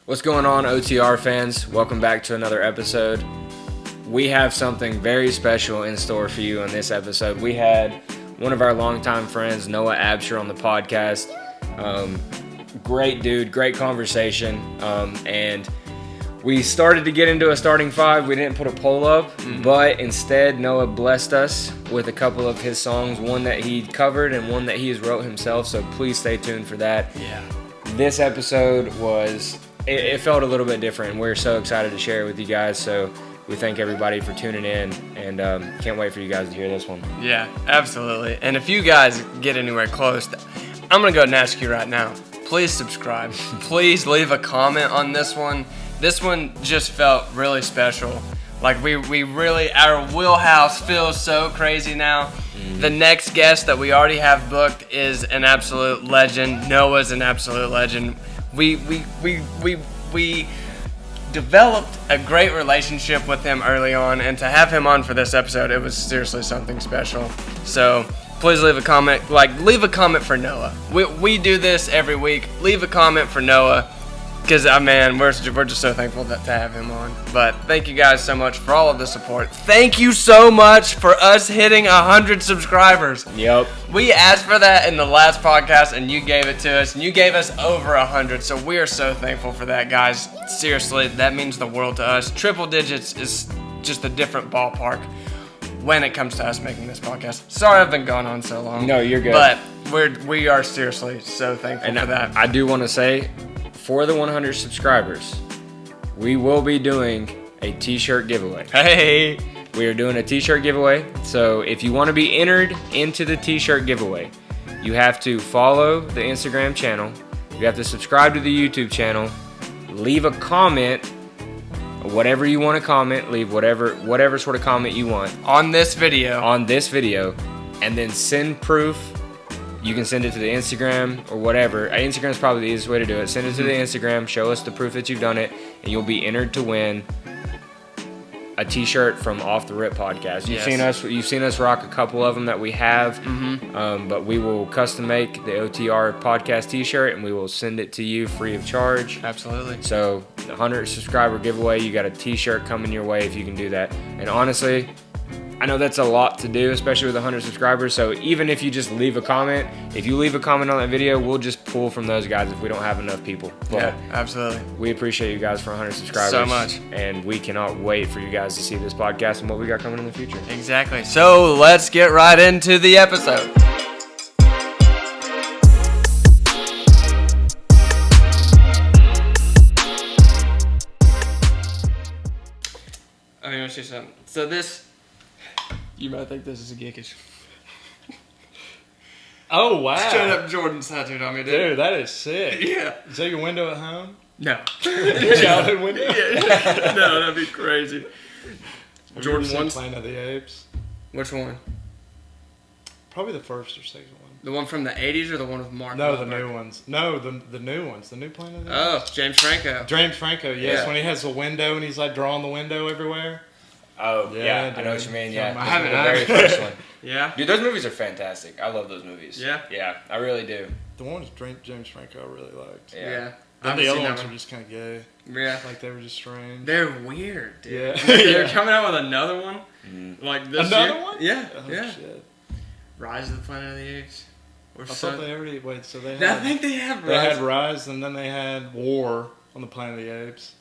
What's going on, OTR fans? Welcome back to another episode. We have something very special in store for you on this episode. We had one of our longtime friends, Noah Absher, on the podcast. Great dude, great conversation. And we started to get into a starting five. We didn't put a poll up, but instead Noah blessed us with a couple of his songs, one that he covered and one that he has wrote himself. So please stay tuned for that. Yeah. This episode it felt a little bit different. We're so excited to share it with you guys. So we thank everybody for tuning in, and can't wait for you guys to hear this one. Yeah, absolutely. And if you guys get anywhere close, I'm going to go ahead and ask you right now, please subscribe. Please leave a comment on this one. This one just felt really special. Like we really, our wheelhouse feels so crazy now. The next guest that we already have booked is an absolute legend. Noah's an absolute legend. We developed a great relationship with him early on, and to have him on for this episode, it was seriously something special. So please leave a comment. Leave a comment for Noah. We do this every week. Leave a comment for Noah, because man, we're just so thankful to have him on. But thank you guys so much for all of the support. Thank you so much for us hitting 100 subscribers. Yep. We asked for that in the last podcast, and you gave it to us, and you gave us over 100. So we are so thankful for that, guys. Seriously, that means the world to us. Triple digits is just a different ballpark when it comes to us making this podcast. Sorry I've been going on so long. No, you're good. But we are seriously so thankful for that. I do want to say, for the 100 subscribers, we will be doing a t-shirt giveaway. Hey! We are doing a t-shirt giveaway. So if you want to be entered into the t-shirt giveaway, you have to follow the Instagram channel. You have to subscribe to the YouTube channel. Leave a comment, whatever you want to comment. Leave whatever sort of comment you want On this video. and then send proof. You can send it to the Instagram or whatever. Instagram is probably the easiest way to do it. Send it to the Instagram. Show us the proof that you've done it, and you'll be entered to win a t-shirt from Off the Rip podcast. You've seen us rock a couple of them that we have, but we will custom make the OTR podcast t-shirt, and we will send it to you free of charge. Absolutely. So the 100 subscriber giveaway, you got a t-shirt coming your way if you can do that. And honestly, I know that's a lot to do, especially with 100 subscribers. So even if you just leave a comment, if you leave a comment on that video, we'll just pull from those guys if we don't have enough people. But yeah, absolutely. we appreciate you guys for 100 subscribers so much, and we cannot wait for you guys to see this podcast and what we got coming in the future. Exactly. So let's get right into the episode. I want to say something. So this, you might think this is a geekish. Oh, wow. Straight up Jordan tattooed on me, dude. Dude, that is sick. Yeah. Is that your window at home? No. Your childhood window? Yeah. No, that'd be crazy. Have Jordan you ever 1? seen Planet of the Apes? Which one? Probably the first or second one. The one from the 80s or the one with Mark No, the Wahlberg? new ones. No, the new ones. The new Planet of the Apes. Oh, James Franco. James Franco, yes. Yeah. When he has the window and he's like drawing the window everywhere. Oh, Yeah, I know what dude. you mean, Yeah, yeah. I haven't- The very first one. Yeah? Dude, those movies are fantastic. I love those movies. Yeah? Yeah, I really do. The one with James Franco I really liked. Yeah. I Then the haven't other seen ones that were one. just kind of gay. Yeah. Like they were just strange. They're weird, dude. Yeah. They're Yeah. coming out with another one. Like this Another year. one? Yeah. Oh, yeah. shit. Rise of the Planet of the Apes. Or I thought they already... Wait, so they I had... think they have They Rise. had Rise, and then they had War on the Planet of the Apes.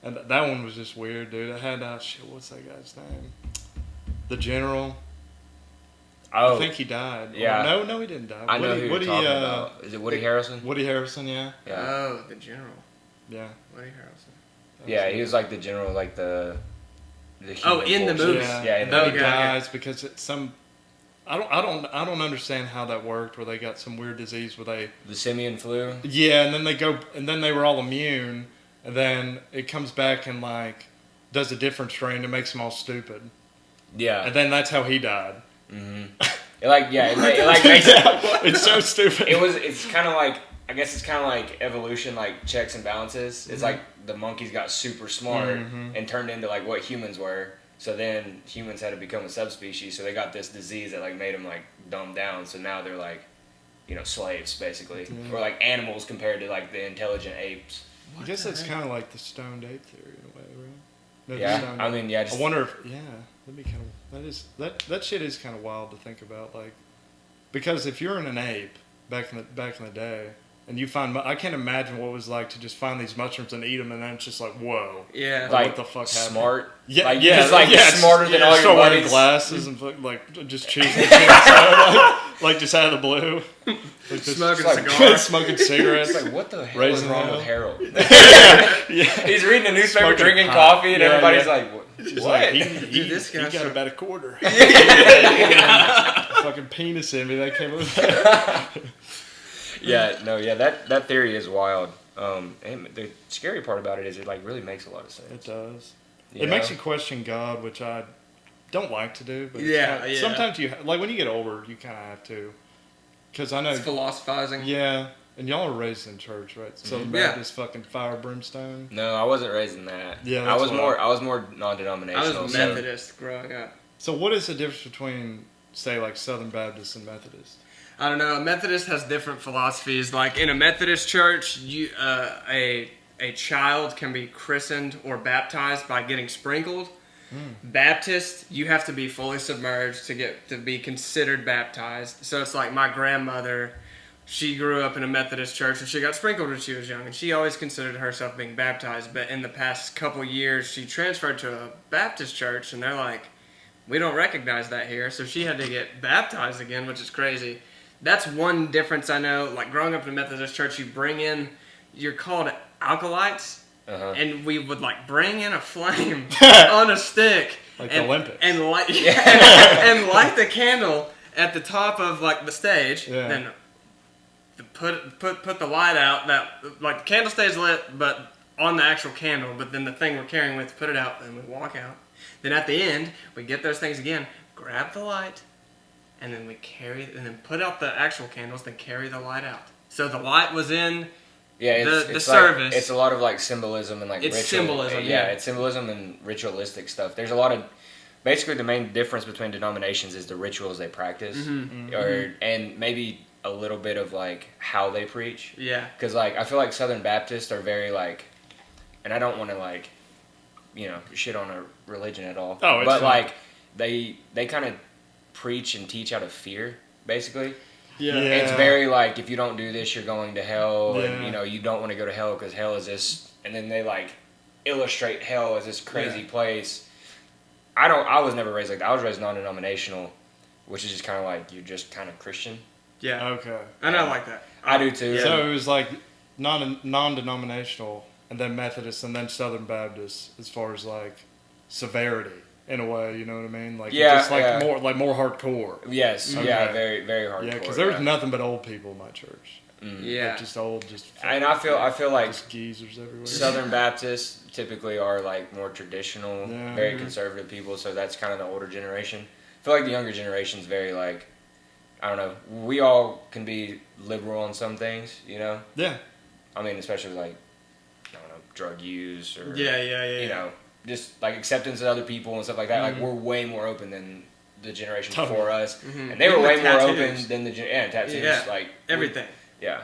And that one was just weird, dude. It had, what's that guy's name? The General. Oh, I think he died. Yeah. No, he didn't die. I know who you're talking about. Is it Woody Harrelson? Woody Harrelson, yeah. Yeah. Oh, the General. Yeah. Woody Harrelson. Yeah, he was like the general, like the Oh, human in the forces. movie. Yeah, in the Then Okay, he okay. dies because it's some... I don't understand how that worked, where they got some weird disease where they... The simian flu. Yeah, and then they were all immune, and then it comes back and, like, does a different strain that makes them all stupid. Yeah. And then that's how he died. Mm-hmm. It makes It's so stupid. It's kind of like, I guess it's kind of like evolution, like checks and balances. It's like the monkeys got super smart and turned into like what humans were. So then humans had to become a subspecies. So they got this disease that like made them like dumb down. So now they're like, slaves basically, or like animals compared to like the intelligent apes. I guess that's kind of like the stoned ape theory in a way, right? No, the Yeah, stoned I ape. mean, yeah. I wonder if that'd be kind of that shit is kind of wild to think about, like, because if you're in an ape back in the day. And you find, I can't imagine what it was like to just find these mushrooms and eat them, and then it's just like, whoa. Yeah. Like, what the fuck happened? Smart. Yeah, like, you're just like smarter than all your start wearing buddies. glasses and like just choosing like just out of the blue. Like just, Smoking like, cigars. smoking cigarettes. It's like, what the hell is Raising wrong hell. with Harold? yeah. He's reading a newspaper, Smoking drinking pot. coffee, and Yeah, everybody's yeah. like, what? He's What? like, Dude, this he guy's got so- about a quarter. Fucking penis in me. That came with that. That theory is wild. And the scary part about it is it like really makes a lot of sense. It does. You It know? makes you question God, which I don't like to do. But Yeah, it's yeah. sometimes you like when you get older, you kind of have to. Because I know. It's philosophizing. Yeah, and y'all were raised in church, right? Southern Yeah. Baptist, fucking fire brimstone. No, I wasn't raised in that. Yeah, I that's was what more. I- I was more I non-denominational. was so- Methodist growing up. So what is the difference between, say, like Southern Baptist and Methodist? I don't know. A Methodist has different philosophies. Like in a Methodist church, a child can be christened or baptized by getting sprinkled. Baptist, you have to be fully submerged to be considered baptized. So it's like my grandmother, she grew up in a Methodist church and she got sprinkled when she was young, and she always considered herself being baptized. But in the past couple years, she transferred to a Baptist church, and they're like, we don't recognize that here. So she had to get baptized again, which is crazy. That's one difference I know. Like growing up in a Methodist church, you're called alkalites, and we would like bring in a flame on a stick, Like and, the Olympics. and light and light the candle at the top of like the stage. Yeah. Then put the light out. That like the candle stays lit, but on the actual candle. But then the thing we're carrying with, put it out, and we walk out. Then at the end, we get those things again, grab the light, and then then put out the actual candles, then carry the light out. So the light was in the service. Like, it's a lot of like symbolism and like It's ritual. symbolism, Yeah, yeah. it's symbolism and ritualistic stuff. There's a lot of basically the main difference between denominations is the rituals they practice, and maybe a little bit of like how they preach. Yeah. Because like I feel like Southern Baptists are very like, and I don't want to like, shit on a religion at all. Oh, it's but fine. like they kind of preach and teach out of fear, basically. Yeah. It's very like, if you don't do this, you're going to hell, and Yeah. you don't want to go to hell because hell is this, and then they like illustrate hell as this crazy place. I was never raised like that. I was raised non-denominational, which is just kind of like you're just kind of Christian. Yeah. Okay. And I like that. I do too. Yeah. So it was like non-denominational, and then Methodist, and then Southern Baptist, as far as like severity in a way. You know what I mean? Like just like more hardcore. Yes. Okay. Yeah. Very very hardcore. Yeah, because there was nothing but old people in my church. Yeah. Like just old, just And I feel like just geezers everywhere. Southern Baptists typically are like more traditional, Yeah. very conservative people, so that's kind of the older generation. I feel like the younger generation's very like, I don't know, we all can be liberal on some things, Yeah. I mean, especially like, I don't know, drug use or, Yeah. just like acceptance of other people and stuff like that. Mm-hmm. Like, we're way more open than the generation Totally. before us. Mhm. And they were Even way with more tattoos. open than tattoos. Yeah. Like, Everything. yeah.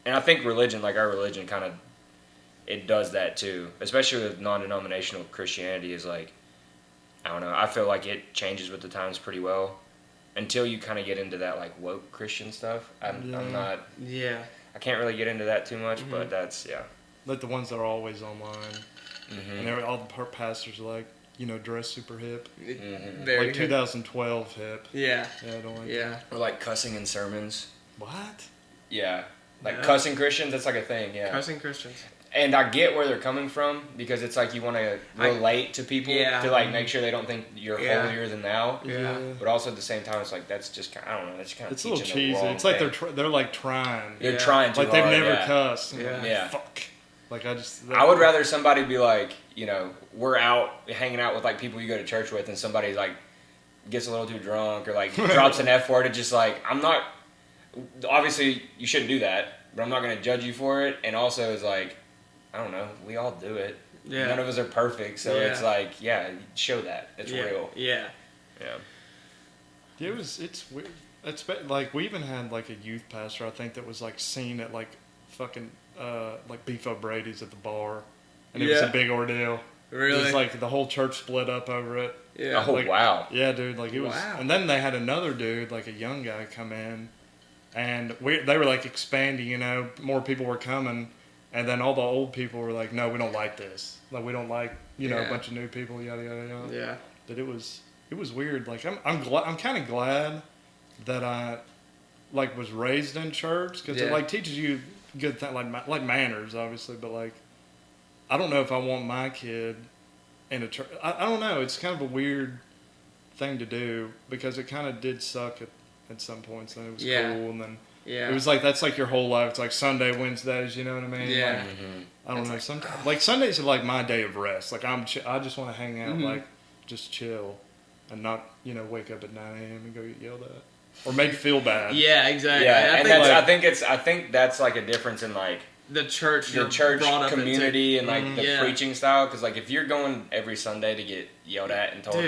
And I think religion, like our religion, kind of, it does that too. Especially with non-denominational Christianity is like, I don't know, I feel like it changes with the times pretty well. Until you kind of get into that like woke Christian stuff. I'm not, Yeah. I can't really get into that too much, but that's, yeah. Like the ones that are always online, Mm-hmm. and all the pastors are like, dress super hip, Very like good. 2012 hip. Yeah. Yeah, I don't like. Yeah. Or like cussing in sermons. What? Yeah. Like Yeah. cussing Christians, that's like a thing, yeah. Cussing Christians. And I get where they're coming from because it's like you want to relate to people to like make sure they don't think you're Yeah. holier than thou. Yeah. But also at the same time, it's like that's just kind I don't know. That's kind of It's a little cheesy. It's like they're like trying. they're Yeah. trying to Like they've never cussed. And Yeah. like, Yeah. Fuck. Like I would rather somebody be like, we're out hanging out with like people you go to church with, and somebody like gets a little too drunk or like drops an F word. It's just like I'm not. Obviously, you shouldn't do that, but I'm not going to judge you for it. And also, it's like I don't know. We all do it. Yeah. None of us are perfect, so Yeah. it's like, show that it's real. Yeah. Yeah, it's weird. Like we even had like a youth pastor, I think, that was like seen at like fucking like Beef O'Brady's at the bar, and it was a big ordeal. Really? It was like the whole church split up over it. Yeah. Oh, Like, wow. Yeah, dude. Like it was. Wow. And then they had another dude, like a young guy, come in, and they were like expanding. You know, more people were coming, and then all the old people were like, "No, we don't like this. Like we don't like a bunch of new people." Yada yada yada. Yeah. But it was weird. Like I'm kind of glad that I like was raised in church because it like teaches you good things like manners, obviously. But like I don't know if I want my kid in a church. I don't know. It's kind of a weird thing to do because it kind of did suck at some points. And it was cool, and then it was like that's like your whole life. It's like Sunday, Wednesdays. You know what I mean? Yeah. Like, I don't know. Sometimes like Sundays are like my day of rest. Like I just want to hang out, like just chill, and not wake up at 9 a.m. and go get yelled at or made feel bad. Yeah, exactly. Yeah, and think, I think that's like a difference in like the church, your church brought up community and like the preaching style. Because like if you're going every Sunday to get yelled at and told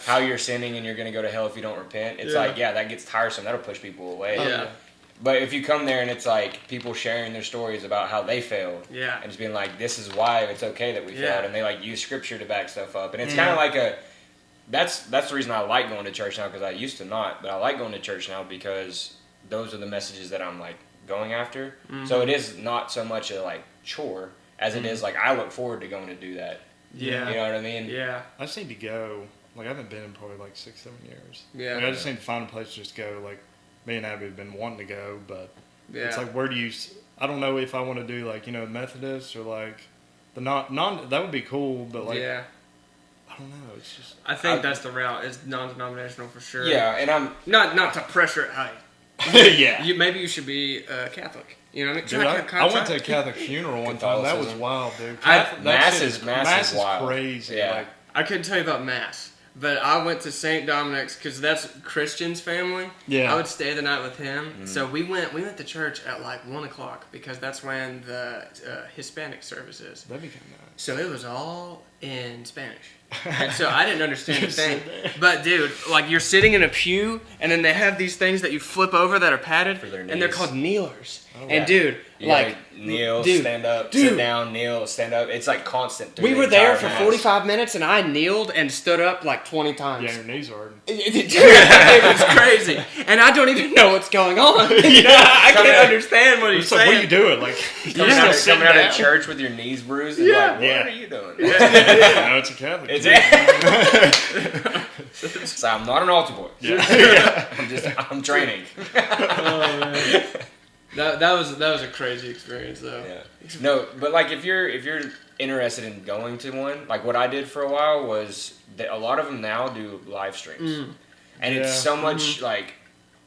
how you're sinning and you're gonna go to hell if you don't repent, it's like that gets tiresome. That'll push people away. Yeah. But if you come there and it's like people sharing their stories about how they failed, and just being like, this is why it's okay that we failed, and they like use scripture to back stuff up, and it's kind of like that's the reason I like going to church now, because I used to not, but I like going to church now because those are the messages that I'm like going after. So it is not so much a like chore as it is like I look forward to going to do that. Yeah. You know what I mean? Yeah. I just need to go. Like I haven't been in probably like 6-7 years. Yeah. Like, I just need to find a place to just go. Like me and Abby have been wanting to go, but it's like where do you? I don't know if I want to do like Methodist or like the non. That would be cool, but like I don't know. It's just I think that's the route. Is non-denominational for sure. Yeah, and I'm not to pressure. yeah. Maybe you should be Catholic. You know what I mean? Dude, I went to a Catholic funeral one time. That was wild, dude. Mass is wild. Crazy. Yeah. Like, I couldn't tell you about Mass, but I went to St. Dominic's because that's Christian's family. Yeah. I would stay the night with him. So we went to church at like 1:00 because that's when the Hispanic service is. that'd be kind of nice. So it was all in Spanish. And so I didn't understand a thing. But dude, like you're sitting in a pew and then they have these things that you flip over that are padded For their and they're knees. called kneelers. Oh, and dude, like kneel, dude, stand up, dude. sit down, kneel, stand up. It's like constant. We were there for 45 minutes and I kneeled and stood up like 20 times. Yeah, your knees are hard. Dude, it was crazy. And I don't even know what's going on. I can't understand what he's So saying. what are you doing? Like Coming out of church with your knees bruised. And like, what are you doing? No, it's a Catholic. So I'm not an altar boy. Yeah. I'm training. Oh, man. That was a crazy experience though. Yeah. No, but like if you're interested in going to one, like what I did for a while was that a lot of them now do live streams, and it's so much like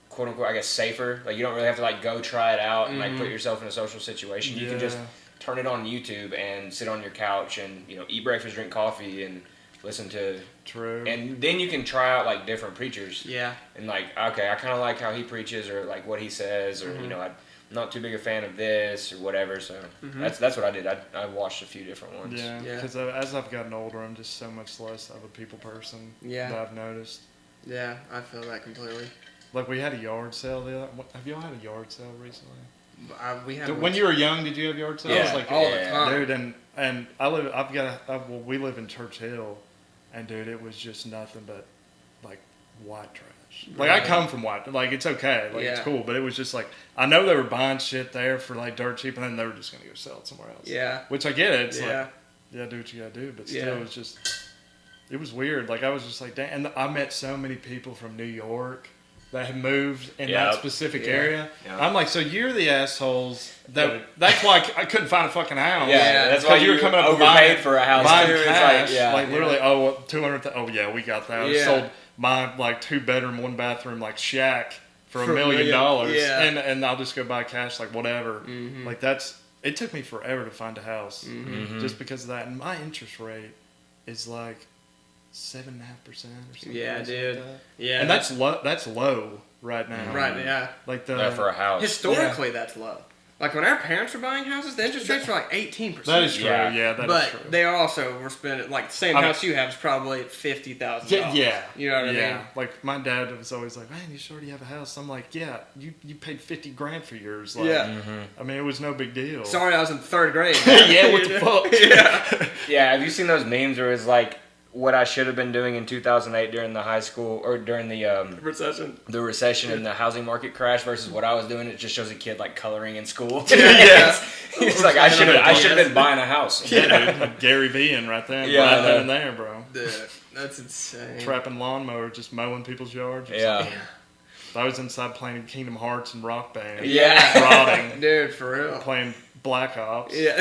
quote unquote I guess safer. Like you don't really have to like go try it out and like put yourself in a social situation. You can just turn it on YouTube and sit on your couch and eat breakfast, drink coffee, and listen to. True. And then you can try out like different preachers. Yeah. And like, okay, I kind of like how he preaches or like what he says or I'm not too big a fan of this or whatever. So that's what I did. I watched a few different ones. Yeah. Because as I've gotten older, I'm just so much less of a people person. Yeah. That I've noticed. Yeah, I feel that completely. Like we had a yard sale the other. Have y'all had a yard sale recently? We had When you were young, did you have yard sales? Yeah, like, all the time. Dude, and we live in Church Hill, and dude, it was just nothing but like white trash. Like I come from white, like it's okay, like it's cool, but it was just like I know they were buying shit there for like dirt cheap, and then they were just gonna go sell it somewhere else. Yeah. Which I get it. It's Yeah. like, yeah, do what you gotta do, but still, it was just, it was weird. Like I was just like, damn. And I met so many people from New York that have moved in that specific area. Yep. I'm like, so you're the assholes that's why I couldn't find a fucking house. Yeah, that's why you were coming up overpaid for a house. Buying Too. cash, Like, literally, 200. Oh yeah, we got that. I sold my like 2-bedroom, 1-bathroom like shack for $1 million. Yeah. And I'll just go buy cash like whatever. Like it took me forever to find a house just because of that. And my interest rate is like 7.5% or something. Yeah, dude. Like that. Yeah, and that's low right now. Right. Yeah. Like for a house. Historically, that's low. Like when our parents were buying houses, the interest rates were like 18%. That is true. Yeah, that is true. But they also were spending like the same house you have is probably $50,000. Yeah. You know what I mean? Like my dad was always like, "Man, you sure already have a house?" I'm like, "Yeah, you paid $50,000 for yours." Like, Yeah. I mean, it was no big deal. Sorry, I was in 3rd grade. Yeah, what the fuck? Yeah. Yeah, have you seen those memes where it's like what I should have been doing in 2008 during the high school or during the recession and the housing market crash versus what I was doing? It just shows a kid like coloring in school. Yeah. He's like, I should have been buying a house. Yeah, dude, like Gary Veeing right there, Yeah, right then and there, bro. Dude, that's insane. Trapping lawnmower, just mowing people's yards. Or Yeah. something. I was inside playing Kingdom Hearts and Rock Band. Yeah. Rotting. Dude, for real. Playing Black Ops. Yeah.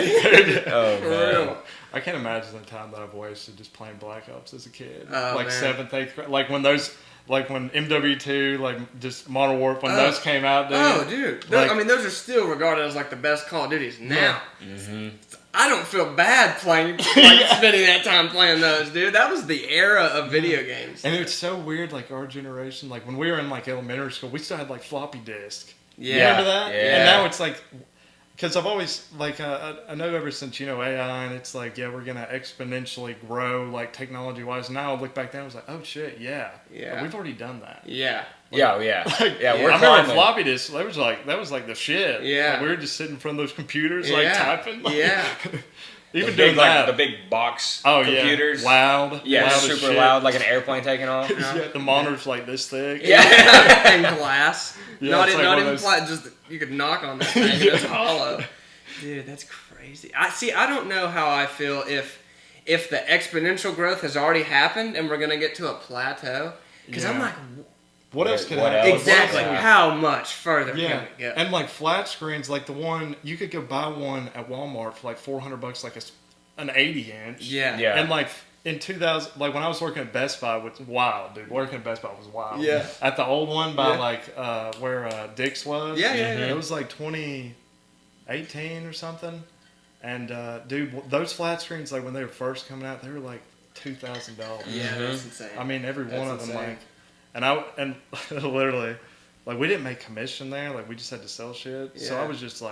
Oh, For man. real. I can't imagine the time that I've wasted just playing Black Ops as a kid. Oh, like man. 7th, 8th grade. Like when MW2, like just Modern Warfare, when those came out, dude. Oh, dude. Like- I mean, those are still regarded as like the best Call of Duties now. Mm-hmm. I don't feel bad playing, spending that time playing those, dude. That was the era of video games. And it's so weird, like our generation, like when we were in like elementary school, we still had like floppy disk. Yeah. Remember that? Yeah. And now it's like, because I've always, like, I know ever since, AI, and it's like, yeah, we're going to exponentially grow, like, technology-wise. Now I look back then, I was like, oh, shit, yeah. Yeah. Like, we've already done that. Yeah. Yeah, We're we're I remember climbing. floppy disks, that was like the shit. Yeah. Like, we were just sitting in front of those computers, like, typing. Like, Yeah. even The doing big, that. like, the big box Oh, computers. yeah. Loud. Yeah, loud as super shit. loud, like an airplane taking off. Yeah, the monitor's like this thick. Yeah. And glass. Yeah, not it's even, like not one even of those- plastic. Just you could knock on that thing. And it's hollow. Dude, that's crazy. I don't know how I feel if the exponential growth has already happened and we're gonna get to a plateau. Because I'm Yeah. like, What else could What happen? else? exactly. Yeah. How much further Yeah, can it go? and like flat screens, like the one you could go buy one at Walmart for like $400, like an 80-inch. Yeah. Yeah. And like in 2000, like when I was working at Best Buy, which was wild, dude. Working at Best Buy was wild. Yeah. At the old one by Yeah. like where Dick's was. Yeah, yeah, yeah. It was like 2018 or something. And dude, those flat screens, like when they were first coming out, they were like $2,000. Yeah, that's insane. I mean, every one That's of them, insane. like, and literally, like, we didn't make commission there. Like, we just had to sell shit. So Yeah. I was just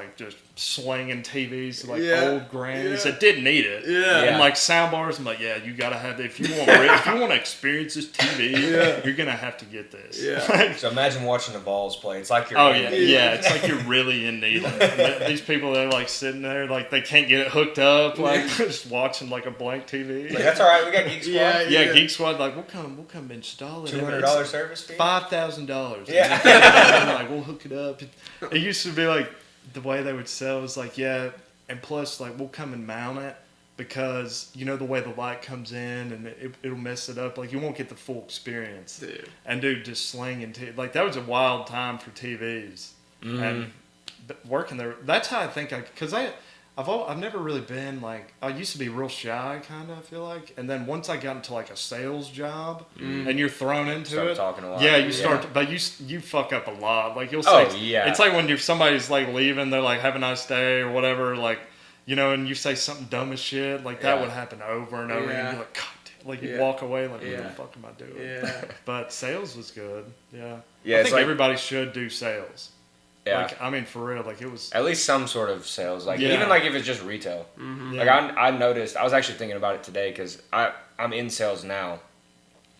slinging TVs to like Yeah. old grannies Yeah. that didn't need it. Yeah. And like sound bars, I'm like, yeah, you gotta have it. If you want to experience this TV, you're gonna have to get this. Yeah. Like, So imagine watching the Vols play. It's like you're. oh yeah. It's like you're really in need of it. These people, they're like sitting there, like they can't get it hooked up, like just watching like a blank TV. Like, that's all right. We got Geek Squad. Yeah, Yeah, Geek Squad, like we'll come install it. $200 service fee. $5,000. Yeah. And they're like, we'll hook it up. It used to be like the way they would sell was like, yeah, and plus like we'll come and mount it because the way the light comes in and it'll mess it up. Like you won't get the full experience. Dude. And dude, just slinging like that was a wild time for TVs and working there. That's how I think because I've never really been like, I used to be real shy, kind of, I feel like. And then once I got into like a sales job and you're thrown into Start it. talking a lot. Yeah, you Yeah. start, but you fuck up a lot. Like you'll say, Oh, yeah. it's like when somebody's like leaving, they're like, have a nice day or whatever, like, and you say something dumb as shit, like that Yeah. would happen over and over. Yeah. And you're like, God damn, like you Yeah. walk away, like, what Yeah. the fuck am I doing? Yeah. But sales was good. Yeah. Yeah, I it's think like- everybody should do sales. Yeah. Like, I mean, for real, like it was. At least some sort of sales, like Yeah. even like if it's just retail. Yeah. Like I noticed, I was actually thinking about it today because I'm in sales now.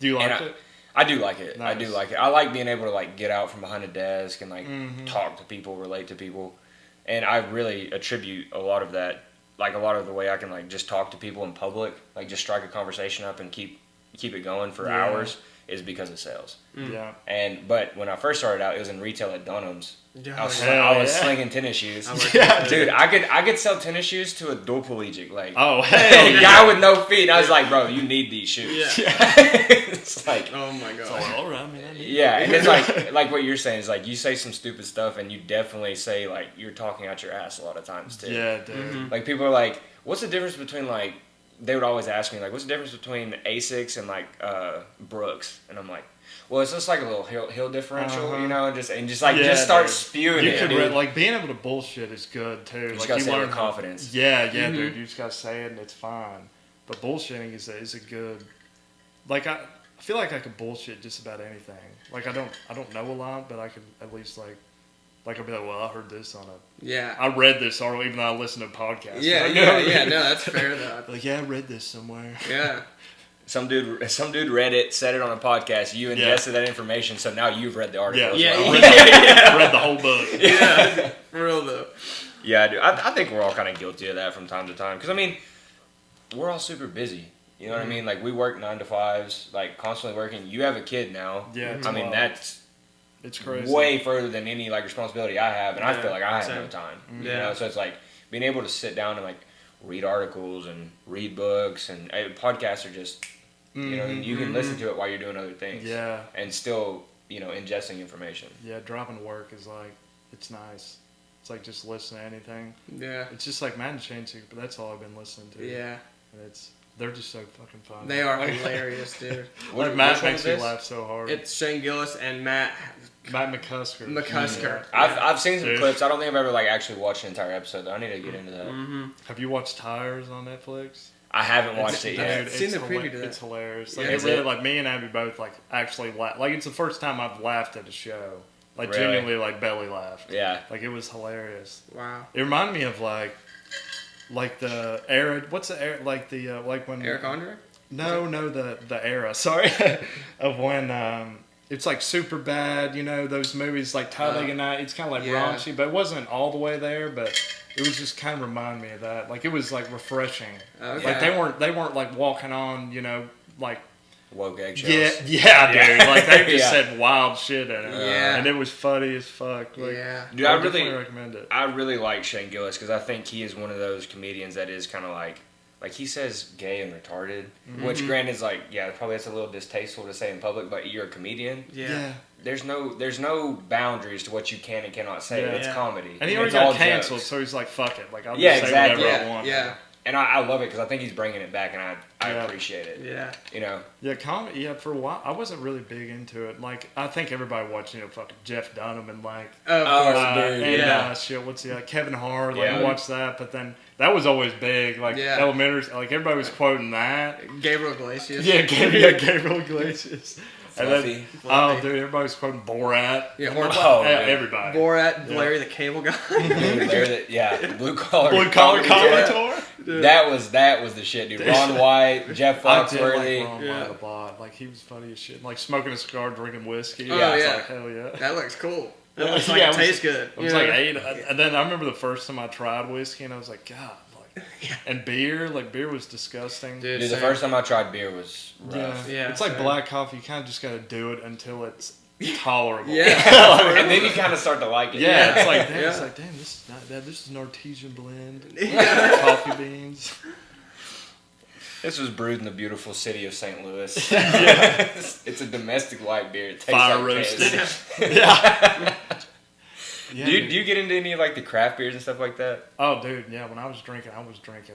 Do you like and it? I do like it. I do Nice. like it. I like being able to like get out from behind a desk and like Mhm. talk to people, relate to people, and I really attribute a lot of that, like a lot of the way I can like just talk to people in public, like just strike a conversation up and keep it going for Yeah. hours, is because of sales. Yeah. But when I first started out, it was in retail at Dunham's. I was, Hell I was yeah. slinging tennis shoes. Yeah, Dude, I could sell tennis shoes to a dual-collegiate, like Oh, a hell yeah. guy with no feet. And I was like, bro, you need these shoes. Yeah. It's like, Oh my So, god. all right, man. I need yeah, and it's like what you're saying is like you say some stupid stuff and you definitely say like you're talking out your ass a lot of times too. Yeah, dude. Like people are like, what's the difference between like, they would always ask me like, what's the difference between Asics and like Brooks? And I'm like, well, it's just like a little hill differential, Uh-huh. and just like Yeah, just start dude. spewing You it. could dude. like being able to bullshit is good too. just Like gotta you say it learn with confidence. Yeah, dude. You just gotta say it and it's fine. But bullshitting is a good. Like I feel like I could bullshit just about anything. Like I don't know a lot, but I could at least like like I'll be like, well, I heard this on a. Yeah. I read this article, even though I listened to a podcast. Yeah, Like, yeah. No, that's fair though. Like, yeah, I read this somewhere. Yeah. Some dude read it, said it on a podcast. You ingested that information, so now you've read the article. Yeah, as well. I read the whole book. Yeah. For real though. Yeah, dude. I think we're all kind of guilty of that from time to time. Because, I mean, we're all super busy. You know what I mean? Like, we work 9 to 5s, like, constantly working. You have a kid now. Yeah, I mean, that's it's crazy. way further than any, like, responsibility I have. And I feel like I have no time. Yeah. You know? So it's like being able to sit down and, like, read articles and read books. And podcasts are just, you know, you can listen to it while you're doing other things. Yeah. And still, you know, ingesting information. Yeah, dropping work is like, it's nice. It's like just listen to anything. Yeah. It's just like Madden Changing, but that's all I've been listening to. Yeah. And they're just so fucking funny. They are hilarious, dude. Like Matt makes me laugh so hard. It's Shane Gillis and Matt McCusker. McCusker. Yeah. I've seen some Dude. clips. I don't think I've ever, like, actually watched an entire episode, though. I need to get into that. Mm-hmm. Have you watched Tires on Netflix? I haven't watched it Dude, yet. I've seen the preview to that. It's hilarious. Like, Yeah. it Is really, it? like, me and Abby both, like, actually laugh. Like, it's the first time I've laughed at a show. Like, Really? genuinely, like, belly laughed. Yeah. Like, it was hilarious. Wow. It reminded me of, like the era. What's the era? Like, like when. Eric Andre? No, the era. Sorry. Of when, it's like super bad, you know, those movies like Talladega Night. It's kind of like Yeah. raunchy, but it wasn't all the way there, but it was just kind of remind me of that. Like, it was like refreshing. Okay. Like, they weren't like walking on, you know, like, Woke eggshells. yeah, dude. Like, they just Yeah. said wild shit in it. Yeah. And it was funny as fuck. Like, Yeah. Dude, I I would really, definitely recommend it. I really like Shane Gillis because I think he is one of those comedians that is kind of like he says gay and retarded, which granted is like, yeah, probably that's a little distasteful to say in public, but you're a comedian. Yeah. There's no boundaries to what you can and cannot say. Yeah. It's Yeah. comedy. And he It's already all got canceled, jokes. so he's like, fuck it. Like, I'll Yeah, just say exactly. whatever I Yeah. want. Yeah. And I love it because I think he's bringing it back, and I Yeah. appreciate it. Yeah. You know. Yeah, comedy. Yeah, for a while, I wasn't really big into it. Like, I think everybody watched, you know, fucking Jeff Dunham and like, Of Oh, course. dude, and yeah. shit. What's the Kevin Hart? Like, Yeah. I watched that, but then that was always big. Like, Yeah. elementary, like everybody was quoting that. Gabriel Iglesias. Yeah, Gabriel Iglesias. And Fluffy. oh, dude, everybody was quoting Borat. Yeah, Oh, Yeah, dude. everybody. Borat, Yeah. Larry the Cable Guy. Blue collar. Blue collar Yeah. commentator. That was the shit, dude. Ron White, Jeff I did like Foxworthy. Ron Yeah. White a lot. Like, he was funny as shit. Like, smoking a cigar, drinking whiskey. Oh, I was yeah. like, hell yeah. That looks cool. That Yeah, looks like yeah, it it was- tastes good. It was You like know? 8, and then I remember the first time I tried whiskey, and I was like, God, like, and beer was disgusting. Dude, Dude, the same. first time I tried beer was rough. Yeah, Yeah, it's like same. black coffee. You kind of just got to do it until it's tolerable. Yeah. And then you kind of start to like it. Yeah, it's like, damn, Yeah. it's like, damn, this is not bad. This is an artesian blend. Yeah. Coffee beans. This was brewed in the beautiful city of St. Louis. It's a domestic light beer. It tastes Fire like roasted. piss. Yeah. Yeah, Do you get into any of like the craft beers and stuff like that? Oh, dude, yeah. When I was drinking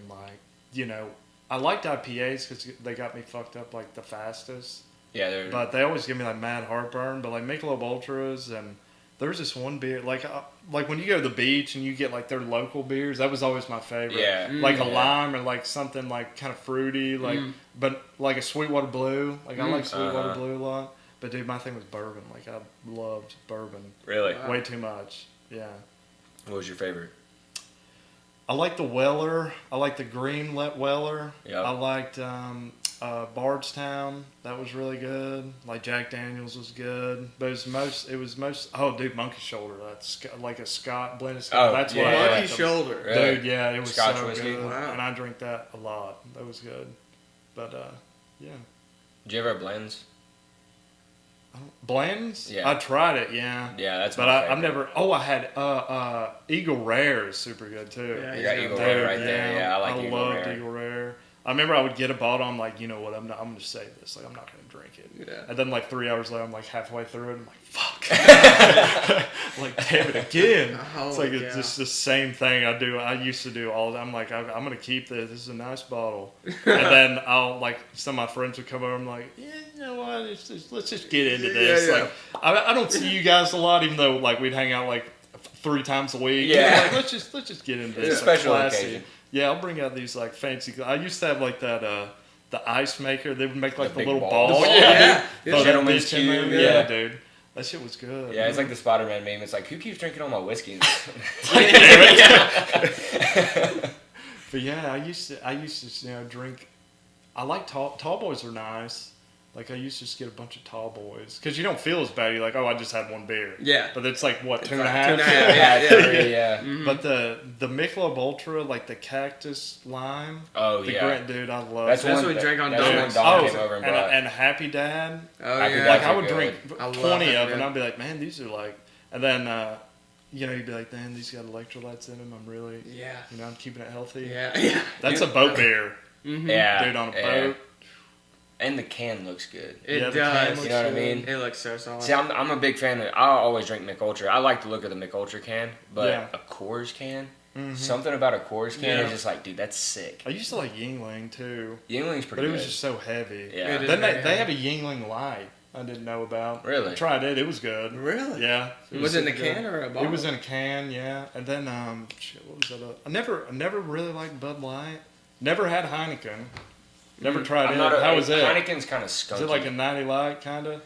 like, you know, I liked IPAs because they got me fucked up like the fastest. Yeah, they're But they always give me like mad heartburn. But like Michelob Ultras, and there was this one beer like when you go to the beach and you get like their local beers, that was always my favorite. Yeah. Like a Yeah. lime or like something like kind of fruity, like but like a Sweetwater Blue. Like I like Sweetwater Blue a lot. But dude, my thing was bourbon. Like I loved bourbon really. Wow. way too much. Yeah. What was your favorite? I like the Weller. I like the green Weller. Yep. I liked Bardstown. That was really good. Like Jack Daniels was good, but it was most. Oh, dude, Monkey Shoulder. That's like a Scott blended Scott. Oh, That's yeah, what I yeah. like. Monkey shoulder. Really? Dude, yeah, it was Scotch so whiskey? good, Wow. and I drink that a lot. That was good, but yeah. Did you ever have blends? Blends? Yeah. I tried it, yeah. Yeah, that's But my I've favorite. never. Oh, I had Eagle Rare is super good too. Yeah, You got Eagle Dude, Rare right there. Yeah, I like Eagle loved Rare. Eagle Rare. I remember I would get a bottle. I'm like, you know what? I'm going to save this. Like, I'm not going to drink it. Yeah. And then like 3 hours later, I'm like halfway through it. I'm like, fuck. Like, damn it again. Oh, It's like yeah. it's just the same thing I do. I used to do all. I'm like, I'm going to keep this. This is a nice bottle. And then I'll like some of my friends would come over. I'm like, yeah, you know what? Let's just get into this. Yeah, yeah. Like, I don't see you guys a lot, even though like we'd hang out like 3 times a week. Yeah. Like, let's just get into It's this. a special like, classy. occasion. Yeah, I'll bring out these like fancy. I used to have like that the ice maker. They would make like The the big little balls. balls. The ball, yeah. Throw that Gentleman's bitch in there. cube, Yeah, yeah. dude. That shit was good. Yeah, it's like the Spider-Man meme. It's like, who keeps drinking all my whiskey? But yeah, I used to drink. I like tall boys are nice. Like, I used to just get a bunch of tall boys. Because you don't feel as bad. You're like, oh, I just had one beer. Yeah. But it's like, what, It's 2.5? like 2.5, yeah. Mhm. But the Michelob Ultra, like the cactus lime. Oh, the yeah. dude, I love That's it. what we drank on That's Dawn. when Dawn Oh, came over and brought. and Happy Dad. Oh, Happy yeah. Dad. Like, I are would good. drink I love 20 Happy of them, and Dad. I'd be like, man, these are like... And then, you'd be like, man, these got electrolytes in them. I'm really... Yeah. I'm keeping it healthy. Yeah. Yeah. That's a boat beer. Mhm. Yeah. Dude, on a yeah. boat. And the can looks good. It Yeah, the can does. looks You know what I good. mean? It looks so solid. See, I'm a big fan of. I always drink Mick Ultra. I like the look of the Mick Ultra can, but Yeah. a Coors can, Mhm. something about a Coors can Yeah. is just like, dude, that's sick. I used to like Yingling, too. Yingling's But pretty it good. was just so heavy. Yeah. It is Then very they have heavy. a Yingling Light I didn't know about. Really? I tried it. It was good. Really? Yeah. Was it in a super good. can or a bottle? It was in a can, yeah. And then, what was that? I never really liked Bud Light. Never had Heineken. Never tried I'm it. not a, How was it? Heineken's kind of skunky. Is it like a 90 Light, kind of?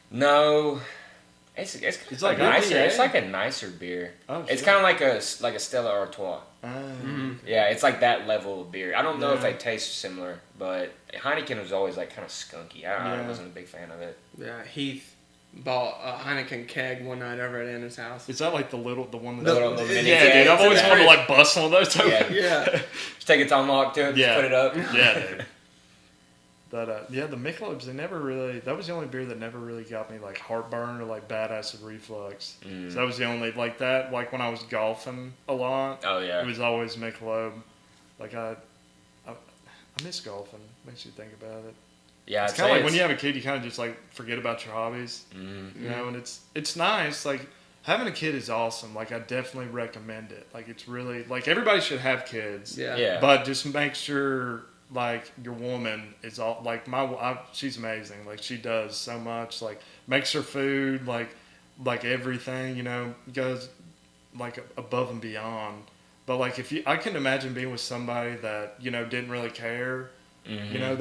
No. It's It's like like nicer. IPA. It's like a nicer beer. Oh, It's shit. kind of like a Stella Artois. Mhm. Yeah, it's like that level of beer. I don't know if Yeah. they taste similar, but Heineken was always like kind of skunky. I Yeah. wasn't a big fan of it. Yeah. Heath bought a Heineken keg one night over at Anna's house. Is that like the one The that's... little mini Yeah, can. dude. I've always in the wanted to fridge. like bust one of those open. Yeah. Yeah. Just take it to unlock to it, Yeah. just put it up. Yeah, dude. But yeah, the Michelobs, they never really. That was the only beer that never really got me like heartburn or like bad acid reflux. Mm. So that was the only like that. Like when I was golfing a lot, Oh yeah. it was always Michelob. Like I miss golfing. Makes you think about it. Yeah, It's kind of like when you have a kid, you kind of just like forget about your hobbies, you know. And it's nice. Like having a kid is awesome. Like I definitely recommend it. Like it's really like everybody should have kids. Yeah. Yeah. But just make sure like your woman is all like she's amazing. Like she does so much. Like makes her food. Like everything. You know, goes like above and beyond. But like I can imagine being with somebody that didn't really care. Mhm. You know,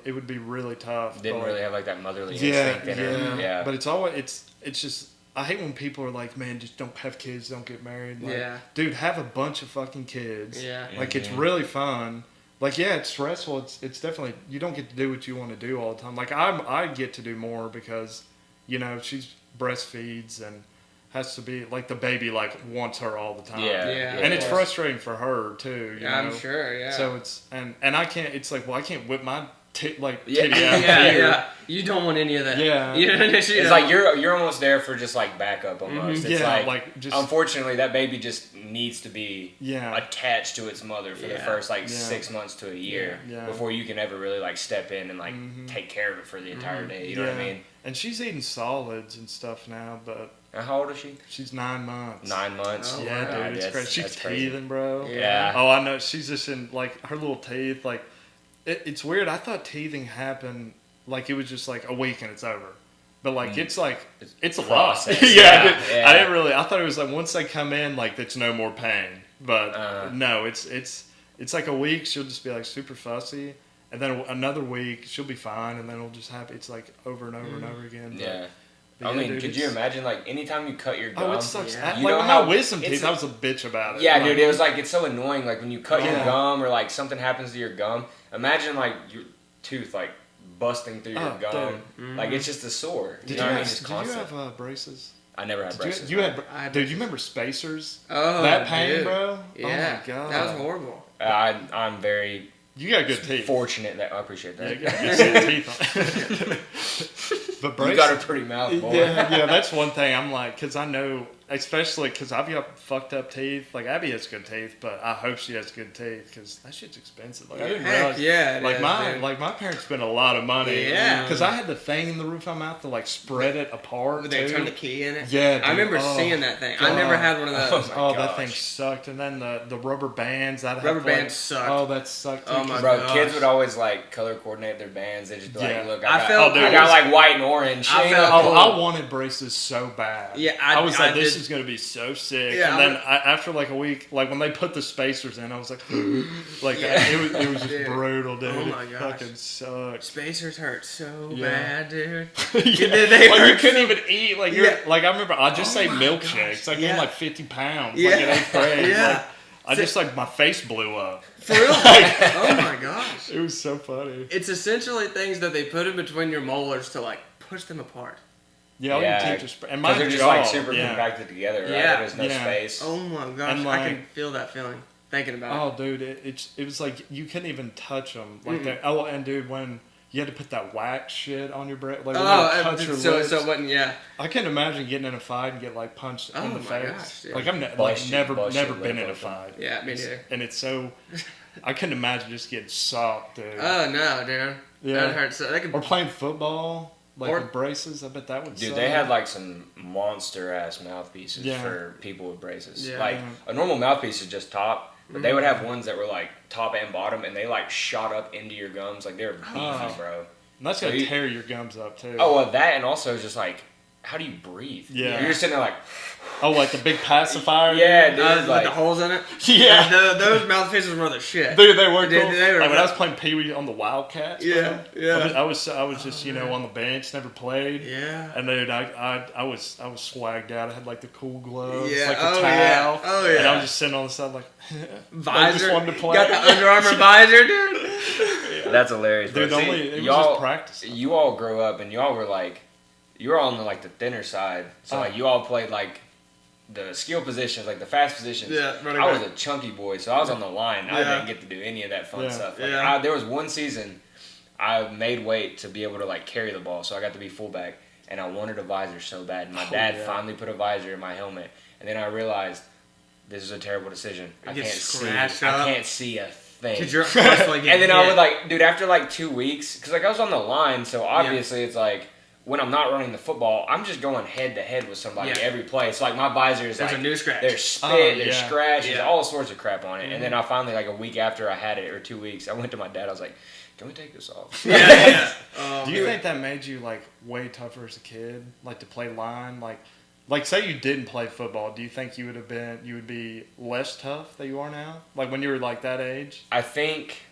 it would be really tough. Didn't but, really like, have like that motherly yeah, instinct in her. Yeah. But it's always it's just I hate when people are like, man, just don't have kids, don't get married. Like, Yeah. dude, have a bunch of fucking kids. Yeah. Like it's really fun. Like yeah, it's stressful. It's definitely you don't get to do what you want to do all the time. Like I get to do more because, she's breastfeeds and has to be like the baby like wants her all the time. Yeah. Yeah. And it's of course. frustrating for her too. You know? I'm sure. Yeah. So it's and I can't. It's like I can't whip my titty out. yeah. here. Yeah. You don't want any of that. Yeah. It's like you're almost there for just like backup almost. It's Yeah, like, like, just- unfortunately that baby just needs to be Yeah. attached to its mother for the Yeah. first like Yeah. 6 months to a year Yeah. before you can ever really like step in and like take care of it for the entire day. You know what I mean? And she's eating solids and stuff now, but And how old is she? she's 9 months. 9 months. Oh, Yeah, wow. dude, it's that's- crazy. She's that's crazy. teething, bro. Yeah. Oh, I know. She's just in like her little teeth. Like it's weird. I thought teething happened like it was just like a week and it's over. But like it's like it's a lot. Process. yeah, Yeah, dude. yeah. I didn't really. I thought it was like once they come in, like it's no more pain. But no, it's like a week. She'll just be like super fussy, and then another week she'll be fine, and then it'll just happen. It's like over and over and over again. But, Yeah. but I yeah, mean, dude, could you it's- imagine like anytime you cut your gum? Oh, it sucks. Yeah. You Like know with how my wisdom it's teeth, a- I was a bitch about it. Yeah, Like, dude, it was like it's so annoying. Like when you cut your Yeah. gum or like something happens to your gum. Imagine like your tooth like busting through your Oh, gum. dude. Like it's just a sore. Did You you, know what I mean? have, It's did you constant. have braces? I never had Did braces. you had, I had dude, braces. you remember spacers? Oh, That pain, dude. bro? Yeah. Oh, my God. That was horrible. I'm very You got good teeth. fortunate that I appreciate Yeah, that. you got good set teeth on. But braces, You got a pretty mouth, boy. yeah, that's one thing I'm like, because I know, especially because I've got fucked up teeth. Like, Abby has good teeth, but I hope she has good teeth, because that shit's expensive. Like, I didn't Heck realize. yeah, it like, is, dude. my parents spent a lot of money. Yeah. Because I had the thing in the roof of my mouth to, like, spread it apart, Would they too. turn the key in it? Yeah, I remember dude. Oh, seeing that thing. God. I never had one of those. Oh, my that thing gosh. sucked. And then the rubber bands. Rubber bands sucked. Oh, that sucked, too. Oh, my 'cause- Bro, gosh. kids would always like color coordinate their bands. They just be Yeah. like, look, I I felt- got, oh, I dude, got like white and orange. I you felt- know? Oh, cool. I wanted braces so bad. Yeah, I was like, I this this is gonna be so sick. Yeah, and then after like a week, like when they put the spacers in, I was like, it was just brutal, dude. Oh my It gosh. fucking sucked. Spacers hurt so Yeah. bad, dude. Yeah. They Like, hurt you couldn't even eat. Like Yeah. like I remember, I just say my milkshakes. I gosh. gained Yeah. like 50 pounds. Yeah. Like in 8th grade. Yeah. Like, I just like my face blew up. For real? Oh my gosh. It was so funny. It's essentially things that they put in between your molars to like push them apart. Yeah, all Yeah. your teachers and my Because they're just jaw, like super yeah. compacted together, right? Yeah. There's no Yeah. space. Oh my gosh, And, I like- can feel that feeling thinking about it. Oh, dude, it was like you couldn't even touch them like Mm-mm. that. Oh, and dude, when you had to put that wax shit on your breath, like when Oh, you cut your so lips. it wasn't, yeah. I can't imagine getting in a fight and get like punched Oh in the my face. gosh, yeah. Like I'm Bust your never lip been in a open. fight. Yeah, me neither. And it's so, I couldn't imagine just getting socked, dude. Oh no, dude. Yeah. That hurts. That could, Or playing football, like Or- with braces. I bet that would. Dude, suck. they had like some monster ass mouthpieces Yeah. for people with braces. Yeah. Like a normal mouthpiece is just top, but they would have ones that were like top and bottom, and they like shot up into your gums. Like they were beefy, Oh. bro. And that's So gonna you- tear your gums up too. Oh, well, that and also just like, how do you breathe? Yeah. You're just sitting there like, Oh, like the big pacifier. yeah, dude. with like, the holes in it. Yeah. Those mouthpieces were the shit. Dude, they were Dude, cool. they were like when I was rough. playing Pee Wee on the Wildcats. Yeah, bro, yeah. I was just on the bench, never played. Yeah. And dude, I was swagged out. I had like the cool gloves, Yeah, like the oh, towel. yeah, oh, And I yeah. was just sitting on the side like, I Visor. just wanted to play. Got the Under Armour visor, dude. that's hilarious. Dude, bro. See, only it was y'all, just practice. you all grew up and y'all were like, you were on the, like the thinner side. So Oh. like you all played like the skill positions, like the fast positions. Yeah, running I was back. a chunky boy, so I was on the line. I Yeah. didn't get to do any of that fun Yeah. stuff. Like, Yeah. there was one season I made weight to be able to like carry the ball, so I got to be fullback, and I wanted a visor so bad. And my Oh, dad yeah. finally put a visor in my helmet, and then I realized this is a terrible decision. I You get can't see. scratched I up. can't see a thing. Cause you're constantly getting And then I hit. would like, dude, after like 2 weeks, because like I was on the line, so obviously it's like when I'm not running the football, I'm just going head to head with somebody Yeah. every play. So like my visor is There's like a new scratch. there's spit, Oh, there's yeah. scratch, there's Yeah. all sorts of crap on it. And then I finally like a week after I had it, or 2 weeks, I went to my dad. I was like, "Can we take this off?" Yeah. Oh, Do you dude. think that made you like way tougher as a kid, like to play line, like say you didn't play football? Do you think you would be less tough than you are now, like when you were like that age? I think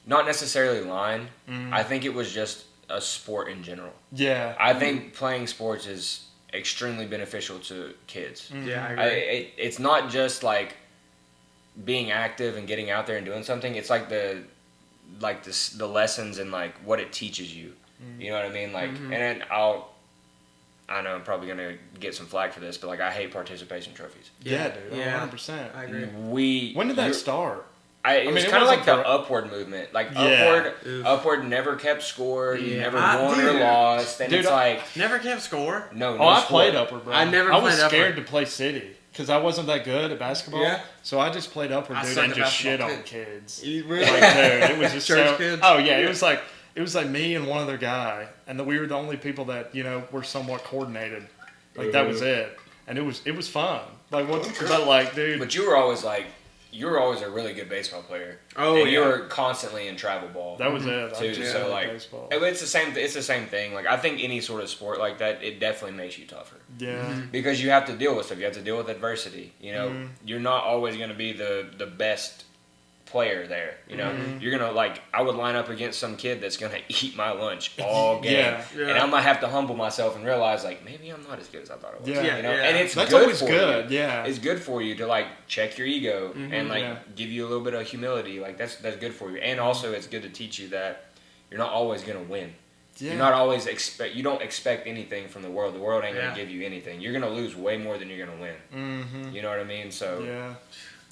not necessarily line. Mm. I think it was just a sport in general. Yeah. I think playing sports is extremely beneficial to kids. Yeah, I Mhm. agree. It's not just like being active and getting out there and doing something. It's like the lessons and like what it teaches you. You know what I mean? Like, Mhm. and then I know I'm probably gonna get some flack for this, but like I hate participation trophies. Yeah, dude. Yeah. 100%. I agree. When did that you're- start? It mean, was it kind of like wasn't the for- upward movement. Like Yeah. Oof. upward never kept score. You Yeah. never I won or did. lost. And Dude, it's like Never kept score. no. Oh, I sport. played upward, bro. I never I was played scared upward. to play city because I wasn't that good at basketball. Yeah. So I just played upward, I dude, suck and at just shit basketball, on too. kids. You really? Like, dude, it was just Church so. kids? Oh yeah, Yeah. it was like me and one other guy, and we were the only people that were somewhat coordinated. Like that was it, and it was fun. Like what? But like, dude, But you were always a really good baseball player. Oh, and you yeah. were constantly in travel ball. that was it. I too. just So played like, baseball. it's the same thing. Like I think any sort of sport like that, it definitely makes you tougher Yeah. because you have to deal with stuff. You have to deal with adversity. You know, Mhm. you're not always going to be the best player there. You know, Mhm. you're gonna I would line up against some kid that's gonna eat my lunch all game, Yeah. Yeah. and I might have to humble myself and realize like maybe I'm not as good as I thought I was. Yeah. You know, Yeah. and it's That's good always for good. you. Yeah. It's good for you to like check your ego and like Yeah. give you a little bit of humility. Like that's good for you, and also it's good to teach you that you're not always gonna win. Yeah. You're not always you don't expect anything from the world. The world ain't Yeah. gonna give you anything. You're gonna lose way more than you're gonna win. Mm-hmm. You know what I mean? So Yeah.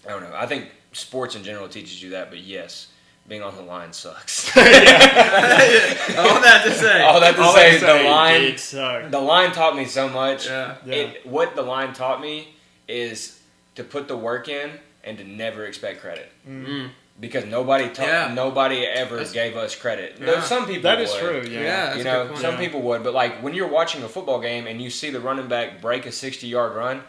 I don't know. I think sports in general teaches you that, but yes, being on the line sucks. All that to say. All that to All say, that to the line. did suck. The line taught me so much. Yeah. Yeah. What the line taught me is to put the work in and to never expect credit. Mm. Because nobody Yeah. nobody ever That's- gave us credit. Yeah. Though some people That would. is true. Yeah. Yeah. That's You a know, good point. some Yeah. people would, but like when you're watching a football game and you see the running back break a 60-yard run,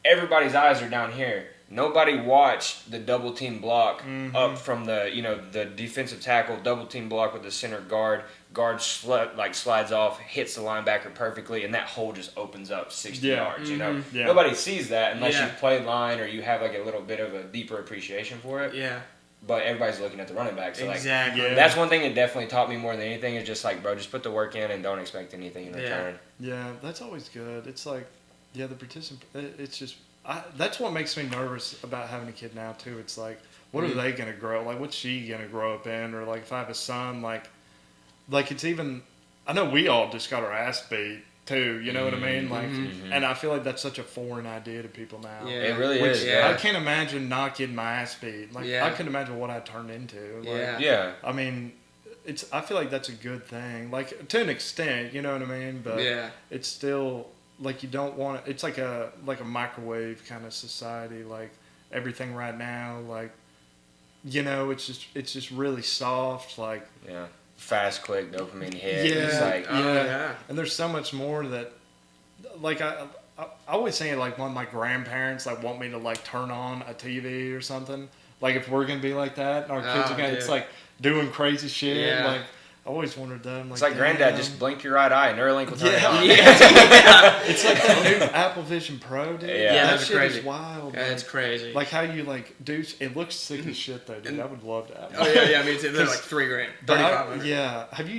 everybody's eyes are down here. nobody watched the double team block up from the the defensive tackle double team block with the center guard. Guard slides off, hits the linebacker perfectly, and that hole just opens up 60 yards. Nobody sees that unless you've played line or you have like a little bit of a deeper appreciation for it. Yeah. But everybody's looking at the running back. So exactly. That's one thing that definitely taught me more than anything is just like, bro, just put the work in and don't expect anything in return. Yeah, that's always good. It's like, the participant. It's just that's what makes me nervous about having a kid now too. It's like, what are they gonna grow? Like, what's she gonna grow up in? Or like, if I have a son, like it's even. I know we all just got our ass beat too. You know what I mean? Like, and I feel like that's such a foreign idea to people now. Yeah, it really is. I can't imagine not getting my ass beat. Like, I couldn't imagine what I turned into. Like, I mean, I feel like that's a good thing. Like, to an extent, you know what I mean? But it's still like you don't want it. It's like a microwave kind of society. Like, everything right now, like, it's just really soft. Like, fast, quick dopamine hit. It's like, yeah. And there's so much more that, like, I always say, like, when my grandparents like want me to like turn on a TV or something. Like, if we're gonna be like that, our kids are gonna, it's like doing crazy shit. Yeah. Like, I always wondered that. I'm it's like granddad, just blink your right eye and Neuralink will turn it on. It's like the new Apple Vision Pro, dude. That shit crazy. is wild. Yeah, it's crazy. Like how you like, dude, it looks sick as shit though, dude. I would love to have that. Oh yeah, me too. They're like $3,000, $3,500. Have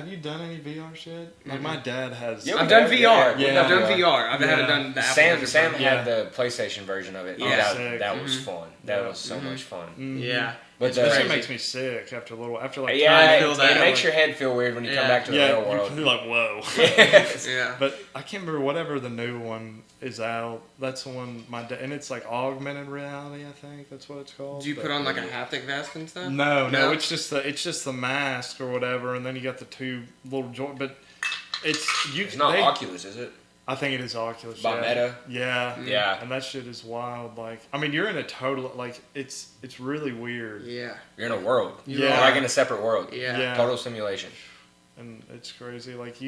you done any VR shit? Like my dad has. I've done VR. Yeah. I've done VR. I haven't done the Apple Sam had the PlayStation version of it. Yeah. That was fun. That was so much fun. Yeah. But it makes me sick after a little. After like it makes your head feel weird when you come back to the real world. You're like, whoa. Yeah. But I can't remember whatever the new one is out. That's the one and it's like augmented reality. I think that's what it's called. Do you put on like a haptic vest and stuff? No. It's just the mask or whatever, and then you got the two little joints. But it's not Oculus, is it? I think it is Oculus. By Meta? Yeah. And that shit is wild. Like, I mean, you're in a total, like, it's really weird. Yeah. You're in a world. Yeah. You're like in a separate world. Yeah. Total simulation. And it's crazy. Like,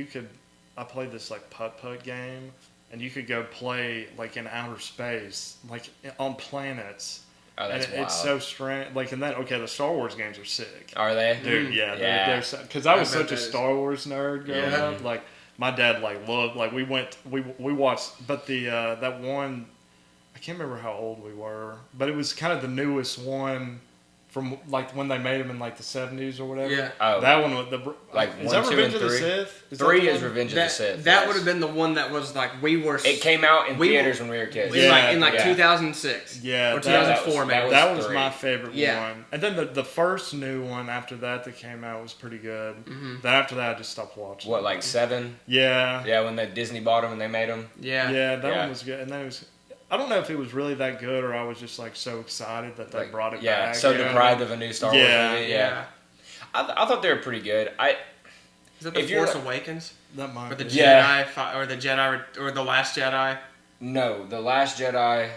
I played this, like, putt-putt game, and you could go play, like, in outer space, like, on planets. Oh, that's wild. It's so strange. Like, and then, the Star Wars games are sick. Are they? Dude, they're because I was such a Star Wars nerd growing up. Like, my dad loved we watched, but the that one, I can't remember how old we were, but it was kind of the newest one from like when they made them in like the 70s or whatever. Yeah. Oh. That one was is 1, that 2, Revenge and of the 3? Sith? Is 3 is Revenge of the Sith. That would have been the one that was like It came out in theaters when we were kids. In 2006. Yeah. Or 2004 maybe. That was my favorite one. And then the first new one after that came out was pretty good. Mm-hmm. Then after that I just stopped watching. What, like 7? Yeah. Yeah, when the Disney bought them and they made them. Yeah. Yeah, that one was good. And then it was. I don't know if it was really that good or I was just like so excited that they brought it back. Yeah, so deprived of a new Star Wars movie. Yeah. I thought they were pretty good. Is that the Force Awakens? That might or the be. Jedi or the Jedi or the Last Jedi? No, the Last Jedi.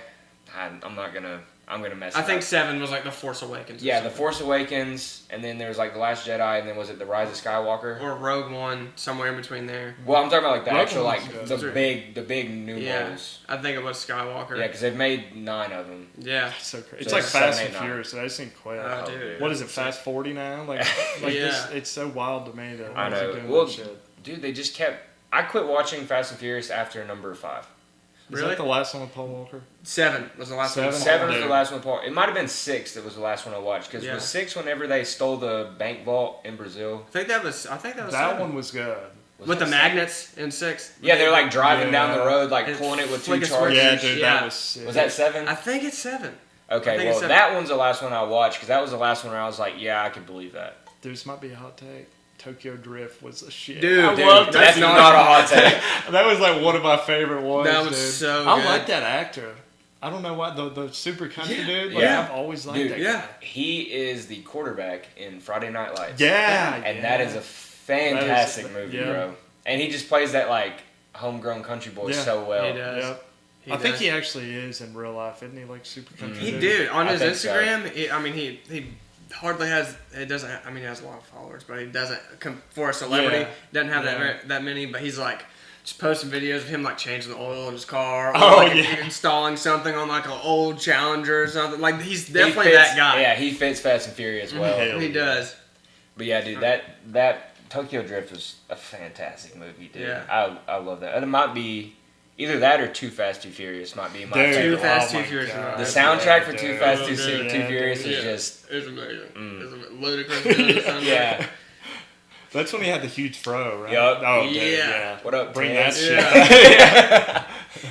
I'm gonna mess. I think 7 was like the Force Awakens. Yeah, the Force Awakens, and then there was like the Last Jedi, and then was it the Rise of Skywalker? Or Rogue One, somewhere in between there. Well, I'm talking about like the Rogue actual One's like good. the big new ones. I think it was Skywalker. Yeah, because they've made 9 of them. Yeah, it's so crazy. It's like Fast and Furious. I just think quite. Oh, dude. What is it? Fast 40 now? Like this, it's so wild to me that I know. Doing Well, that shit. Dude, they just kept. I quit watching Fast and Furious after number 5. Is that the last one with Paul Walker? 7 was the last one. 7 was the last one. Paul. It might have been 6 that was the last one I watched. Because was 6 whenever they stole the bank vault in Brazil? I think that was. That 7. One was good. With the magnets in 6. Yeah, they're like driving down the road, like pulling it with 2 chargers. Yeah, dude, that was sick. Was that 7? I think it's 7. Okay, well, that one's the last one I watched because that was the last one where I was like, yeah, I could believe that. Dude, this might be a hot take. Tokyo Drift was a shit. Dude, I loved that's not a hot take. That was like one of my favorite ones. That was dude. so good. I like that actor. I don't know why the super country dude. Like, I've always liked that guy. He is the quarterback in Friday Night Lights. Yeah, and that is a fantastic movie, bro. And he just plays that like homegrown country boy so well. He does. Yep. I think he actually is in real life, isn't he? Like super country. He did on his Instagram. He hardly has. It doesn't. He has a lot of followers, but he doesn't. For a celebrity, doesn't have that many. But he's like just posting videos of him like changing the oil in his car, or Oh, yeah. installing something on like an old Challenger or something. Like he's definitely that guy. Yeah, he fits Fast and Furious well. Hell He does. But yeah, dude, that Tokyo Drift was a fantastic movie, dude. Yeah. I love that. And it might be either that or Too Fast, Too Furious might be my Dude, favorite. Too Fast, oh Too my Furious. God. The Right. soundtrack for Dude. Too Fast, Too, Yeah, Too Furious dude. is just It's amazing. It's ludicrous. Doing the soundtrack. yeah. That's when he had the huge fro, right? Yup. Oh, dude, Yeah. yeah. What up, Bring Tans? that shit.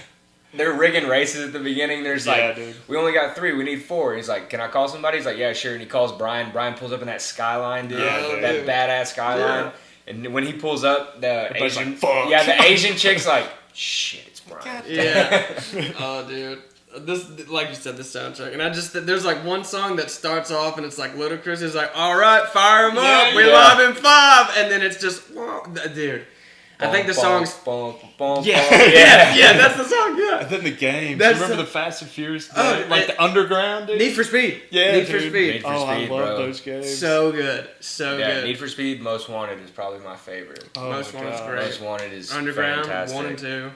They're rigging races at the beginning. There's Yeah, dude. we only got 3. We need 4. He's like, can I call somebody? He's like, yeah, sure. And he calls Brian. Brian pulls up in that Skyline, dude. Yeah, dude. That badass Skyline. Yeah. And when he pulls up, the Everybody's Asian, like, "Fuck." yeah, the Asian chick's like, shit, it's Brian. Yeah. Oh, dude. This, like you said, this soundtrack, and I just there's like one song that starts off and it's like ludicrous. It's like, all right, fire him up, we yeah. live in 5, and then it's just, whoa, dude. I think the song's yeah, that's the song. Yeah. And then the games. That's You remember the- the Fast and Furious? Oh, like the Underground, dude? Need for Speed. Yeah, Need for dude. Speed. Need for Oh, I Speed, love bro. those games. So good, so Yeah, good. Need for Speed, Most Wanted is probably my favorite. Oh, Most my Wanted's God. great. Most Wanted is Underground fantastic. 1 and 2.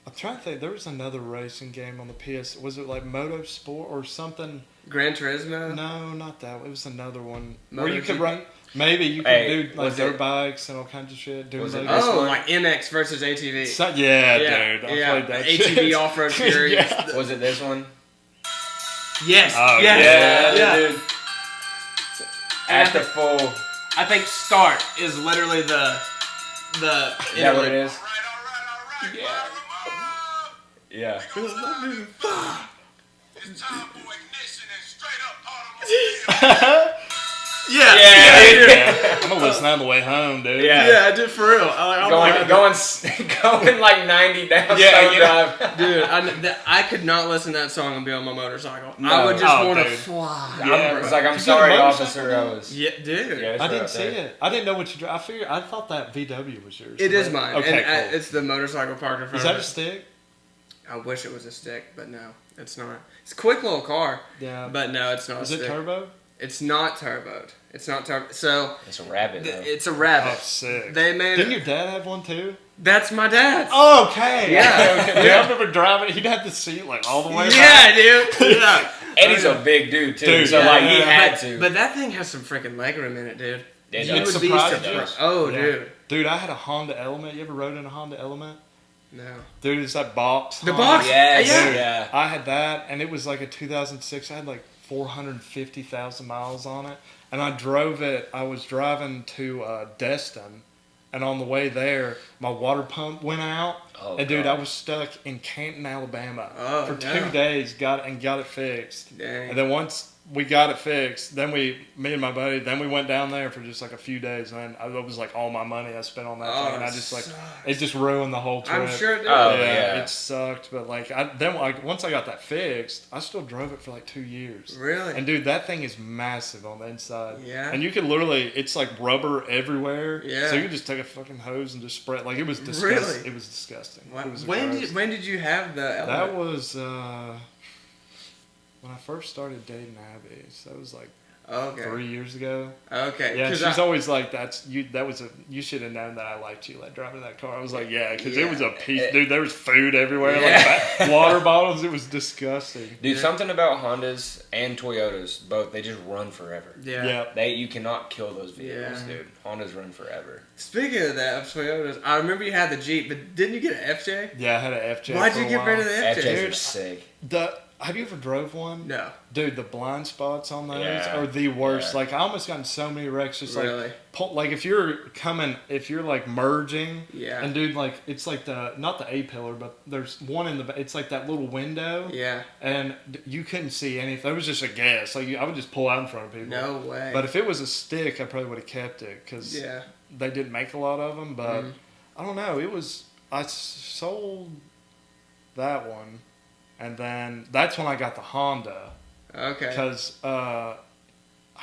I'm trying to think. There was another racing game on the PS. Was it like Motorsport or something? Gran Turismo. No, not that one. It was another one. Motor Where you could GP? run. Maybe you could Hey, do like was dirt it- bikes and all kinds of shit. Doom was it buggies. this Oh, one? like MX versus ATV. Yeah, yeah, dude. I yeah. played that ATV shit. off-road series. Yeah. Was it this one? Yes. Oh, yes. Yeah, yeah. dude. And At the full. I think start is literally the Is that what it is? Yeah. It's time for ignition and straight up automobile. Yeah. Yeah. I'm gonna listen on the way home, dude. Yeah. Yeah, I did for real. I'm like, Going like 90 down. Yeah, Stone you Drive. dude, I could not listen to that song and be on my motorcycle. I No. would just Oh, want to dude. fly. Yeah, It's bro. like, I'm You sorry, get a officer. motorcycle, I was. Yeah, dude. Yeah, it's I right didn't up see there. it. I didn't know what you drive. I thought that VW was yours. It is mine. Okay, and cool. it's the motorcycle parked in front Is of that it. a stick? I wish it was a stick, but no, it's not. It's a quick little car, Yeah. but no, it's not Is a it stick. turbo? It's not turboed. It's not turbo. So It's a rabbit, though. it's a rabbit. Oh, sick. They made. Didn't your dad have one too? That's my dad's. Oh, okay. Yeah. Okay. Dude, I remember driving. He'd have the seat like all the way back. Yeah, dude. Yeah. Eddie's a big dude, too. Dude, so, yeah, like, he yeah. had to. But that thing has some freaking legroom in it, dude. It You does. would be surprised surprised. you? Oh, Yeah. dude. Dude, I had a Honda Element. You ever rode in a Honda Element? No. Dude, it's that box. The Honda. box? Yes, Yeah. yeah. I had that, and it was like a 2006. I had like 450,000 miles on it, and I drove it. I was driving to Destin, and on the way there, my water pump went out, Oh, and dude, God. I was stuck in Canton, Alabama Oh, for no. 2 days. Got it fixed, Dang. and then once we got it fixed, then me and my buddy, then we went down there for just like a few days, and then it was like all my money I spent on that Oh, thing, and I it just like sucks. it just ruined the whole trip. I'm sure it did. Oh, yeah, yeah. it sucked, but like once I got that fixed, I still drove it for like 2 years. Really? And dude, that thing is massive on the inside. Yeah. And you can literally, it's like rubber everywhere. Yeah. So you can just take a fucking hose and just spray it. Like it was disgusting. Really? It was disgusting. What- It was when gross. did you have the That element? was when I first started dating Abby. So that was like Okay. 3 years ago. Okay. Yeah, 'Cause she's I- always like, you should have known that I liked you, like driving that car. I was like, yeah, because Yeah. it was a piece, dude. There was food everywhere, Yeah. like water bottles. It was disgusting. Dude, Yeah. something about Hondas and Toyotas, both, they just run forever. Yeah. Yeah. You cannot kill those vehicles, Yeah. dude. Hondas run forever. Speaking of that, of Toyotas, I remember you had the Jeep, but didn't you get an FJ? Yeah, I had an FJ. Why'd for you a get rid of while. the FJ? FJs are Dude, sick. Have you ever drove one? No. Dude, the blind spots on those Yeah. are the worst. Yeah. Like I almost got in so many wrecks. Just Really? like if you're like merging. Yeah. And dude, like it's like not the A pillar, but there's one in the. It's like that little window. Yeah. And you couldn't see anything. It was just a guess. Like I would just pull out in front of people. No way. But if it was a stick, I probably would have kept it because yeah. they didn't make a lot of them. But Mhm. I don't know. I sold that one, and then that's when I got the Honda Okay. because I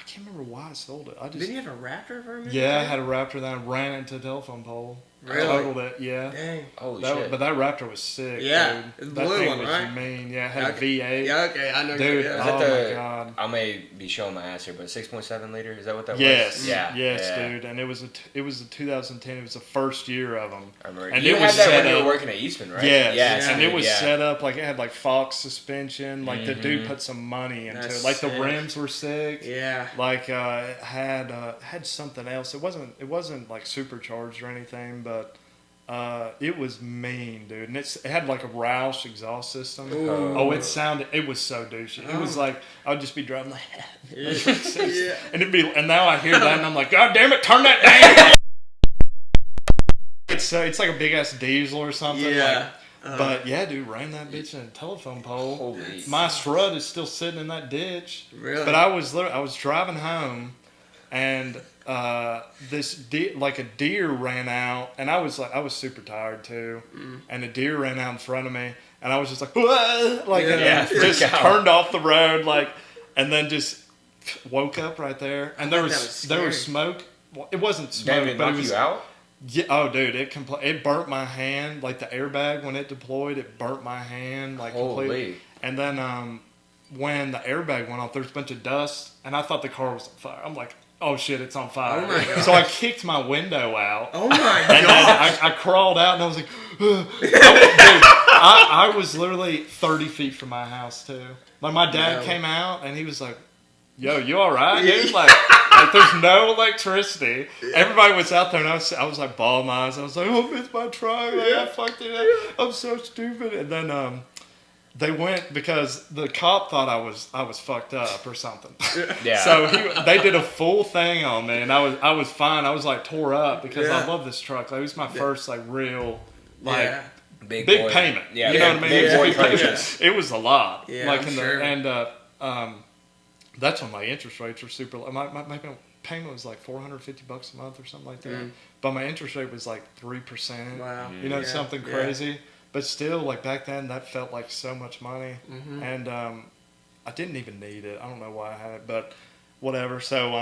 can't remember why I sold it. I just Didn't you have a Raptor for a minute? yeah, I too? had a Raptor, then I ran into a telephone pole. Really? Totaled it, yeah. Dang. Holy That, shit. but that Raptor was sick, Yeah, dude. the That blue thing one, was right? mean. Yeah, it had Okay. a V8. Yeah, okay, I know. Dude, Yeah. Is that oh the, my God. I may be showing my ass here, but 6.7 liter, is that what that Yes. was? Yeah. Yes, yeah. dude. And it was a 2010. It was the first year of them. I remember. And you it had was that set when you up- were working at Eastman, right? Yes. Yes, And dude, it was yeah. set up like it had like Fox suspension. Like the dude Mhm. put some money into That's it. Like sick. the rims were sick. Yeah. Like it had something else. It wasn't like supercharged or anything, but it was mean, dude. And it had like a Roush exhaust system. Ooh. Oh, it was so douchey. It was Oh. like I would just be driving like, Yeah. and now I hear that and I'm like, God damn it, turn that down. It's like a big ass diesel or something. Yeah. Like, but yeah, dude, ran that bitch in a telephone pole. Holy. My strut is still sitting in that ditch. Really? But I was driving home, and like a deer ran out, and I was super tired too, and a deer ran out in front of me, and I was just like, "Whoa!" Like, and Yeah, then just freak out. turned off the road, like, and then just woke up right there, and there bet that was was smoke. Well, it wasn't smoke, Damn, it but it knocked was you out? yeah. Oh, dude, it burnt my hand. Like the airbag when it deployed, it burnt my hand like completely. Holy. And then when the airbag went off, there's a bunch of dust, and I thought the car was on fire. I'm like, oh shit, it's on fire. Oh my God. So I kicked my window out. Oh my And God. then I crawled out, and I was like, dude, I was literally 30 feet from my house too. Like my dad No. came out, and he was like, "Yo, you all right?" Dude? Like there's no electricity. Everybody was out there, and I was like bawling my eyes. I was like, "Oh, it's my truck. Like, I fucked it up. I'm so stupid." And then they went because the cop thought I was fucked up or something. Yeah. So they did a full thing on me, and I was fine. I was like tore up because Yeah. I love this truck. Like, it was my first like real like Yeah. Big big payment. Yeah, you know what I mean? big It was boy a big payment. purchase. It was a lot. Yeah, like I'm in sure. and that's when my interest rates were super low. My payment was like $450 a month or something like that. Mm. But my interest rate was like 3%. Wow. You know, Yeah, something yeah. crazy. But still, like back then, that felt like so much money. Mhm. And I didn't even need it. I don't know why I had it, but whatever. So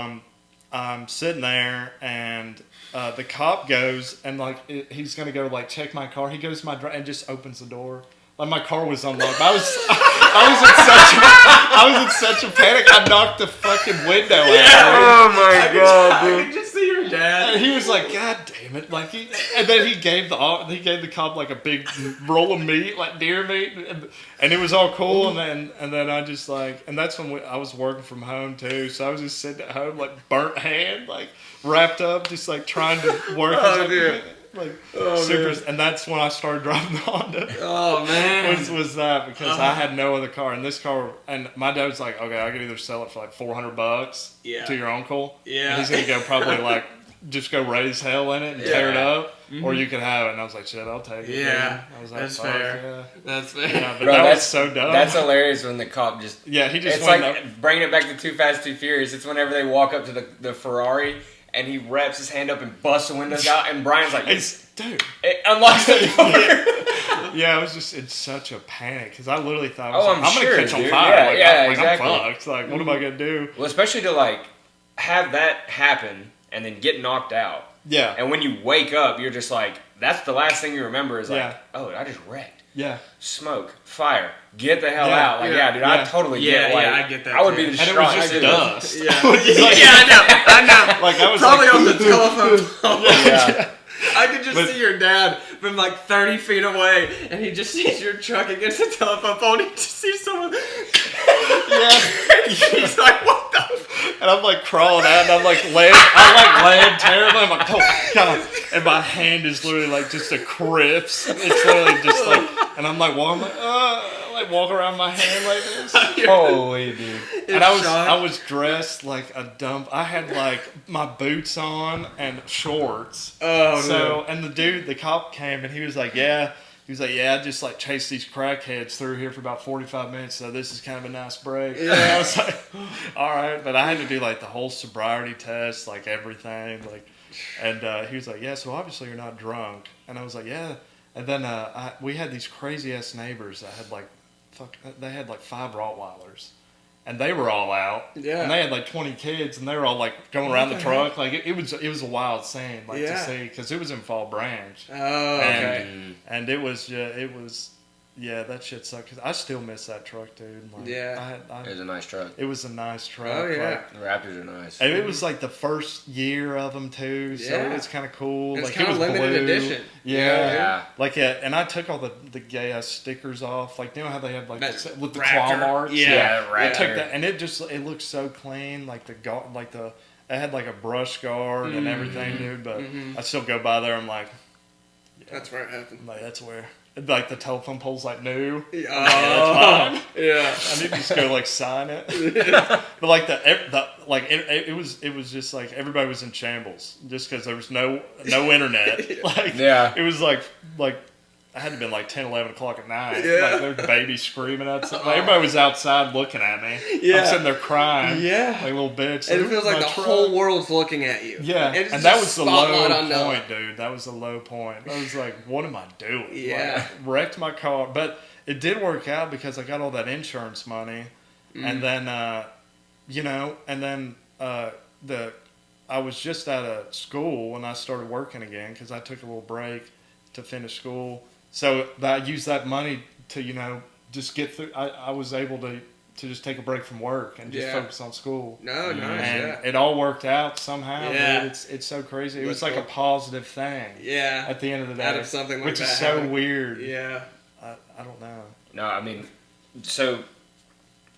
I'm sitting there, and the cop goes, and like he's gonna go like check my car. He goes to my and just opens the door. Like my car was unlocked. I was in such a panic. I knocked the fucking window out. Oh my God, I dude. could just see your dad. And he was like, "God damn it!" Like and then he gave the cop like a big roll of meat, like deer meat, and it was all cool. And then I just like, and that's when I was working from home too, so I was just sitting at home like burnt hand, like wrapped up, just like trying to work. Oh, dude. Like Oh, super, man. and that's when I started driving the Honda. Oh man. Was that because I had no other car, and this car, and my dad was like, "Okay, I could either sell it for like $400 Yeah. to your uncle, Yeah. and he's gonna go probably like just go raise hell in it and tear it Yeah. up, or you could have it." And I was like, "Shit, I'll take it." Yeah, dude. I was like, that's "Fuck, fair. Yeah. That's fair. Yeah, but Bro, that that's was so dumb. That's hilarious when the cop just. Yeah, he just It's went like up. bringing it back to Too Fast, Too Furious. It's whenever they walk up to the Ferrari and he wraps his hand up and busts the windows out, and Brian's like, Dude. it unlocks the door. Yeah, I was just in such a panic because I literally thought, Oh, I'm I'm sure, gonna catch on dude. fire. Yeah, like, yeah, I'm exactly. fucked. Like, what am I gonna do? Well, especially to like have that happen and then get knocked out, Yeah, and when you wake up, you're just like, that's the last thing you remember is like, Yeah. oh, I just wrecked. yeah. Smoke, fire, get the hell Yeah, out! Like, yeah, yeah, dude, yeah. I totally Yeah, get. Like, yeah, I get that I would too. be And the And it was just dude. dust. Yeah. Like- I know. Like I was Probably like, on the telephone pole. Yeah. I could just But- see your dad from like 30 feet away, and he just sees your truck against the telephone pole, and he just sees someone. yeah. He's like, "What the?" F-? And I'm like crawling out, and I'm like laying terribly. I'm like, oh god, and my hand is literally like just a crisp. It's literally just like, and I'm like walking, like walk around my hand like this. Holy dude. And I was dressed like a dump. I had like my boots on and shorts. Oh So and the cop came, and he was like, yeah. He was like, yeah, I just like chased these crackheads through here for about 45 minutes, so this is kind of a nice break. Yeah. And I was like, all right, but I had to do like the whole sobriety test, like everything, like, and he was like, yeah, so obviously you're not drunk, and I was like, yeah, and then we had these crazy ass neighbors that had like, they had like 5 Rottweilers, and they were all out. Yeah. And they had like 20 kids, and they were all like going around the truck. Like it was a wild scene, like to see, because it was in Fall Branch. Oh, okay. And it was that shit sucked. 'Cause I still miss that truck, dude. Like, Yeah. It was a nice truck. It was a nice truck. Oh, yeah. Like, The Raptors are nice. and it was like the first year of them too, so Yeah. it was kind of cool. It's like kind it of was limited blue. edition. Yeah. Like and I took all the gay ass stickers off. Like you know how they have like That's with the Raptor. claw marks. Yeah, I took Raptor. that, and it looked so clean. Like it had like a brush guard and everything, dude. But I still go by there. I'm like, That's where it happened. like that's where. Like the telephone pole's like new. Oh, That's mine. yeah. I need to just go like sign it. But like it was just like everybody was in shambles just because there was no internet. Like it was like I had to been like 10, 11 o'clock at night. Yeah. Like there was babies screaming outside. Like, everybody was outside looking at me. Yeah. I'm sitting there crying. Yeah. Like a little bitch. And it feels like the whole world's looking at you. Yeah, It's and that just was the spotlight low on Noah. point, dude. That was the low point. I was like, what am I doing? Yeah. Like, wrecked my car. But it did work out because I got all that insurance money. And then, I was just out of school when I started working again because I took a little break to finish school. So I used that money to, just get through. I was able to just take a break from work and just focus on school. No, nice. And it all worked out somehow. Yeah. Dude. It's so crazy. It That's was like cool. a positive thing. Yeah. At the end of the day, Out of something like which that is so happening. weird. Yeah. I don't know. No, I mean, so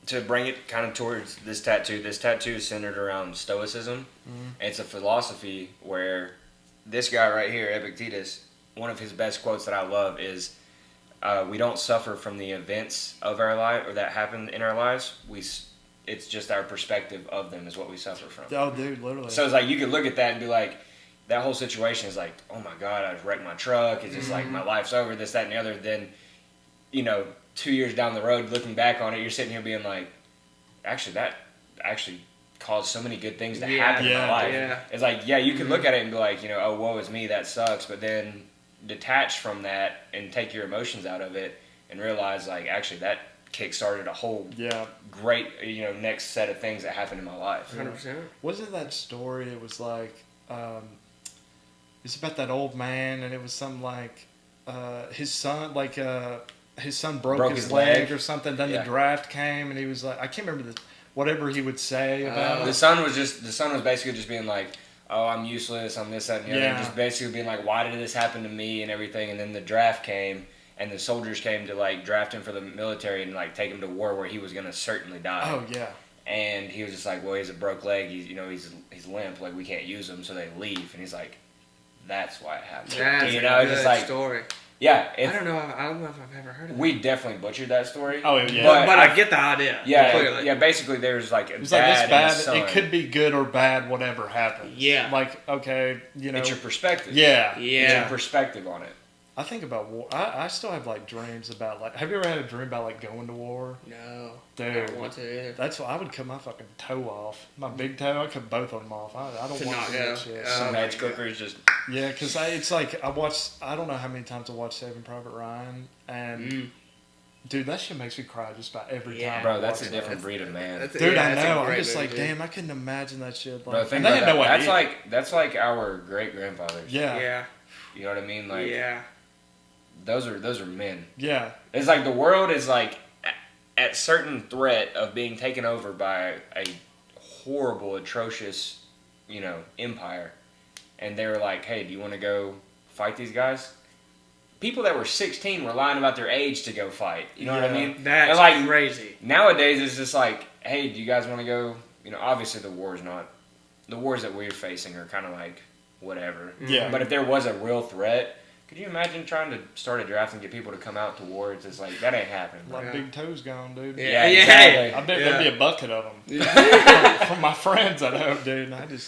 to bring it kind of towards this tattoo is centered around Stoicism. And it's a philosophy where this guy right here, Epictetus, one of his best quotes that I love is, we don't suffer from the events of our life or that happen in our lives. It's just our perspective of them is what we suffer from. Oh, dude, literally. So it's like you could look at that and be like, that whole situation is like, oh my God, I wrecked my truck. It's just like my life's over, this, that, and the other. Then, 2 years down the road, looking back on it, you're sitting here being like, that actually caused so many good things to happen in my life. Yeah. It's like, you can look at it and be like, oh, woe is me, that sucks. But then detach from that and take your emotions out of it and realize, like, actually that kick-started a whole great, next set of things that happened in my life. 100%. Wasn't that story? It was like, it's about that old man, and it was something like his son, his son broke his leg or something. Then the draft came, and he was like, I can't remember whatever he would say about it. The son was basically just being like, oh, I'm useless, I'm this, that, and the other. Just basically being like, why did this happen to me and everything? And then the draft came, and the soldiers came to, like, draft him for the military and, like, take him to war where he was going to certainly die. Oh, yeah. And he was just like, well, he has a broke leg. He's limp. Like, we can't use him, so they leave. And he's like, that's why it happened. That's a it's good just like, story. Yeah. I don't know if I've ever heard of that. We definitely butchered that story. Oh, yeah. But I get the idea. Yeah, clearly. yeah. Basically, there's like a It's dad like this and a bad. son. It could be good or bad, whatever happens. Yeah. Like, okay, It's your perspective. Yeah. It's your perspective on it. I think about war. I still have like dreams about like. Have you ever had a dream about like going to war? No. Dude, I don't want to either. That's why I would cut my fucking toe off. My big toe. I cut both of them off. I don't To want not to do go. that shit. Oh, Some my edge God. cookers just. Yeah, because it's like I don't know how many times I watched Saving Private Ryan, and dude, that shit makes me cry just about every time. Bro, I that's watch a that. different breed of man. Dude, I that's a know. I'm great just like, movie, dude. damn, I couldn't imagine that shit. Bro, Like, think and they about had no that. idea. That's like our great grandfathers. Yeah. Yeah. You know what I mean? Like, Yeah. those are men. Yeah. It's like the world is like at certain threat of being taken over by a horrible, atrocious, empire, and they were like, "Hey, do you want to go fight these guys?" People that were 16 were lying about their age to go fight. You know what I mean? That's And, like, crazy. nowadays, it's just like, "Hey, do you guys want to go?" Obviously the wars that we're facing are kind of like whatever. Yeah. But if there was a real threat. Could you imagine trying to start a draft and get people to come out to war? It's just like, that ain't happening. My Yeah. big toe's gone, dude. Yeah. exactly. I bet Yeah. there'd be a bucket of them. From my friends I know, dude. And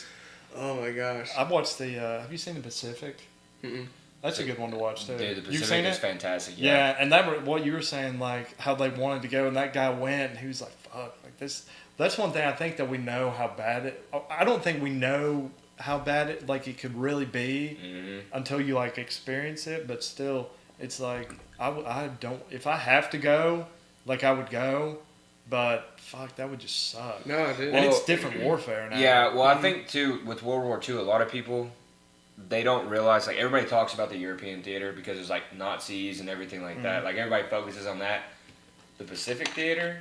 Oh my gosh. I watched the. Have you seen the Pacific? Mm-mm. That's a good one to watch too. Dude, the You've Pacific seen is it? fantastic. Yeah, and what you were saying, like how they wanted to go, and that guy went, and he was like, "Fuck!" Like this. That's one thing I think that we know how bad it. I don't think we know how bad it it could really be until you like experience it. But still, it's like I don't. If I have to go, like I would go, but fuck, that would just suck. No, dude. And Well, it's different warfare now. Yeah, well, I think too with World War II, a lot of people they don't realize, like, everybody talks about the European theater because it's like Nazis and everything like that. Like, everybody focuses on that. The Pacific theater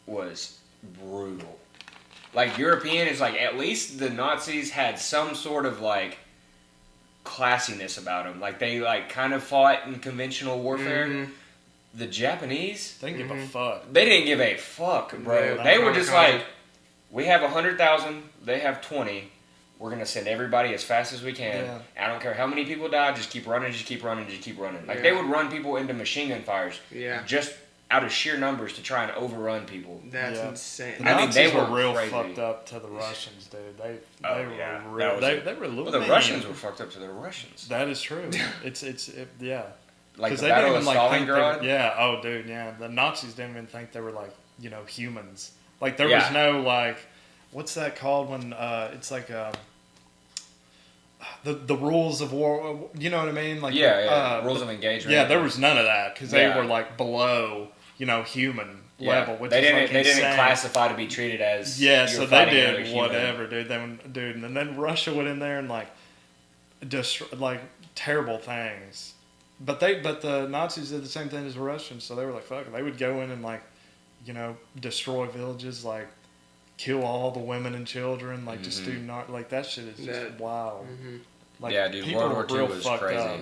was brutal. Like, European is like, at least the Nazis had some sort of like classiness about them. Like, they like kind of fought in conventional warfare. The Japanese, They didn't give a fuck. they didn't give a fuck, bro. Yeah, They were just Americana. like, we have 100,000, they have 20. We're gonna send everybody as fast as we can. Yeah. I don't care how many people die. Just keep running. Just keep running. Just keep running. Like Yeah. they would run people into machine gun fires. Yeah. Just out of sheer numbers to try and overrun people. That's Yeah. insane. The I mean, Nazis they were were real crazy. fucked up to the Russians, dude. They Oh, were yeah. real. That was They, it. they were a little. Well, the mean. Russians were fucked up to the Russians. That is true. Yeah. Like the Because they Battle didn't of even like think they Stalingrad. were, yeah. Oh, dude. Yeah. The Nazis didn't even think they were like humans. Like there Yeah. was no like, what's that called when it's like the rules of war. You know what I mean? Like Rules of engagement. Yeah, there was none of that because they Yeah. were like below human Yeah. level. Which They is didn't. like they insane. didn't classify to be treated as. Yeah, you so were they fighting another did human. whatever, dude. And then Russia went in there and like, like terrible things. But the Nazis did the same thing as the Russians, so they were like, fuck it. They would go in and like, destroy villages, like kill all the women and children, like just do not like that shit is just That- wild. Like, Yeah, dude, people World are War II real was fucked crazy. up.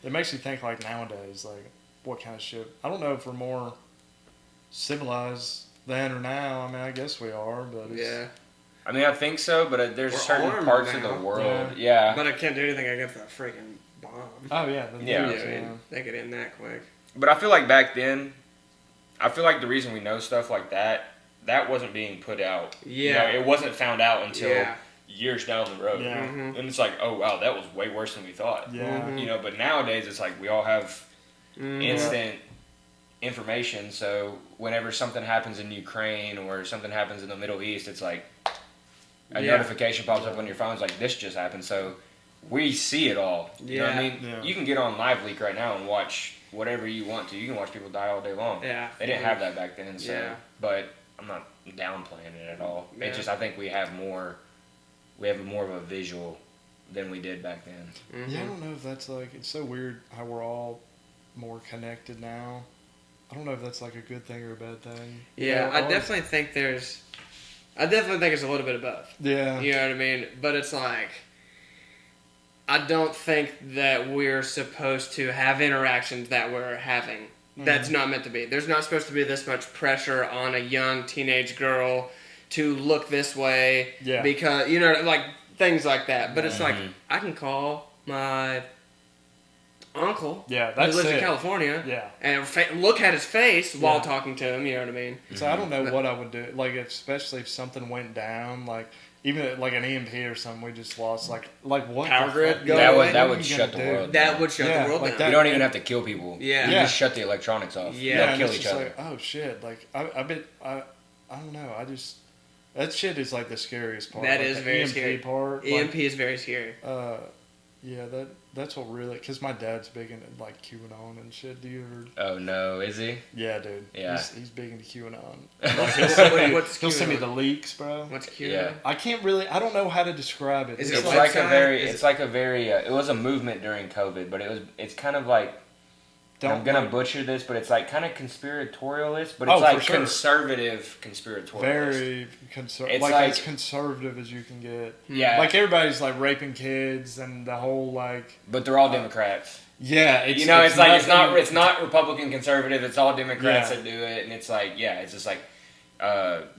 It makes you think like nowadays, like what kind of shit. I don't know if we're more civilized then or now. I mean, I guess we are, but it's, Yeah. I mean, I think so, but there's We're certain armed parts of now. the world. Yeah. But I can't do anything against that freaking bomb. Oh yeah, Yeah. I mean, they could end that quick. But I feel like back then, I feel like the reason we know stuff like that wasn't being put out. Yeah. It wasn't found out until Yeah. years down the road. Yeah. Mhm. And it's like, oh wow, that was way worse than we thought. Yeah. Mhm. But nowadays it's like we all have Mhm. instant information. So whenever something happens in Ukraine or something happens in the Middle East, it's like a Yeah. notification pops up on your phone. It's like this just happened. So we see it all. You know what I Yeah. mean? Yeah. You can get on Live Leak right now and watch whatever you want to. You can watch people die all day long. Yeah. They didn't have that back then. So, Yeah. but I'm not downplaying it at all. Yeah. It's just I think we have more of a visual than we did back then. Yeah, I don't know if that's like, it's so weird how we're all more connected now. I don't know if that's like a good thing or a bad thing. Yeah, I or- definitely think it's a little bit of both. Yeah. You know what I mean? But it's like, I don't think that we're supposed to have interactions that we're having. That's not meant to be. There's not supposed to be this much pressure on a young teenage girl to look this way. Yeah. Because, like, things like that. But it's like, I can call my uncle Yeah, who that's lives in it. California Yeah. and look at his face while Yeah. talking to him, you know what I mean? So I don't know what I would do. Like, especially if something went down, like, even like an EMP or something, we just lost, like what? Power the grid fuck? go Yeah, That away? would that what would are you shut the gonna do? world. That down. would shut Yeah, the world like down. that- You don't even have to kill people. Yeah. You Yeah. just shut the electronics off. Yeah. They'll and kill it's each just other. like, oh shit, like I bet I don't know, I just that shit is like the scariest part. That like is the very EMP scary. part. EMP is very scary. Yeah, that's what really, because my dad's big into like QAnon and shit. Do you ever? Oh no, is he? Yeah, dude. Yeah. He's big into QAnon. What's He'll send me QAnon? the leaks, bro. What's cute? Yeah. I can't really. I don't know how to describe it. Is it It's a like a website? very. Is It's like a very. It was a movement during COVID, but it's kind of like. I'm gonna butcher this, but it's like kind of conspiratorialist, but it's Oh, like for sure. conservative conspiratorialist. very It's conservative. like- Like as conservative as you can get. Yeah. Like everybody's like raping kids and the whole like. But they're all Democrats. Yeah, It's like nothing- it's not Republican conservative. It's all Democrats Yeah. that do it, and it's like it's just like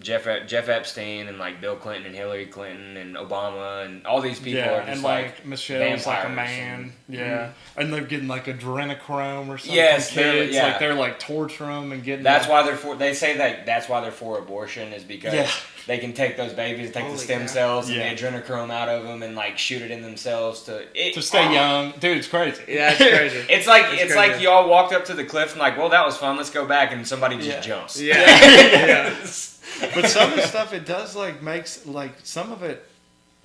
Jeff Epstein and like Bill Clinton and Hillary Clinton and Obama and all these people Yeah, are just and like Michelle's like a vampires man. Yeah, and they're getting like adrenochrome or something. Yes, from they're- kids. yeah. Like they're like torturing them and getting. That's them. why they're for. They say that that's why they're for abortion is because Yeah. they can take those babies, take Holy the stem cow. cells and Yeah. the adrenochrome out of them and like shoot it in themselves to stay young, dude. It's crazy. Yeah, that's crazy. It's like That's like crazy. y'all walked up to the cliff and like, well, that was fun. Let's go back, and somebody just Yeah. jumps. Yeah. But some of the stuff it does like makes like some of it,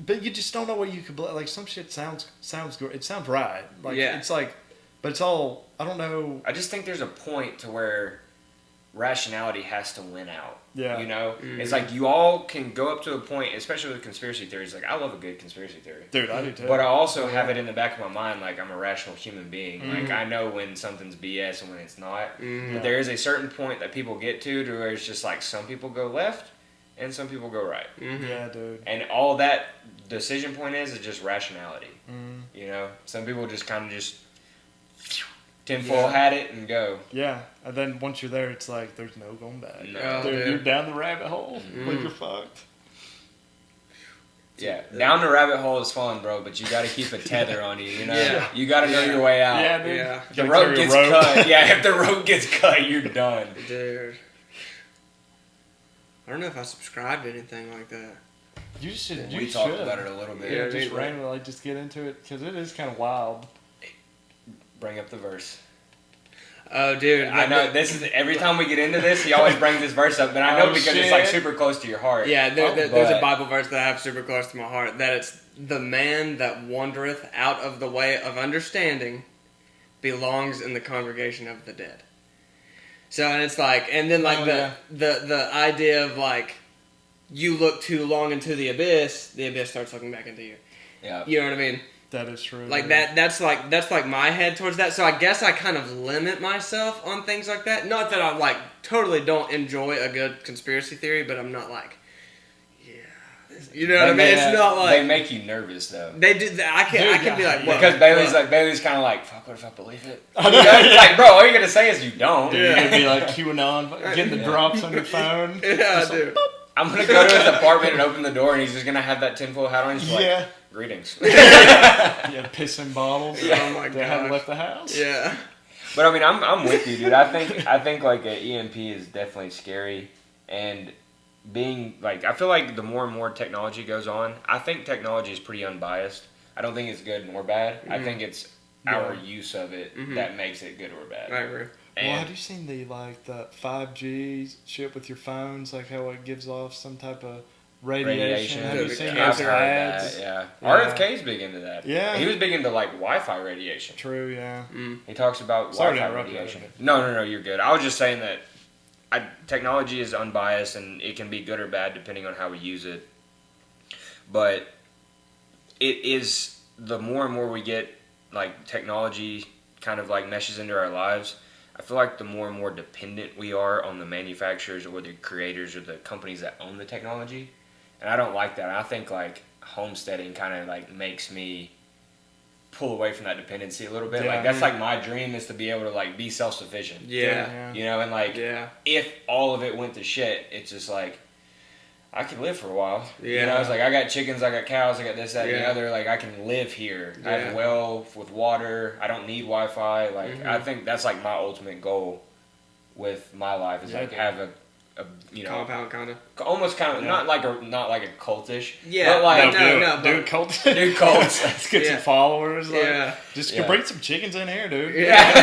but you just don't know what you could like. Some shit sounds good. It sounds right. Like Yeah. it's like, but it's all I don't know. I just think there's a point to where rationality has to win out. Yeah. You know? It's like you all can go up to a point, especially with conspiracy theories. Like, I love a good conspiracy theory. Dude, I do too. But I also have it in the back of my mind, like, I'm a rational human being. Mm-hmm. Like, I know when something's BS and when it's not. Mm-hmm. But there is a certain point that people get to where it's just like some people go left and some people go right. Mm-hmm. Yeah, dude. And all that decision point is just rationality. Mm. You know? Some people just kind of just tinfoil hat it and go. Yeah, and then once you're there, it's like there's no going back. No. Oh, Dude, dude. you're down the rabbit hole. Mm-hmm. Like you're fucked. Yeah, down the rabbit hole is fun, bro, but you got to keep a tether on you, you know? Yeah. You got to know your way out. Yeah, dude. Yeah. If Gotta the rope carry a gets rope. cut, if the rope gets cut, you're done. Dude. I don't know if I subscribe to anything like that. You should. We You talked should. about it a little bit. Yeah, Just dude. randomly, just get into it because it is kind of wild. Bring up the verse. Oh, dude. I know this is every time we get into this, he always brings this verse up, but I know Oh, because it's like shit. super close to your heart. Yeah, there's But- a Bible verse that I have super close to my heart. That it's the man that wandereth out of the way of understanding belongs in the congregation of the dead. So and it's like, and then like Oh, the idea of like, you look too long into the abyss starts looking back into you. Yeah. You know what I mean? That is true. Like dude. that's like my head towards that. So I guess I kind of limit myself on things like that. Not that I like totally don't enjoy a good conspiracy theory, but I'm not like, you know what I mean? It's not like they make you nervous though. they do. I can Dude, be yeah. like, well, Because Bailey's kind of like, fuck, what if I believe it? You know? It's like, bro, all you're gonna say is you don't. Dude, you're gonna be like QAnon, getting the drops on your phone. yeah, dude. I'm gonna go to his apartment and open the door, and he's just gonna have that tinfoil hat on. He's like, Yeah. greetings. Yeah, pissing bottles. Oh my They haven't god. left the house. Yeah. But I mean, I'm with you, dude. I think like an EMP is definitely scary, and being like, I feel like the more and more technology goes on, I think technology is pretty unbiased. I don't think it's good nor bad. I think it's our use of it that makes it good or bad. I agree. And Well, have you seen the 5G shit with your phones? Like how it gives off some type of radiation. Have you The seen cancer. those ads? Yeah. Yeah. RFK's big into that. Yeah. He was big into like Wi-Fi radiation. True. Yeah. He talks about Sorry to Wi-Fi interrupt you. radiation. No, you're good. I was just saying that technology is unbiased and it can be good or bad depending on how we use it. But it is, the more and more we get like technology kind of like meshes into our lives, I feel like the more and more dependent we are on the manufacturers or the creators or the companies that own the technology. And I don't like that. I think like homesteading kind of like makes me pull away from that dependency a little bit. Yeah. Like that's like my dream is to be able to like be self-sufficient. Yeah. You know, and like Yeah. if all of it went to shit, it's just like I could live for a while. You know, Yeah. it's like I got chickens, I got cows, I got this, that, and the Yeah. other. Like I can live here. I have Yeah. a well with water. I don't need Wi-Fi. Like I think that's like my ultimate goal with my life is Yeah, like dude. have a you know, Compound kind of. almost kind of Yeah. not like a cultish. Yeah, But like no, do but- cult. do cults. Let's get Yeah. some followers. Like, Yeah. Just Yeah. bring some chickens in here, dude. Yeah.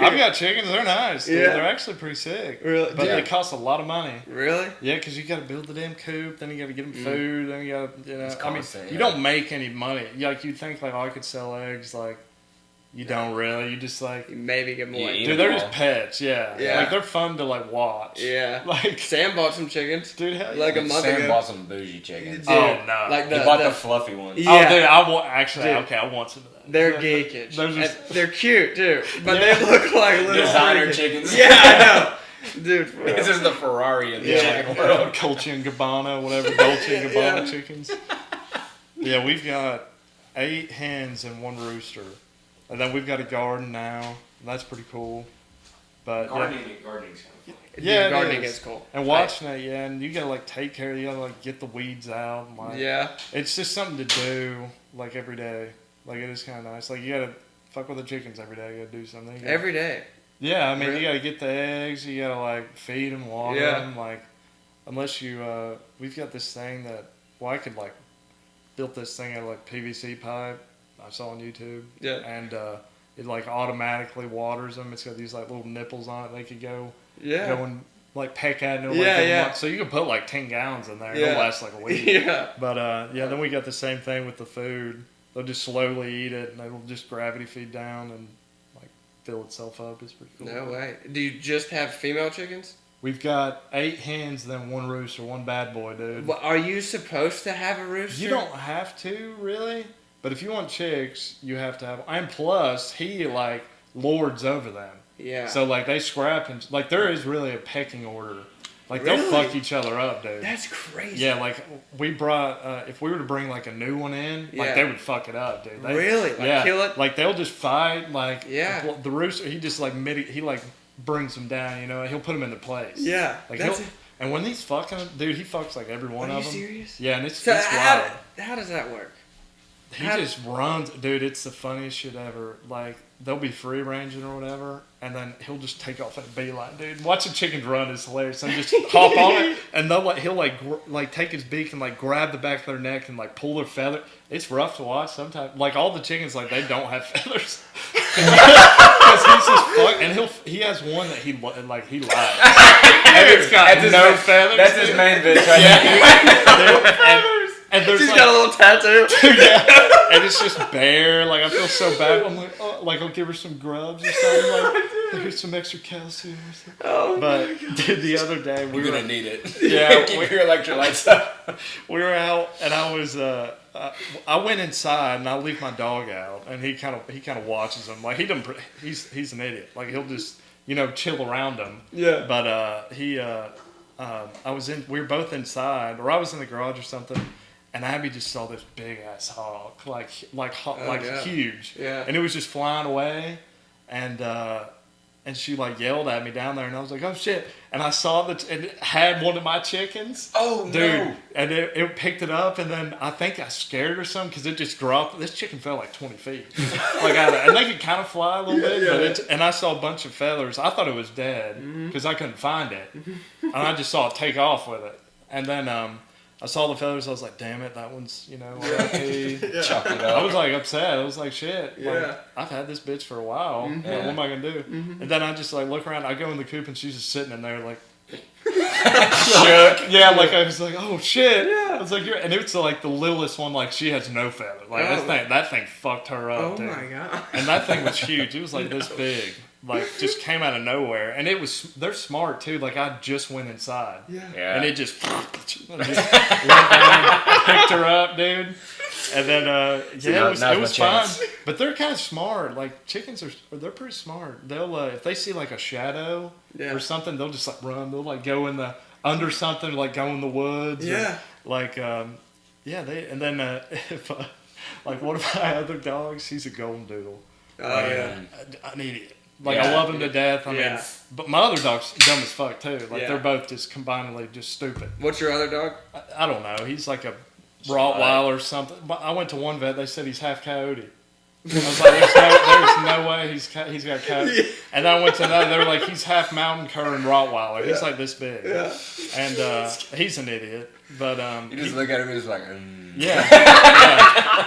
I've got chickens. They're nice. Dude. Yeah. They're actually pretty sick. Really? But Yeah. they cost a lot of money. Really? Yeah, because you got to build the damn coop, then you got to get them food, then you got to, It's constant, you yeah. don't make any money. Like you'd think, like, oh, I could sell eggs. Like, you don't really. You just like, You maybe get more. Yeah, dude, them they're all. just pets. Yeah, Yeah. Like they're fun to like watch. Yeah. Like, Sam bought some chickens. dude, hell Like yeah. a month Sam ago. bought some bougie chickens. Dude, Oh, no. Like He the, bought the fluffy ones. Yeah. Oh, dude, I want actually. Dude. Okay, I want some of that. they're Yeah. geekish. They're just- And they're cute too, but Yeah. they look like little Designer freaking- chickens. Yeah, I know, dude. For real. This is the Ferrari of the Yeah, chicken like, world. Dolce and Gabbana, whatever, Dolce and Gabbana Yeah. chickens. Yeah, we've got 8 hens and 1 rooster, and then we've got a garden now. That's pretty cool. But Gardening's kind of fun. Yeah, it gardening is. is cool. and watching it, yeah, and you gotta like take care. You gotta like get the weeds out. And, like, Yeah, it's just something to do like every day. Like it is kind of nice. Like you gotta fuck with the chickens every day. You gotta do something. You gotta- every day. Yeah, I mean, Really? you gotta get the eggs. You gotta like feed them, water Yeah. them. Like, unless you, we've got this thing that, well, I could like built this thing out of like PVC pipe. I saw on YouTube. Yeah. And it like automatically waters them. It's got these like little nipples on it. They could go Yeah. and like peck at it. And Yeah, like, yeah. So you can put like 10 gallons in there. Yeah. It'll last like a week. Yeah. But yeah, then we got the same thing with the food. They'll just slowly eat it, and it'll just gravity feed down, and like fill itself up. It's pretty cool. No way. Do you just have female chickens? We've got 8 hens, then 1 rooster, 1 bad boy, dude. Well, are you supposed to have a rooster? You don't have to, really. But if you want chicks, you have to have. And plus, he, like, lords over them. Yeah. So, like, they scrap and, like, there is really a pecking order. Like, they'll Really? fuck each other up, dude. That's crazy. Yeah, like, we brought, if we were to bring, like, a new one in, Yeah. like, they would fuck it up, dude. Really? Like, yeah. kill it? Like, they'll just fight, like, Yeah. the rooster, he just, like, he, like, brings them down, you know? He'll put them into place. Yeah. Like, That's and when he's fucking them, dude, he fucks, like, every one Are of you them. serious? Yeah, and it's So wild. how does that work? He just runs, dude. It's the funniest shit ever. Like, they'll be free ranging or whatever, and then he'll just take off at a beeline, dude. Watching chickens run is hilarious. And just hop on it, and he'll take his beak and like grab the back of their neck and like pull their feather. It's rough to watch sometimes. Like all the chickens, like they don't have feathers because he's just and he has one that he lies, and it's got no feathers. That's his main bitch right there. And there's She's like, got a little tattoo. yeah, and it's just bare. Like I feel so bad. I'm like, oh, like I'll give her some grubs or something. Like here's some extra calcium or something. Oh, But dude, the other day we You're were gonna need it. Yeah, Keep your electrolytes up. we were out, and I was I went inside and I leave my dog out, and he kind of watches them. Like he doesn't. He's an idiot. Like he'll just chill around them. Yeah. But we were both inside, or I was in the garage or something. And Abby just saw this big ass hawk, yeah. huge, Yeah. and it was just flying away, and she like yelled at me down there, and I was like, oh shit, and I saw and it had one of my chickens, Oh dude, no! and it picked it up, and then I think I scared her some because it just dropped. This chicken fell like 20 feet, and they could kind of fly a little bit, but and I saw a bunch of feathers. I thought it was dead because I couldn't find it, and I just saw it take off with it, and then I saw the feathers. I was like, "Damn it, that one's R.I.P." Chop it I up. was like upset. I was like, "Shit, Yeah. like, I've had this bitch for a while. Like, what am I gonna do?" And then I just like look around. I go in the coop and she's just sitting in there like, Shook. yeah, like I was like, "Oh shit!" Yeah. I was like, and it's like the littlest one. Like she has no feather. Like that thing fucked her up. Oh dude. my god. And that thing was huge. It was like this big. Like just came out of nowhere, and they're smart too. Like I just went inside. Yeah. And it just went down, picked her up, dude. And then, it was fun. But they're kind of smart. Like chickens they're pretty smart. They'll if they see like a shadow or something, they'll just like run. They'll like go under something, like go in the woods. Yeah. Or, like and then if like one of my other dogs, he's a golden doodle. Oh Like, an idiot. Like Yeah. I love him to death. I mean, but my other dog's dumb as fuck too. Like Yeah. they're both just combinedly just stupid. What's your other dog? I don't know. He's like a Rottweiler or something. But I went to one vet. They said he's half coyote. I was like, there's no way he's got coyote. And then I went to another. They were like, he's half mountain cur and Rottweiler. He's like this big. Yeah. And he's an idiot. But You just look at him and he's like, yeah.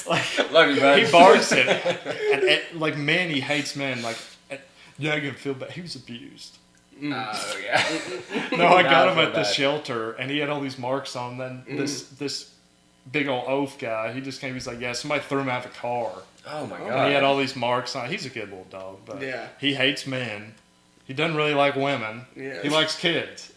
Like, love you, bud. he barks at and like men. He hates men. Like you're not gonna feel bad. He was abused. Oh yeah. No, I got Nah, I him feel at the bad. shelter, and he had all these marks on. Then this big old oaf guy, he just came. He's like, yeah, somebody threw him out of the car. Oh my And god. he had all these marks on. He's a good little dog, but he hates men. He doesn't really like women. Yeah. He likes kids.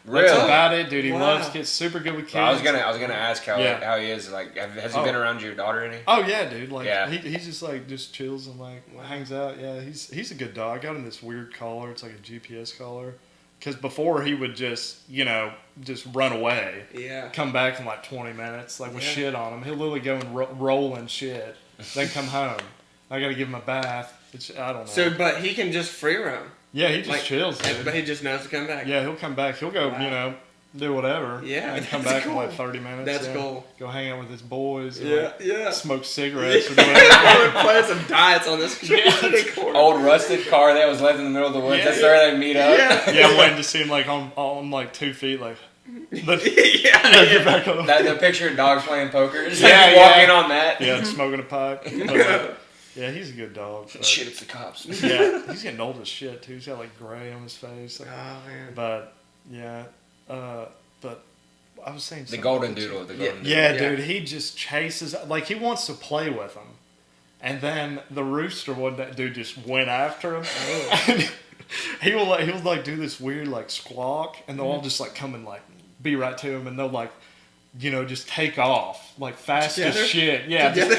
Really? That's about it, dude. He Wow. loves kids. Super good with kids. Well, I was gonna ask how Yeah. he is. Like, has he been around your daughter any? Oh yeah, dude. Like Yeah. he's just like just chills and like hangs out. Yeah, he's a good dog. I got him this weird collar. It's like a GPS collar. Because before he would just just run away. Yeah. Come back in like 20 minutes, like with shit on him. He'll literally go and roll in shit, then come home. I got to give him a bath. I don't know. So, but he can just free roam. Yeah, he just chills, dude. But he just knows to come back. Yeah, he'll come back. He'll go, do whatever. Yeah, And come that's back in cool. like 30 minutes. That's yeah. cool. Go hang out with his boys. And Yeah. Smoke cigarettes or We're whatever. playing some diets on this corner. Old rusted car that was left in the middle of the woods. Yeah. That's where they meet up. Yeah, I'm waiting to see him like on like 2 feet, like. Yeah. Back on. The picture of dogs playing poker. Yeah, walking on that. Yeah, smoking a pipe. But, yeah, he's a good dog. But, Shit, it's the cops. Yeah, he's getting old as shit too. He's got like gray on his face. Like, Oh man. but yeah, but I was saying The something golden else. doodle. The golden doodle. Yeah, Yeah. dude, he just chases. Like he wants to play with them, And then the rooster one, that dude just went after him. And he will like do this weird like squawk, and they'll all just like come and like be right to him, and they'll like, just take off like fast Together? as shit. Yeah, Together?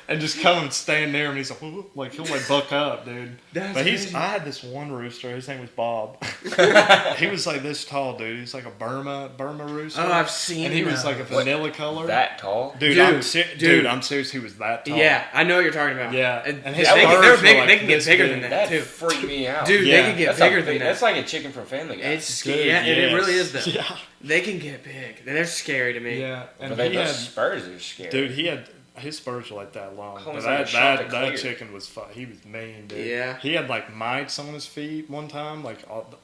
and just come and stand near him. And he's like he'll like buck up, dude. That's But crazy. I had this one rooster. His name was Bob. He was like this tall, dude. He's like a Burma rooster. Oh, I've seen And he was those. like a vanilla color. That tall? Dude, Dude. I'm serious. He was that tall. Yeah, I know what you're talking about. Yeah, and and his they can, spurs they're were big. like They can get this bigger big. than that That too. freaked me out. Dude, Yeah. they can get That's bigger a than big, that. That's like a chicken from Family Guy. It's Dude, yeah, it yes. really is though. Yeah, They can get big. They're scary to me. yeah. And but they, he those had, spurs are scary. dude, he had his spurs were like that long. But Almost like a shot that to clear. chicken was he was mean, dude. Yeah. He had like mites on his feet one time. Like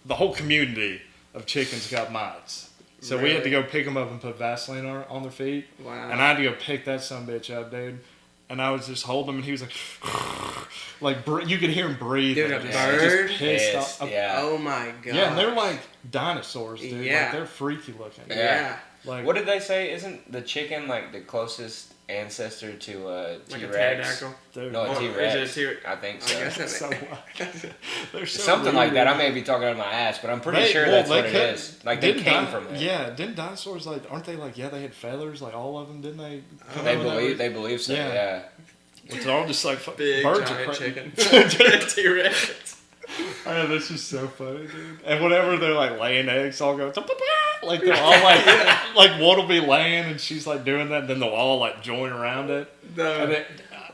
the whole community of chickens got mites. So we had to Really? go pick them up and put Vaseline on their feet. Wow. And I had to go pick that sumbitch up, dude. And I was just holding him, and he was like, you could hear him breathing. Dude, a just bird? pissed Pissed, off. yeah. Oh my god. Yeah, and they're like dinosaurs, dude. Yeah. Like, they're freaky looking. Yeah. Like, What did they say? Isn't the chicken like the closest ancestor to a Like a T-Rex? pterodactyl. dude, No, a Or T-Rex. is it a T- I think I so. guess that so they're so Something like weird. that. I may be talking out of my ass, but I'm pretty sure that's what it is. Like they came from it. Yeah, didn't dinosaurs aren't they like? Yeah, they had feathers, like all of them, didn't they? come They out of that? believe so. Yeah. Yeah. It's all just like Big birds giant are chicken. chicken. T-Rex. Oh, this is so funny, dude. And whenever they're like laying eggs, I'll go like they're all like one will be laying and she's like doing that, and then they'll all like join around it. And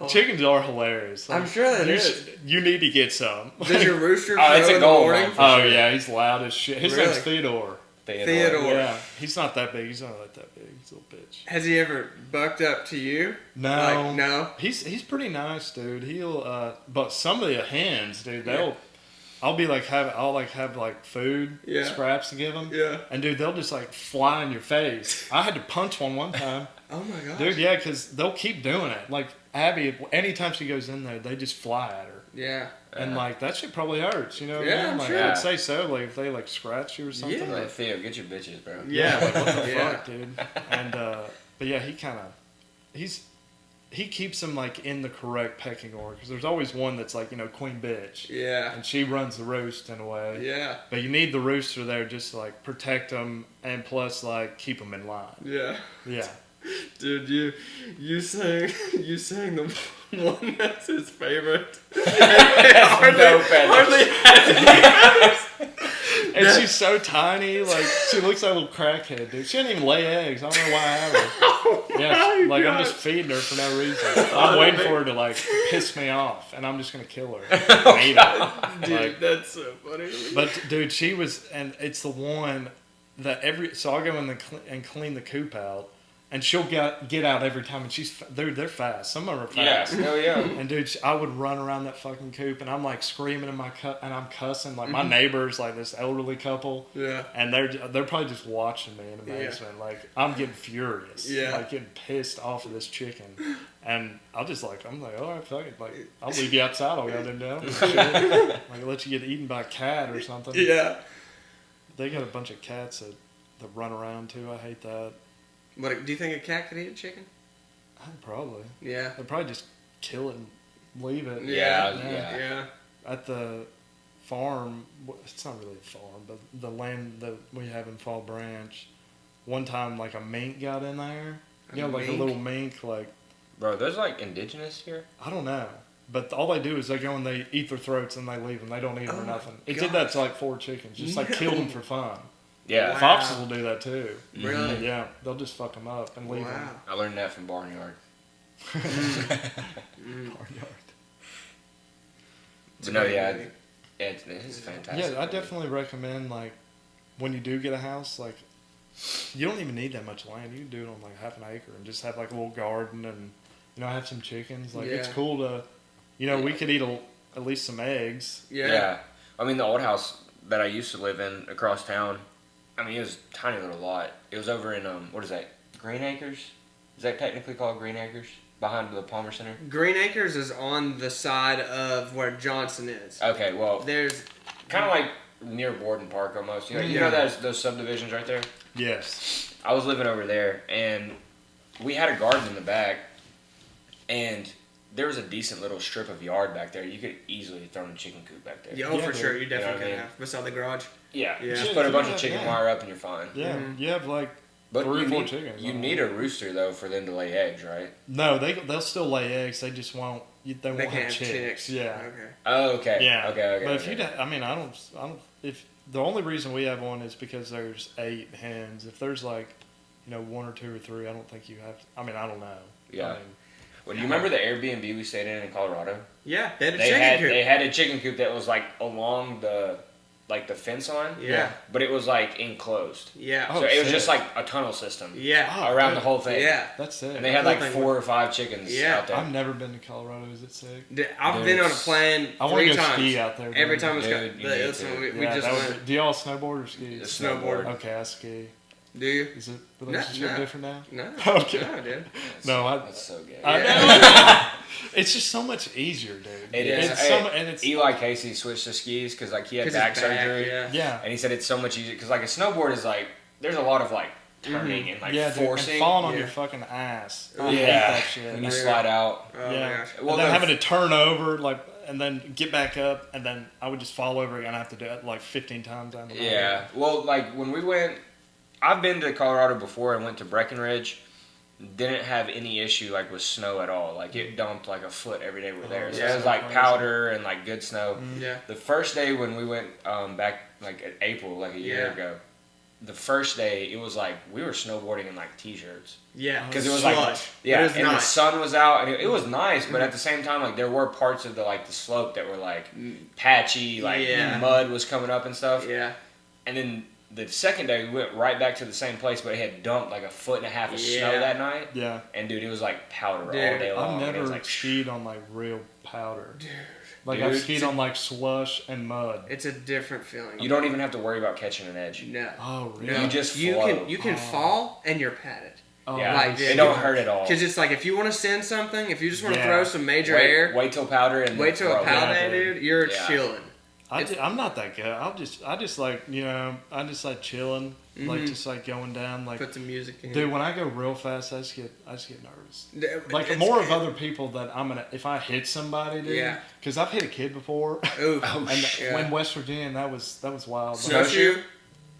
chickens are hilarious. I'm sure that you is. You need to get some. Does your rooster Oh, it's crow a in the gold morning? one. For Oh sure. yeah, he's loud as shit. His Really? name's Theodore. Theodore. Yeah, he's not that big. He's not like that big. He's a little bitch. Has he ever bucked up to you? No, Like, no? He's pretty nice, dude. He'll but some of the hens, dude, they'll. I'll have like food Yeah. scraps to give them. Yeah. And dude, they'll just like fly in your face. I had to punch one time. Oh my gosh. Dude, yeah, because they'll keep doing it. Like Abby, anytime she goes in there, they just fly at her. Yeah. And like that shit probably hurts, you know? What I Yeah, mean? I'm like, sure. I'd say so. Like if they like scratch you or something. Yeah. Like, Theo, get your bitches, bro. Yeah. Like, what the Yeah. fuck, dude? And but yeah, he keeps them like in the correct pecking order, because there's always one that's like, queen bitch, Yeah. and she runs the roost in a way. Yeah. But you need the rooster there just to like protect them, and plus like keep them in line. Yeah. Yeah. Dude, you sang the one that's his favorite. hardly And she's so tiny, like she looks like a little crackhead, dude. She didn't even lay eggs. I don't know why I have her. Yeah, like I'm just feeding her for no reason. I'm waiting for her to like piss me off, and I'm just gonna kill her. And eat her. Dude, Like, that's so funny. but dude, she was, and it's the one that so I'll go in and clean the coop out, and she'll get out every time, and they're fast. Some of them are fast. Yeah. Hell yeah. And dude, I would run around that fucking coop, and I'm like screaming and I'm cussing. Like my neighbors, like this elderly couple, Yeah. and they're probably just watching me in amazement. Like I'm getting furious, Yeah. like getting pissed off of this chicken, and I'm like, all right, fuck it, like I'll leave you outside. I'll go down, like let you get eaten by a cat or something. Yeah. They got a bunch of cats that run around too. I hate that. What do you think a cat could eat a chicken? Probably. Yeah. They'd probably just kill it and leave it. Yeah. At the farm, it's not really a farm, but the land that we have in Fall Branch, one time like a mink got in there. Like a little mink, like, Bro, those like indigenous here? I don't know. But all they do is they go and they eat their throats and they leave them. They don't eat them Oh or my nothing. It did that to like 4 chickens. Just like killed them for fun. Yeah. Wow. Foxes will do that too. Really? Yeah, they'll just fuck them up and leave them. Wow. I learned that from Barnyard. But no, yeah, it's fantastic. Yeah, I definitely recommend, like, when you do get a house, like, you don't even need that much land. You can do it on like half an acre and just have like a little garden and, have some chickens. Like, it's Yeah. cool to, we could eat at least some eggs. Yeah. Yeah. I mean, the old house that I used to live in across town, I mean, it was a tiny little lot. It was over in, what is that, Green Acres? Is that technically called Green Acres? Behind the Palmer Center? Green Acres is on the side of where Johnson is. Okay, well, There's kind of like near Borden Park almost. You know Yeah. those subdivisions right there? Yes. I was living over there, and we had a garden in the back, and there was a decent little strip of yard back there. You could easily throw a chicken coop back there. Yeah, oh, for dude. sure. You You know definitely what I could mean? have. Beside the garage. Yeah, Yeah. just Yeah, put a you bunch have- of chicken yeah. wire up and you're fine. Yeah, you have like But 3 you or 4 need, chickens. you I don't need know. a rooster though for them to lay eggs, right? No, they'll still lay eggs. They just won't. They They won't can't have have chicks. Yeah. Okay. Oh, okay. Yeah. Okay. But if okay. you, don't- I mean, I don't. If the only reason we have one is because there's 8 hens. If there's like, 1 or 2 or 3, I don't think you have. I mean, I don't know. Yeah. I mean, Well, do you remember the Airbnb we stayed in Colorado? Yeah, they had a They chicken had coop. they had a chicken coop that was like along the fence line. Yeah. But it was like enclosed. Yeah. Oh, So it was sick. just like a tunnel system Yeah. Oh, around dude. the whole thing. Yeah. that's it. And they had The like whole thing 4 or 5 chickens Yeah. out there. I've never been to Colorado. Is it sick? I've been on a plane I want 3 to go times. ski out there. Every dude. time it's Dude, you need listen, to. we Yeah, just that went. would be- do y'all snowboard or ski? The snowboard. Okay, I ski. Do you? Is it relationship no. different now? No. Okay. No, dude. No, That's so gay. it's just so much easier, dude. It Yeah. is. It's Hey, so, and it's Eli Casey switched to skis because like he had 'Cause back it's surgery. Yeah. yeah. And he said it's so much easier because like a snowboard is like there's a lot of like turning and like Yeah, dude, forcing. and falling on Yeah. your fucking ass. Oh, I hate yeah, that shit. when you Yeah. slide out. Oh yeah. my gosh. Well, and then the- having to turn over, and then get back up, and then I would just fall over again. I have to do it like 15 times down the road. Yeah. Well, like when we went, I've been to Colorado before and went to Breckenridge. Didn't have any issue like with snow at all. Like it dumped like a foot every day we're there. So yeah. it was like Crazy. powder and like good snow. Yeah. The first day when we went back like in April, like a year Yeah. ago, the first day it was like we were snowboarding in like t-shirts Yeah. because it was Slush. like yeah, It was and the nice. sun was out and it was nice, but at the same time like there were parts of the slope that were like patchy, like Yeah. mud was coming up and stuff. Yeah. And then the second day we went right back to the same place, but it had dumped like a foot and a half of snow Yeah. that night. Yeah. And dude, it was like powder all Dude, day long. I've and it was never like skied on like real powder. Dude. Like I've Dude, skied on like slush and mud. It's a different feeling. you don't even have to worry about catching an edge. No. Oh really? No. You just you flow. can you can Oh. fall and you're padded. Oh, Yeah, Like, nice. dude, it don't hurt at all. Because it's like if you want to send something, if you just want to Yeah. throw some major air, Wait till powder and wait till then a throw. pow Yeah, day, dude. dude. You're Yeah. chilling. I'm not that good. I just like I just like chilling, like Mhm. just like going down. Like, Put some music in. dude, when I go real fast, I just get nervous. D- Like it's- more of other people that if I hit somebody, dude. Yeah. Because I've hit a kid before. Ooh. And yeah. when West Virginia, that was wild. Like, Snowshoe.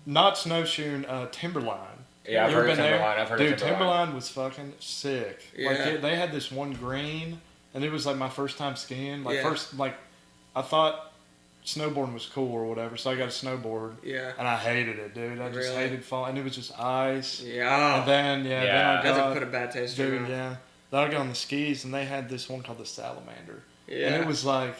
not snowshoeing, Timberline. Yeah, I've You heard ever of been there? Timberline. I've heard Dude, of Timberline. Timberline was fucking sick. Like Yeah. they had this one green, and it was like my first time skiing. Like Yeah. I thought snowboarding was cool or whatever, so I got a snowboard, Yeah. and I hated it, dude. I just Really? hated falling, and it was just ice. Yeah. And then then Yeah. I Doesn't got put a bad taste in your dude, mouth. yeah. Then I got on the skis, and they had this one called the Salamander, Yeah. and it was like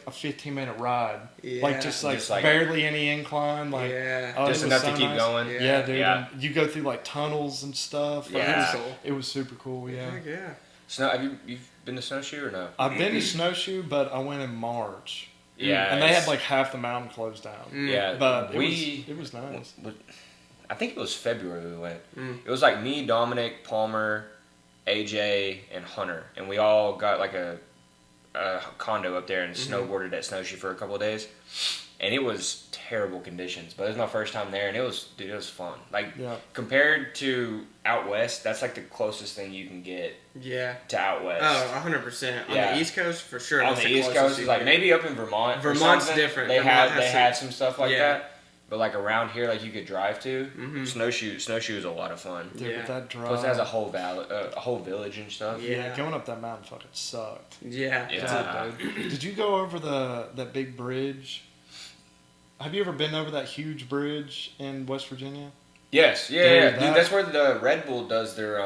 a 15-minute ride, Yeah. like just like Just like- barely any incline, like yeah. oh, it Just was enough so to keep nice. going. Yeah. Yeah, dude. Yeah. And you go through like tunnels and stuff. Like, Yeah. it was super cool. Yeah. Heck yeah. Have you've been to snowshoe or no? I've been to snowshoe, but I went in March. Yeah, And they had it's- like half the mountain closed down. Yeah, But we. it was nice. I think it was February we went. Mm. It was like me, Dominic, Palmer, AJ, and Hunter, and we all got like a condo up there and snowboarded at Snowshoe for a couple of days, and it was terrible conditions. But it was my first time there, and it was fun. Like Yeah. compared to out west, that's like the closest thing you can get Yeah. to out west. Oh, 100%. On Yeah. the East Coast, for sure. On that's the East closest Coast, you is like can maybe up in Vermont. or Vermont's something, different. They Vermont have has some- some stuff like yeah. that, but like around here, like you could drive to. Mhm. Snowshoe is a lot of fun. Dude, Yeah. but that drive. Plus, it has a whole a whole village and stuff. Yeah. Yeah, going up that mountain fucking sucked. Yeah. Yeah. Did you go over that big bridge? Have you ever been over that huge bridge in West Virginia? Yes, yeah, Dude, yeah. that- Dude, that's where the Red Bull does their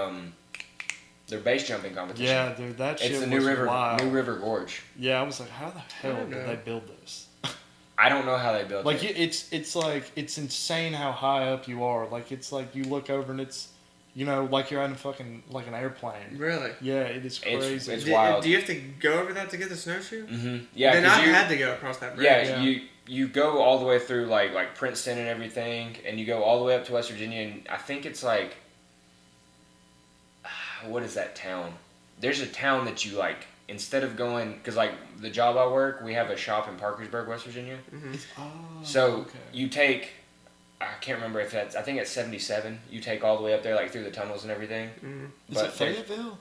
base jumping competition. Yeah, dude, that shit it's the was wild. New River Gorge. Yeah, I was like, how the hell don't did know. they build this? I don't know how they built Like it. it's like it's insane how high up you are. Like it's like you look over and it's, like you're on a fucking like an airplane. Really? Yeah, it is crazy. It's Do, wild. do you have to go over that to get the snowshoe? Mm-hmm. Yeah, Then 'cause I've you, had to go across that bridge. yeah, Yeah. you go all the way through like Princeton and everything, and you go all the way up to West Virginia, and I think it's like, what is that town? There's a town that you like. Instead of going, because like the job I work, we have a shop in Parkersburg, West Virginia. Oh, So okay. you take, I can't remember if I think it's 77. You take all the way up there, like through the tunnels and everything. Mhm. Is but it Fayetteville?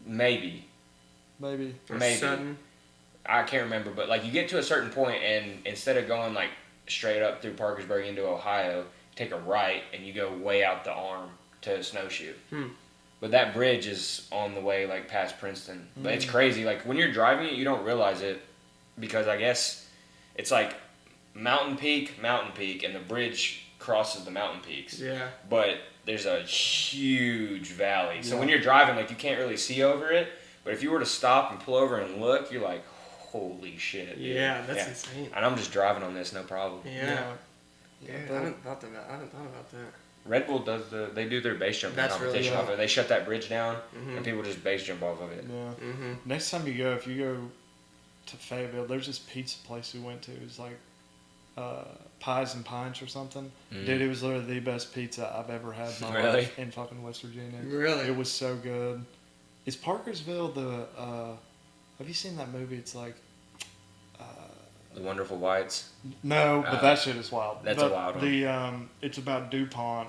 Maybe. Or Maybe. Sutton. I can't remember, but like you get to a certain point, and instead of going like straight up through Parkersburg into Ohio, take a right and you go way out the arm to Snowshoe. But that bridge is on the way like past Princeton. But it's crazy. Like when you're driving it, you don't realize it because I guess it's like mountain peak, and the bridge crosses the mountain peaks. Yeah. But there's a huge valley. So when you're driving, like you can't really see over it. But if you were to stop and pull over and look, you're like, holy shit. Dude. Yeah, that's insane. And I'm just driving on this, no problem. Yeah. I haven't thought about that. Red Bull they do their base jumping competition off of it. They shut that bridge down, and people just base jump off of it. Yeah. Next time if you go to Fayetteville, there's this pizza place we went to. It was like Pies and Pints or something. Dude, it was literally the best pizza I've ever had in my life in fucking West Virginia. Really? It was so good. Is Parkersville have you seen that movie? It's like The Wonderful Whites. No, but that shit is wild. That's a wild one. It's about DuPont.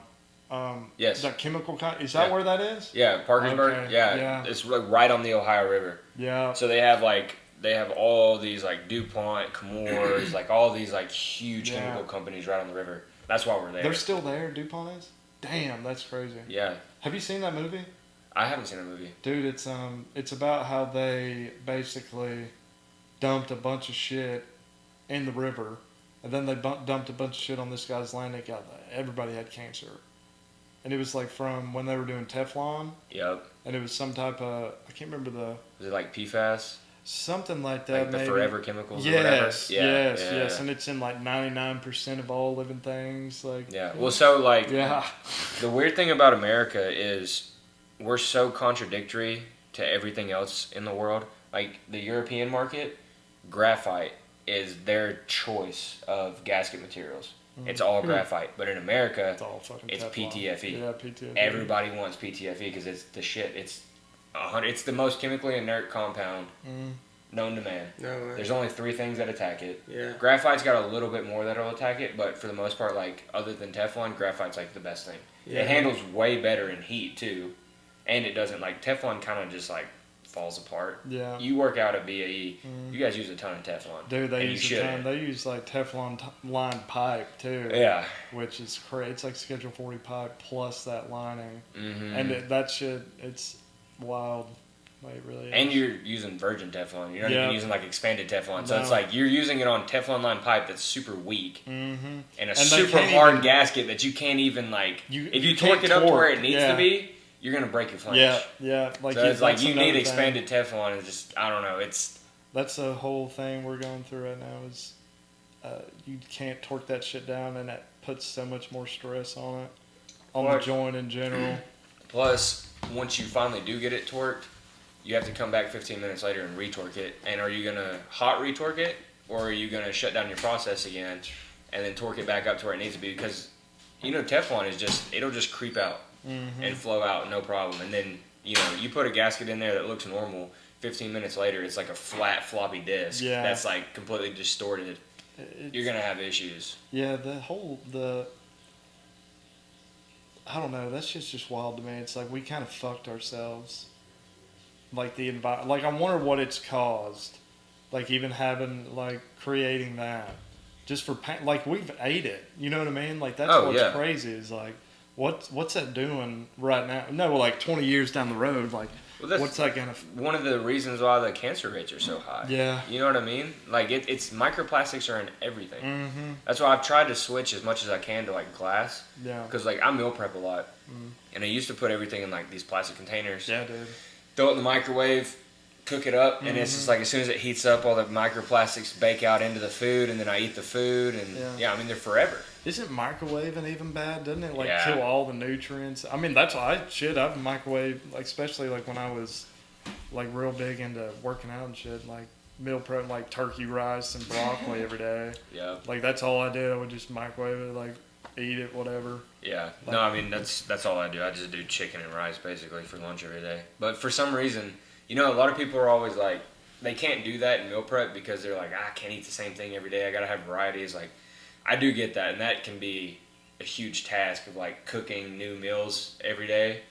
Yes. That chemical is that where that is? Yeah, Parkersburg. Okay. Yeah, it's like right on the Ohio River. Yeah. So they have all these like DuPont, Chemours, like all these like huge chemical companies right on the river. That's why we're there. They're still there. DuPont is. Damn, that's crazy. Yeah. Have you seen that movie? I haven't seen a movie. Dude, it's about how they basically dumped a bunch of shit in the river, and then they dumped a bunch of shit on this guy's land. Everybody had cancer, and it was like from when they were doing Teflon. Yep. And it was some type of I can't remember Is it like PFAS? something like that. Like the maybe. forever chemicals. Or whatever? Yes, and it's in like 99% of all living things. Like Yeah. Well, so like yeah, the weird thing about America is we're so contradictory to everything else in the world. Like the European market, graphite is their choice of gasket materials. It's all graphite, but in America, it's all fucking it's Teflon. PTFE. Yeah, PTFE. Everybody wants PTFE because it's the shit. It's the most chemically inert compound known to man. No way. There's only 3 things that attack it. Yeah. Graphite's got a little bit more that'll attack it, but for the most part, like other than Teflon, graphite's like the best thing. Yeah. It handles way better in heat too, and it doesn't like Teflon kind of just like falls apart. Yeah. You work out at BAE, you guys use a ton of Teflon. Dude, they and use a ton. They use like Teflon lined pipe too. Yeah. Which is crazy. It's like Schedule 40 pipe plus that lining, Mm-hmm. and that shit, it's wild. Like it really is. And you're using virgin Teflon. You're not even using like expanded Teflon. So No. it's like you're using it on Teflon lined pipe that's super weak. Mm-hmm. And a they super can't hard even- gasket that you can't even like. If you can't torque it up to where it torque, needs to be, you're gonna break your flange. Yeah. Like So it's like that's you another need thing. expanded Teflon. It's just I don't know. That's the whole thing we're going through right now. Is you can't torque that shit down, and that puts so much more stress on it, on the joint in general. Plus, once you finally do get it torqued, you have to come back 15 minutes later and retorque it. And are you gonna hot retorque it, or are you gonna shut down your process again and then torque it back up to where it needs to be? Because Teflon is it'll just creep out and flow out, no problem. And then you put a gasket in there that looks normal. 15 minutes later, it's like a flat floppy disk that's like completely distorted. You're gonna have issues. Yeah, I don't know. That shit's just wild to me. It's like we kind of fucked ourselves. Like the environment. Like I wonder what it's caused. Like even creating that, just for like we've ate it. You know what I mean? Like that's what's crazy. Is like what's that doing right now? No, like 20 years down the road. Like what's that gonna? One of the reasons why the cancer rates are so high. Yeah. You know what I mean? Like it's microplastics are in everything. Mm-hmm. That's why I've tried to switch as much as I can to like glass. Yeah. Because like I meal prep a lot, and I used to put everything in like these plastic containers. Yeah, dude. Throw it in the microwave, cook it up, and it's just like as soon as it heats up, all the microplastics bake out into the food, and then I eat the food, and I mean they're forever. Isn't microwaving even bad? Doesn't it kill all the nutrients? I mean that's why I've microwaved, like especially like when I was like real big into working out and shit, like meal prep, like turkey, rice, and broccoli every day. Yeah. Like that's all I did. I would just microwave it, like eat it, whatever. Yeah. No, I mean that's all I do. I just do chicken and rice basically for lunch every day. But for some reason, a lot of people are always like they can't do that in meal prep because they're like, I can't eat the same thing every day. I gotta have varieties. Like I do get that, and that can be a huge task of like cooking new meals every day.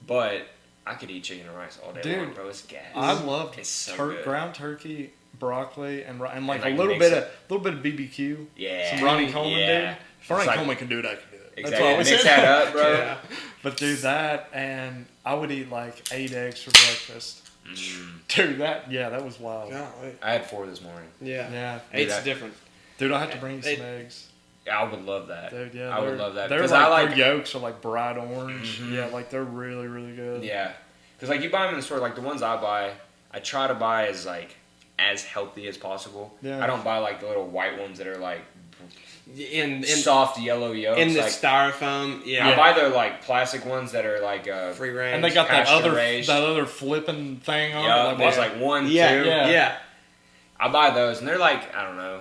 But I could eat chicken and rice all day Dude, long, bro. It's gas. I loved It's so good. ground turkey, broccoli, and like, like, a little mix bit it. of BBQ. Yeah. Some Ronnie Coleman, Yeah. dude. If Ronnie It's like- Coleman can do it, I can do it. That's Exactly. what I was Mix saying. that up, bro. Yeah. But dude, that and I would eat like 8 eggs for breakfast. Dude, that was wild. Golly. I had 4 this morning. Yeah. Yeah, Eight's that- different. dude, I have to bring you some It- eggs. I would love that. Dude, yeah, I would love that. They're Because like, I like, their yolks are like bright orange. Mhm. Yeah, like they're really, really good. yeah. Because like you buy them in the store, like the ones I buy, I try to buy as healthy as possible. Yeah. I don't buy like the little white ones that are like In soft yellow yolks. in the like, styrofoam, yeah. I buy the like plastic ones that are like Free range. And they got that Pasture other raised. flipping thing on yeah, it. there's like 1, yeah, 2. yeah. I buy those and they're like I don't know,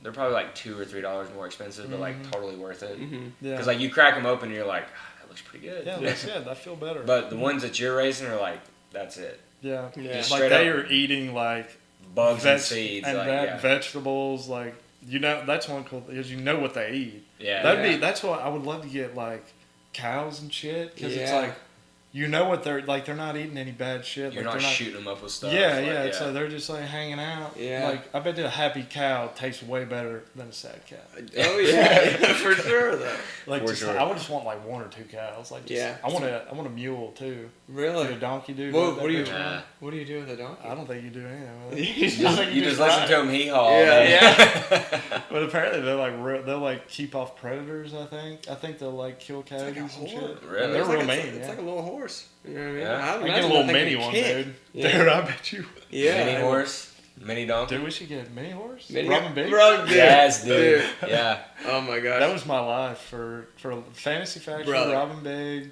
they're probably like $2 or $3 more expensive, but like totally worth it. Mm-hmm. yeah, Because like you crack them open and you're like, ah, that looks pretty good. yeah, that's good. I feel better. But the ones that you're raising are like, that's it. yeah, Yeah. Just like straight they up are eating like bugs and seeds. and like, that yeah. vegetables. Like that's one cool is you know what they eat. Yeah. That's what I would love to get like cows and shit because it's Yeah. like you know what they're like. They're not eating any bad shit. You're like, not they're shooting them up with stuff. Yeah, like, yeah. It's like they're just like hanging out. Yeah. Like I bet a happy cow tastes way better than a sad cow. Oh yeah, for sure though. Like For just, sure. I would just want like 1 or 2 cows. Like just, Yeah. I want a mule too. Like Really? a donkey dude. What, like what do you that. Nah. what do you do with a donkey? I don't think you do anything with it. You I think You just ride listen to it. him hee haw. Yeah. But apparently they'll like keep off predators. I think they'll like kill coyotes like a and horse. shit. Really? And they're It's real like mean. It's yeah. like a little horse. You know what I mean? Yeah. I I would get a imagine little that thing mini could one, kick. dude. Yeah. Dude, I bet you. Yeah. Mini horse, mini donkey. Dude, we should get a mini horse. Mini- Robin Big. Robin Big. Yes, dude. Yeah. Oh my gosh. That was my life for Fantasy Factory. Brother. Robin Big.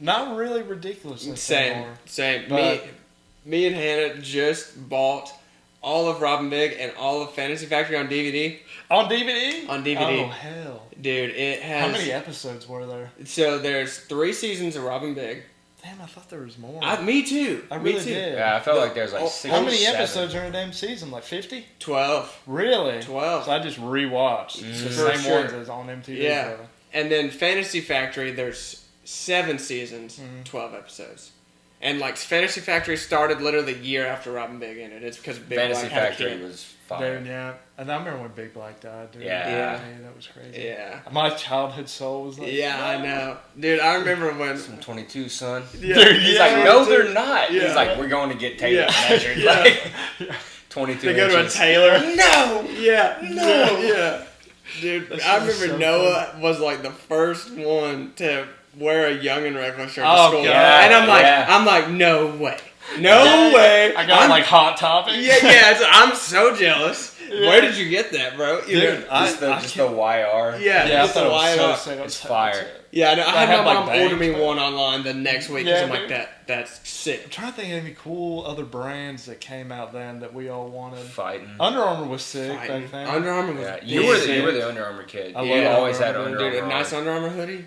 Not really ridiculous. Same. But- Me and Hannah just bought all of Robin Big and all of Fantasy Factory on DVD. On DVD. On DVD. Oh hell! Dude, it has. How many episodes were there? So there's 3 seasons of Robin Big. Damn, I thought there was more. Me too. I Me really too. did. Yeah, I felt like there's like Oh, 6 How or many 7. episodes are in a damn season? Like 50? 12. Really? 12. So I just rewatched the For same sure. ones as on MTV. Yeah. probably. And then Fantasy Factory, there's 7 seasons, Mm-hmm. 12 episodes. And like Fantasy Factory started literally the year after Robin Big ended. It's because Big Fantasy Black had a Factory kid. was fire. Dude, yeah. And I remember when Big Black died, dude. Yeah. Man, that was crazy. Yeah. My childhood soul was like, Yeah, I know. Dude, I remember when. Some 22, son. Yeah, Dude, He's yeah, like, no, dude. they're not. Yeah. He's like, we're going to get Taylor Yeah. measured. Yeah. Like, 22 They go to a inches. tailor. No! Yeah. No. Yeah. Dude, That I shit was remember so Noah was like the first one to wear a Young and Reckless shirt to Oh, school. God. And Yeah. I'm like, no way. No way. I got I'm, like Hot Topic. I'm so jealous. Where did you get that, bro? You know- Dude, Just the YR. yeah, Yeah, I just thought the it was so YR. sick. It's fire. Yeah, I know. I had had, my like, mom order me bangs, but- one online the next week because Yeah, I'm like, dude. that's sick. I'm trying to think of any cool other brands that came out then that we all wanted. Fighting. Under Armour was sick Fighting. back then. Under Armour was Yeah, big. you were the Under Armour kid. I You love always had Under Under Dude, Armour. a nice on. Under Armour hoodie.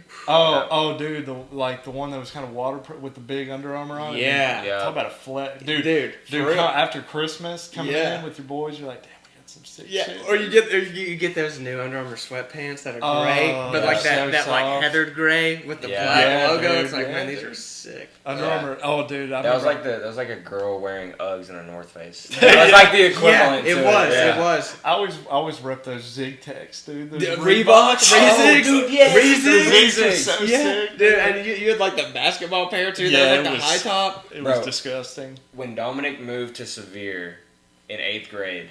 Dude, the one that was kind of waterproof with the big Under Armour on it. Yeah. Yeah. Talk about a flex, dude. Dude, for real. After Christmas, coming Yeah. in with your boys, you're like, damn, we got some sick Yeah, shit. or you get those new Under Armour sweatpants that are gray, Oh, but yeah, like that so like soft. heathered gray with the Yeah. black Yeah, logo. dude, It's like, yeah, man, these dude. are sick. Under Yeah. Armour. Oh, dude, That was like a girl wearing Uggs and a North Face. Yeah. That was like the equivalent. Yeah, to it was. Yeah. It was. I always rep those Zig Techs, dude. Those Reebok, Oh, Rezigs, dude, yes, Rezigs. the Zigs are so Yeah, sick, dude, and you had like the basketball pair too. Yeah, Yeah, it like the was- high top. It Bro. was disgusting. When Dominic moved to Sevier in 8th grade,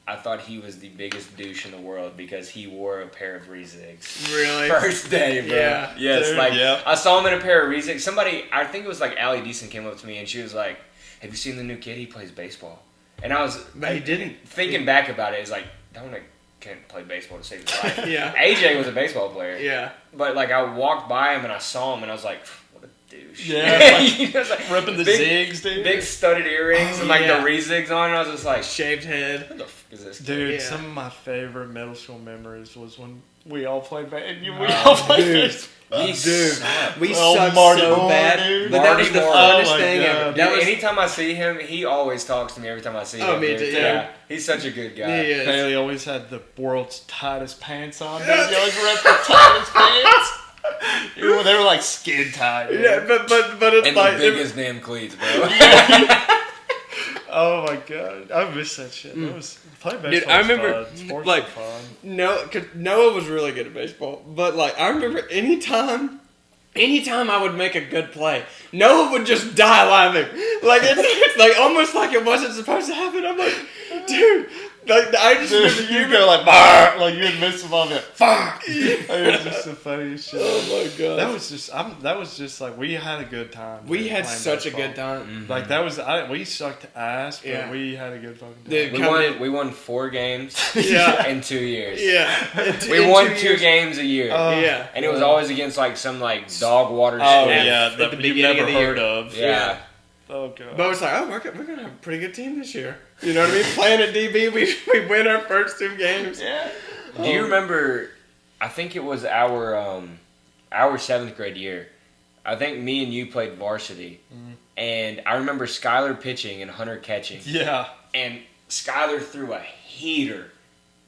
I thought he was the biggest douche in the world because he wore a pair of Rezigs. Really? First day, bro. Yeah. Yes, Dude, like yep. I saw him in a pair of Rezigs. Somebody, I think it was like Allie Deason, came up to me and she was like, "Have you seen the new kid? He plays baseball." And I was, But he didn't. thinking back about it. It's like Dominic can't play baseball to save his life. Yeah. AJ was a baseball player. Yeah. But like I walked by him and I saw him and I was like, "What a douche." Yeah, He was like, Ripping the big, Zigs, dude. big studded earrings Oh, and like yeah. the Rezigs on. And I was just like, Shaved head. "Who the fuck is this?" kid?" Dude, Yeah. some of my favorite middle school memories was when we all played baseball. We Oh, all played dude. baseball. We Dude, suck. we Oh, sucked Marty so Moore, bad, dude. but that was the Marty Moore. funnest Oh my thing God. ever. Dude, That was anytime I see him, he always talks to me every time I see him. Oh, me dude. too. Yeah, he's such a good guy. He is. Bailey always had the world's tightest pants on. Dude, he always ripped the tightest pants. They were like skin tight. Yeah, but it's And like the biggest damn cleats, bro. Oh my god, I miss that shit. That was playing baseball. Dude, I was remember, fun. Sports like, were fun. Cause Noah was really good at baseball, but like I remember anytime I would make a good play, Noah would just die laughing. Like it's like almost like it wasn't supposed to happen. I'm like, dude, like I just remember You go like, "Bark," like you would miss the ball, and fuck. It was just the funniest shit. oh my god, That was just like we had a good time. we dude, had playing such baseball. a good time. Like we sucked ass, but Yeah. we had a good fucking time. Dude, We won 4 games Yeah. in 2 years. Yeah, We won 2 games a year. Yeah, And it was always against like some like dog water Oh school. yeah, at the you've beginning never of the heard year. of. Yeah. Oh god. but it's like, oh, we're gonna have a pretty good team this year. You know what I mean? Playing at DB, we win our first 2 games. Yeah. Do you remember? I think it was our 7th grade year. I think me and you played varsity, and I remember Skylar pitching and Hunter catching, Yeah. and Skylar threw a heater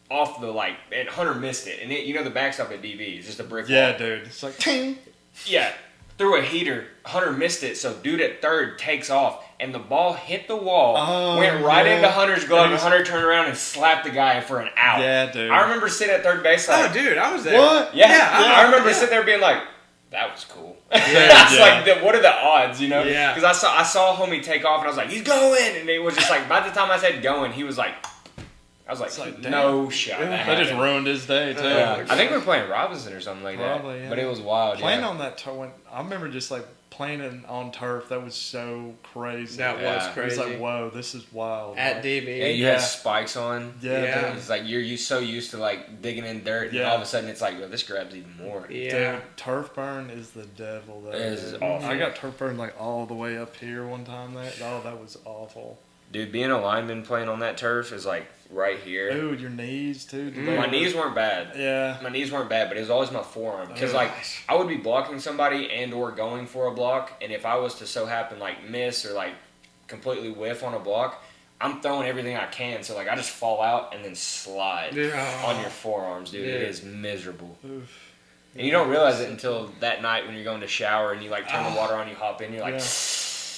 off the and Hunter missed it, and the backstop at DB is just a brick Yeah, wall. dude. It's like ting. Yeah, threw a heater. Hunter missed it, so dude at third takes off, and the ball hit the wall, Oh, went right yeah. into Hunter's glove, And and Hunter turned around and slapped the guy for an out. Yeah, dude. I remember sitting at third base like, Oh, dude, I was there. What? yeah, I remember yeah. sitting there being like, that was cool. It's Yeah. like, what are the odds, you know? Yeah. Because I saw homie take off, and I was like, he's going, and it was just like, by the time I said going, he was like, I was like, like, no shot. That That just happened. ruined his day too. Yeah. I think we were playing Robinson or something like Probably, that. yeah. But it was wild. Playing yeah. on that turf, I remember just like playing it on turf. That was so crazy. That Yeah. was It was crazy. like, whoa, this is wild. At Like, DB. And you Yeah. had spikes on. Yeah, Yeah. dude. It's like you're so used to like digging in dirt, and Yeah. all of a sudden it's like, yo, this grabs even more. Yeah. Dude, turf burn is the devil. Though. It is dude. awful. I got turf burn like all the way up here one time. That was awful. Dude, being a lineman playing on that turf is like right here. Dude, your knees too. Dude. My knees weren't bad. Yeah. My knees weren't bad, but it was always my forearm. Because, Oh, like, gosh. I would be blocking somebody and or going for a block, and if I was to so happen, like, miss or, like, completely whiff on a block, I'm throwing everything I can. So, like, I just fall out and then slide Yeah. on your forearms, dude. It Yeah. is miserable. Oof. And you don't realize it until that night when you're going to shower and you, like, turn the water on, you hop in, you're like,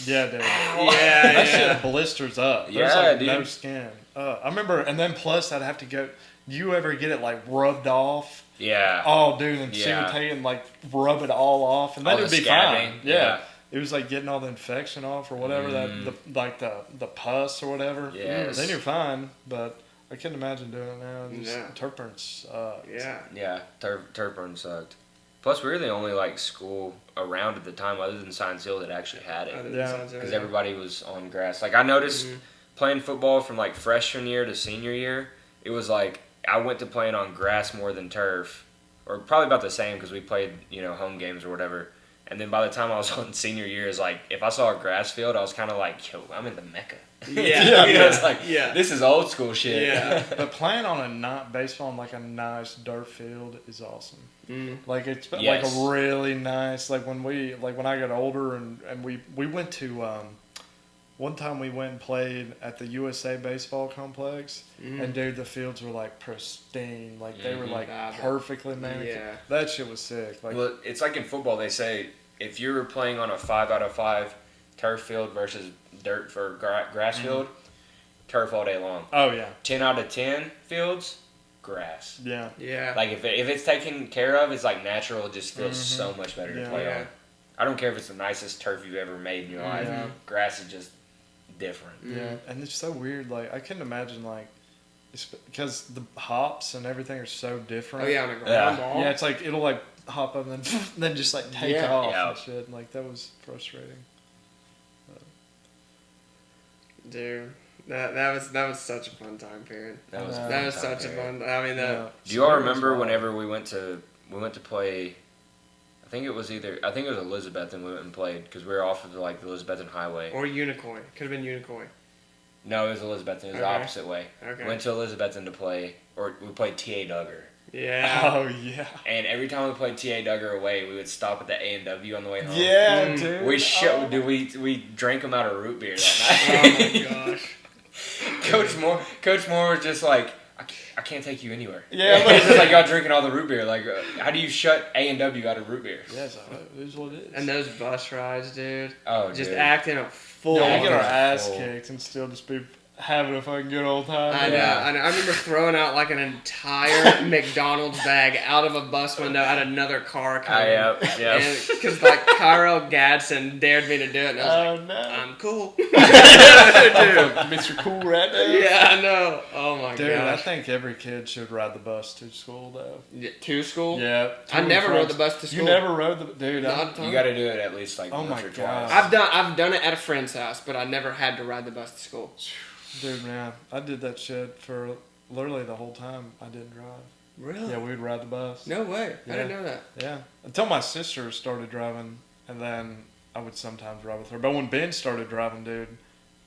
Yeah, dude. Yeah, That yeah. shit blisters up. There's Yeah, like dude. no skin. I remember, and then plus I'd have to go. Do you ever get it like rubbed off? yeah. Oh, dude, and Yeah. take and like rub it all off, and All then it'd the be scabbing, fine. yeah. Yeah. It was like getting all the infection off or whatever the pus or whatever. Yes. Then you're fine, but I couldn't imagine doing it now. Just, Yeah. turf burn sucks. Yeah. Yeah, turf burn sucked. Plus, we were the only, like, school around at the time other than Science Hill that actually had it. Other than Yeah. Science Hill, Because yeah. everybody was on grass. Like I noticed playing football from like freshman year to senior year, it was like I went to playing on grass more than turf, or probably about the same because we played home games or whatever. And then by the time I was on senior year, it's like if I saw a grass field, I was kind of like, yo, I'm in the Mecca. Yeah. It's like Yeah. this is old school shit. Yeah. But playing on a not baseball on like a nice dirt field is awesome. Like it's Yes. like a really nice like when I got older and we went to one time we went and played at the USA baseball complex and dude the fields were like pristine, like they were like Ah, but- perfectly manicured. Yeah. That shit was sick. Like Well, it's like in football, they say if you're playing on a 5 out of 5 turf field versus dirt for grass field, turf all day long. oh yeah. 10 out of 10 fields, grass. Yeah. Yeah. Like if it's taken care of, it's like natural. It just feels so much better to Yeah. play Yeah. on. I don't care if it's the nicest turf you've ever made in your life. Yeah. Grass is just different. Yeah, and it's so weird. Like I couldn't imagine like because the hops and everything are so different. Oh yeah, on a ground Yeah. ball. Yeah, it's like it'll like hop up and then just like take Yeah. off Yeah. and shit. And, like that was frustrating. Dude, that was such a fun time period. That was, Yeah. That was such a fun. I mean, Yeah. Do you all So it was remember wild. whenever we went to play? I think it was Elizabethton we went and played because we were off of like the Elizabethton Highway. or Unicoi. Could have been Unicoi. No, it was Elizabethton. It was the Okay. opposite way. Okay. Went to Elizabethton to play, or we played T.A. Duggar. Yeah. Oh yeah. And every time we played T.A. Duggar away, we would stop at the A&W on the way home. Yeah, dude. We we drank them out of root beer that Oh night. my gosh. Coach Moore was just like, I can't take you anywhere. Yeah, It's just like y'all drinking all the root beer. Like, how do you shut A&W out of root beer? Yeah, so it is what it is. And those bus rides, dude. Oh, Just dude. acting a fool. Yeah, we get our Oh, ass full. kicked and still just be having a fucking good old time. I know, Yeah. I know. I remember throwing out like an entire McDonald's bag out of a bus window at another car coming. Yeah. Because like Kyrell Gadsden dared me to do it, and I was Oh, no. like, I'm cool. Mr. Cool right now. Yeah, I know. Oh my Dude, I gosh. think every kid should ride the bus to school, though. To school? Yeah. I never rode the bus to school. You never rode the... Dude, Not You got to do it at least like Oh once my or God. twice. I've done it at a friend's house, but I never had to ride the bus to school. Dude, man, I did that shit for literally the whole time I didn't drive. Really? Yeah, we would ride the bus. No way. I Yeah. didn't know that. Yeah. Until my sister started driving, and then I would sometimes ride with her. But when Ben started driving, dude,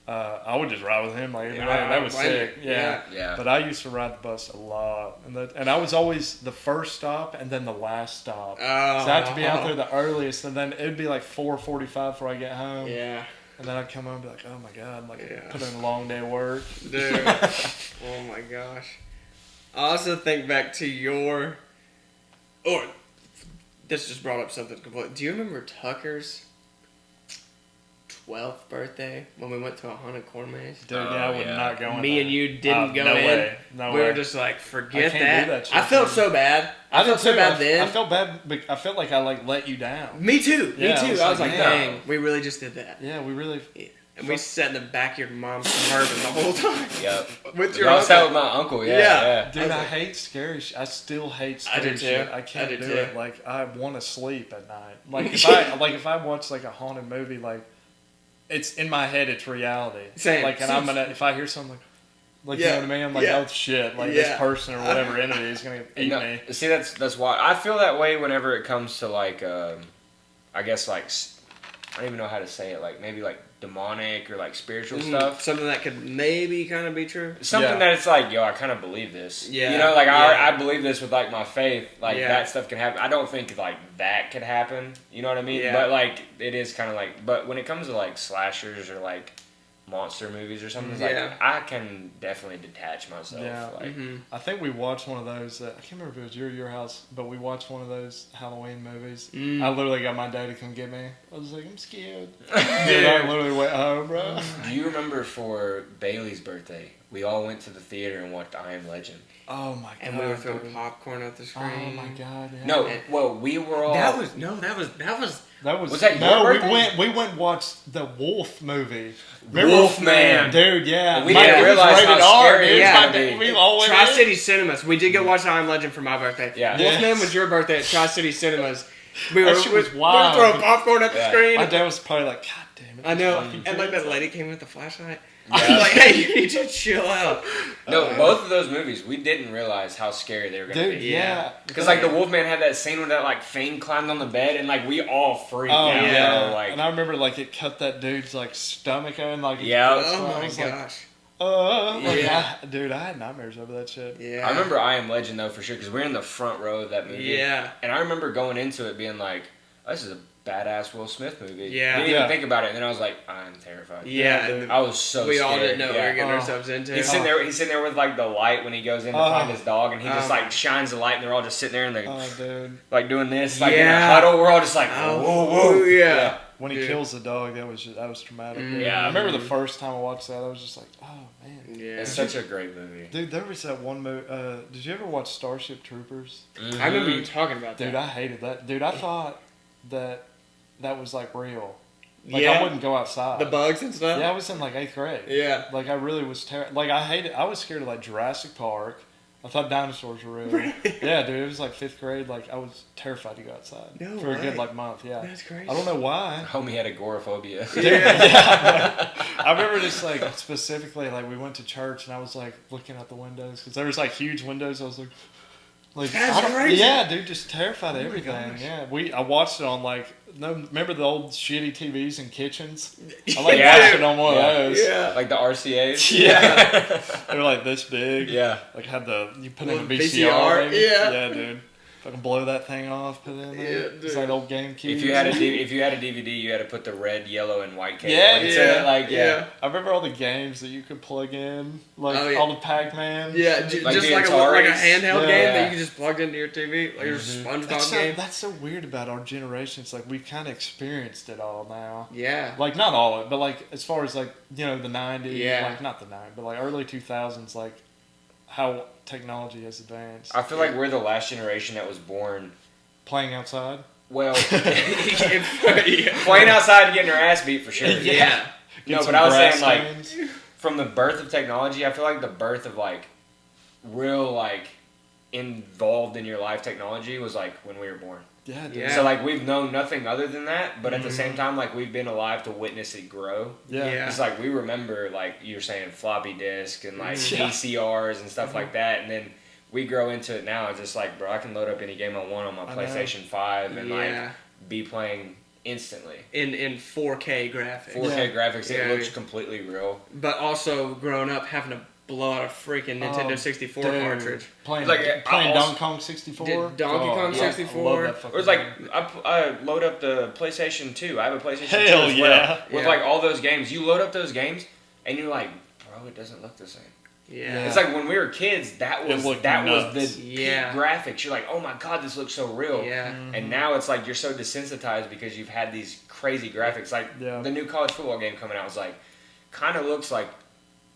I would just ride with him. Like, Yeah, that was I blame sick. you. Yeah. Yeah. But I used to ride the bus a lot. And I was always the first stop and then the last stop. So I had to be out there the earliest, and then it would be like 4:45 before I get home. Yeah. And then I'd come home and be like, oh my God, like, Yeah. put in a long day of work. Dude. Oh my gosh. I also think back to this just brought up something completely. Do you remember Tucker's 12th birthday when we went to a haunted corn maze? Dude, Oh, yeah, I would yeah. not go in Me there. and you didn't go no in. Way. No We way. were just like, forget I can't that. do that shit, I felt dude. so bad. I felt did so too. bad then. I felt bad. I felt like I let you down. Me too. Yeah, Me too. I was like, man. dang, we really just did that. Yeah, we really. And we sat in the back of your mom's Suburban the whole time. Yep. With your I was out uncle. with my uncle. Yeah. Yeah. Dude, was I like- hate scary shit. I still hate I scary do too. shit. I I can't do do too. it. Like, I want to sleep at night. Like if I watch like a haunted movie, like it's in my head, it's reality. Same. Like, and I'm gonna if I hear something like you Yeah. know what I mean, I'm like, Yeah. oh shit, like Yeah. this person or whatever entity is gonna eat No, me. see, that's why I feel that way whenever it comes to like, I guess like, I don't even know how to say it. Like maybe like demonic or like spiritual stuff. Something that could maybe kind of be true. Something Yeah. that it's like, yo, I kind of believe this. Yeah, You know, like yeah. I believe this with like my faith. Like Yeah. that stuff can happen. I don't think like that could happen. You know what I mean? Yeah. But like it is kind of like. But when it comes to like slashers or like monster movies or something, it's Yeah. like I can definitely detach myself. Yeah. Like, I think we watched one of those. I can't remember if it was your house, but we watched one of those Halloween movies. I literally got my dad to come get me. I was like, I'm scared. Dude, I literally went home, bro. Do you remember for Bailey's birthday, we all went to the theater and watched I Am Legend? Oh my god. And we were throwing dude. popcorn at the screen. Oh my god. Yeah. No, well, we were all. That was That was that no. your We birthday? went and watched the Wolf movie. Wolfman. Dude, yeah. We My- didn't it was realize rated how R, scary dude. it was My gonna dad- be. We all went in. Tri-City Cinemas. We did go watch I Am Legend for my birthday. Yeah. Wolfman Yes. was your birthday at Tri-City Cinemas. That shit was wild. We were throwing popcorn at the Yeah. screen. My dad was probably like, God damn it. I know. fucking And like kids." that lady came with the flashlight. I was like, hey, you need to chill out. No, both of those movies, we didn't realize how scary they were gonna Dude, be. yeah. Because like the Wolfman had that scene where that like Fiend climbed on the bed and like we all freaked Oh out. yeah. Bro. Like, And I remember like it cut that dude's like stomach and like his Yeah. guts, Oh and I my was like, gosh. like, Yeah. dude, I had nightmares over that shit. Yeah. I remember I Am Legend though for sure because we're in the front row of that movie. Yeah. And I remember going into it being like, oh, this is a badass Will Smith movie. Yeah. Didn't Yeah. even think about it, and then I was like, I'm terrified. Yeah. dude. I was so We scared. all didn't know what we were getting Oh. ourselves into. He's sitting there. He's sitting there with like the light when he goes in to find his dog, and he just Oh. like shines the light, and they're all just sitting there and they Oh, dude. like doing this, like in a Yeah. huddle. We're all just like, Oh, whoa, whoa, yeah. When he Dude. kills the dog, that was traumatic. dude. Yeah. I remember the first time I watched that, I was just like, oh man. Yeah. It's such a great movie. Dude, there was that one movie. Did you ever watch Starship Troopers? I remember you talking about that. Dude, I hated that. Dude, I thought that was like real. Like Yeah. I wouldn't go outside. The bugs and stuff? Yeah, I was in like 8th grade. Yeah. Like I really was like I hated. I was scared of like Jurassic Park. I thought dinosaurs were real. Yeah, dude, it was like 5th grade. Like I was terrified to go outside No for a way. good like month. Yeah, That's crazy. I don't know why. Homie had agoraphobia. Dude, yeah. I remember just like specifically like we went to church and I was like looking out the windows because there was like huge windows. I was like That's I don't- crazy. Yeah, dude, just terrified of my everything. gosh. Yeah, I watched it on like remember the old shitty TVs in kitchens? I like Yeah. watched it on one Yeah. of those. Yeah. Like the RCA's. Yeah. They were like this big. Yeah. Like had you put in Little the VCR, VCR. Maybe. yeah. Yeah, dude. Fucking blow that thing off, put it in there. Yeah, It's like old GameCube. If you had a DVD, you had to put the red, yellow, and white cable. Yeah, into yeah. it. Like I remember all the games that you could plug in, like Oh, yeah. all the Pac-Man. Yeah, Like just the like a Ataris. handheld Yeah. game that you can just plug into your TV, like your SpongeBob game. That's so weird about our generation. It's like we've kind of experienced it all now. Yeah. Like not all of it, but like as far as like the 90s, Yeah. like not the 90s, but like early 2000s, like how technology has advanced. I feel like we're the last generation that was born. Playing outside. Well, Yeah. playing outside and getting our ass beat for sure. Yeah. No, Get but some I was grass saying like stains. from the birth of technology, I feel like the birth of like real like involved in your life technology was like when we were born. Yeah, dude. Yeah. So like we've known nothing other than that, but at the same time like we've been alive to witness it grow. Yeah. Yeah. It's like we remember like you were saying floppy disk and like Yeah. VCRs and stuff like that, and then we grow into it now. It's just like, bro, I can load up any game I want on my I know. PlayStation 5 and Yeah. like be playing instantly. In 4K graphics. 4K graphics, Yeah. it looks completely real. But also growing up having to blow out a freaking Nintendo Oh, 64 dude. cartridge. Playing, Like, playing I also- Donkey Kong 64. Did Donkey Kong yeah. 64? I love that Or fucking it's like game. I load up the PlayStation 2. I have a PlayStation 2 Hell as well. yeah. With Yeah. like all those games. You load up those games and you're like, bro, it doesn't look the same. Yeah. It's like when we were kids, that It was looked was nuts. the Yeah. peak graphics. You're like, oh my god, this looks so real. Yeah. And now it's like you're so desensitized because you've had these crazy graphics. Like Yeah. the new college football game coming out was like, kind of looks like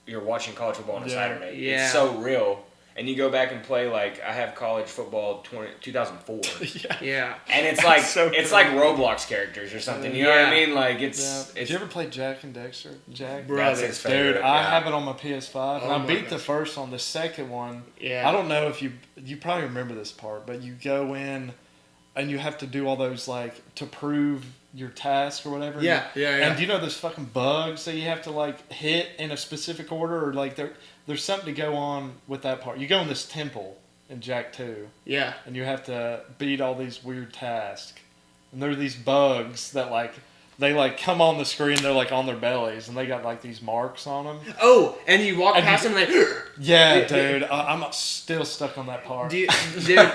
you're watching college football on a Yeah. Saturday. Yeah. It's so real. And you go back and play like I have college football 2004, yeah. Yeah. and it's like So it's cool. like Roblox characters or something. You know what I Yeah. mean? Like Yeah. it's Did you ever play Jack and Dexter? Jack? that's his favorite. Dude, I yeah. have it on my PS5, and Oh I my beat the gosh. first one. The second one, Yeah. I don't know if you probably remember this part, but you go in and you have to do all those like to prove your task or whatever. Yeah. Yeah. Yeah. And do you know those fucking bugs that you have to like hit in a specific order, or like there's something to go on with that part. You go in this temple in Jack 2, Yeah. and you have to beat all these weird tasks. And there are these bugs that like they like come on the screen. They're like on their bellies, and they got like these marks on them. Oh, and you walk And past you- them and they. Yeah, dude, I'm still stuck on that part. Do you, dude,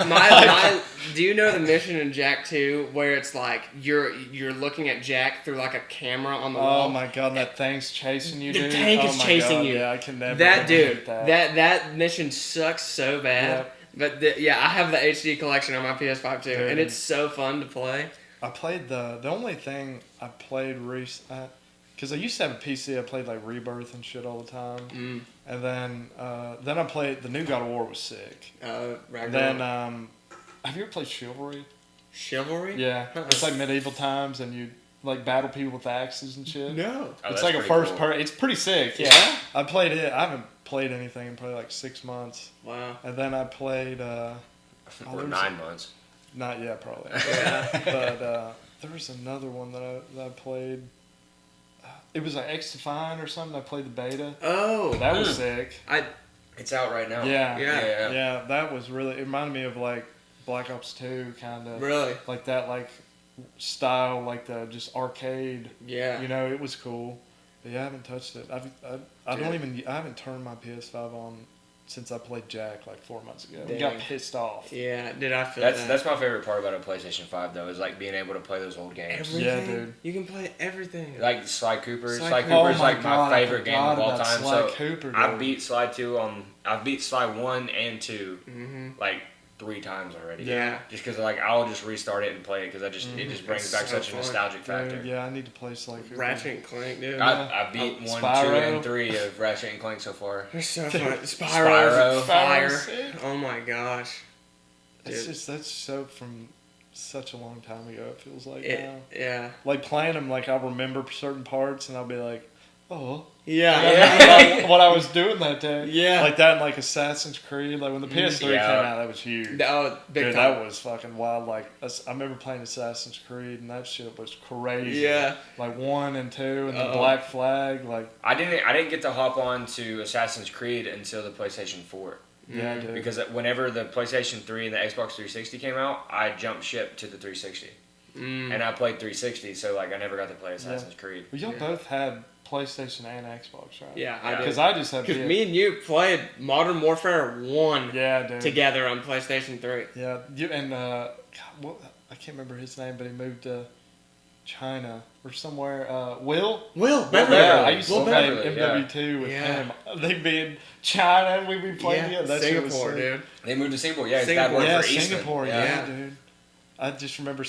do you know the mission in Jack 2 where it's like you're looking at Jack through like a camera on the wall? Oh my god, that thing's chasing you, The dude. tank Oh is my chasing God, you. Yeah, I can never. That beat dude, that. that mission sucks so bad. Yep. But yeah, I have the HD collection on my PS5 too, Dude. and it's so fun to play. I played the only thing I played because I used to have a PC. I played like Rebirth and shit all the time, and then I played the new God of War was sick. And Ragnarok. then have you ever played Chivalry? Chivalry? Yeah, Uh-uh. it's like medieval times, and you like battle people with axes and shit. No. Oh, It's that's like a pretty first cool. person. It's pretty sick. Yeah? I played it. I haven't played anything in probably like 6 months. Wow. And then I played. Or there's 9 months. Not yet, probably. Yeah. But there was another one that I played. It was like X Define or something. I played the beta. Oh. That was sick. It's out right now. Yeah. Yeah. Yeah, that was really. It reminded me of like Black Ops 2, kind of. Really? Like that, like style, like the just arcade. Yeah. You know, it was cool. But yeah, I haven't touched it. I haven't turned my PS5 on since I played Jack like 4 months ago. I got Dang. pissed off. Yeah. Did I feel That's that? that's my favorite part about a PlayStation 5 though, is like being able to play those old games. Everything? Yeah, dude. You can play everything. Like Sly Cooper. Sly Sly Cooper. Cooper Oh is my like God, my I favorite game forgot of all about time. Sly So Cooper, I dude. beat Sly 2 I've beat Sly 1 and 2 Mm-hmm. like 3 times already. Yeah. Just because like I'll just restart it and play it because it just brings It's back so such a fun. nostalgic factor. Dude, yeah, I need to play Sly Cooper. Ratchet and Clank, dude. I beat 1, 2, Spyro. and 3 of Ratchet and Clank so far. They're so fun. Spyro. Spyro. Fire. Spyro's sick. Oh my gosh. It's Dude. just that's so from such a long time ago. It feels like now. Yeah. Like playing them, like I'll remember certain parts, and I'll be like, "Oh, Yeah. I remember, like, what I was doing that day." Yeah. like that in like Assassin's Creed. Like when the PS3 Yeah. came out, that was huge. Oh, big Dude, time. that was fucking wild. Like I remember playing Assassin's Creed, and that shit was crazy. Yeah. like 1 and 2, and the Uh-oh. Black Flag. Like I didn't get to hop on to Assassin's Creed until the PlayStation 4. yeah, dude. Because whenever the PlayStation 3 and the Xbox 360 came out, I jumped ship to the 360. Mm. And I played 360, so like I never got to play Assassin's Creed. Well, y'all Yeah. both had PlayStation and Xbox, right? Yeah, I did. Because I just have. Because me and you played Modern Warfare 1 Yeah, dude. together on PlayStation 3. Yeah, God, I can't remember his name, but he moved to China or somewhere. Will? Will Yeah, Beverly. I used to Will play Beverly, MW2 with Yeah. him. They'd be in China and we'd be playing together. That shit was Singapore, sick. dude. They moved to Singapore. Yeah, his dad Singapore. worked Yeah, for Eastman. Singapore. Yeah. Yeah, dude. I just remember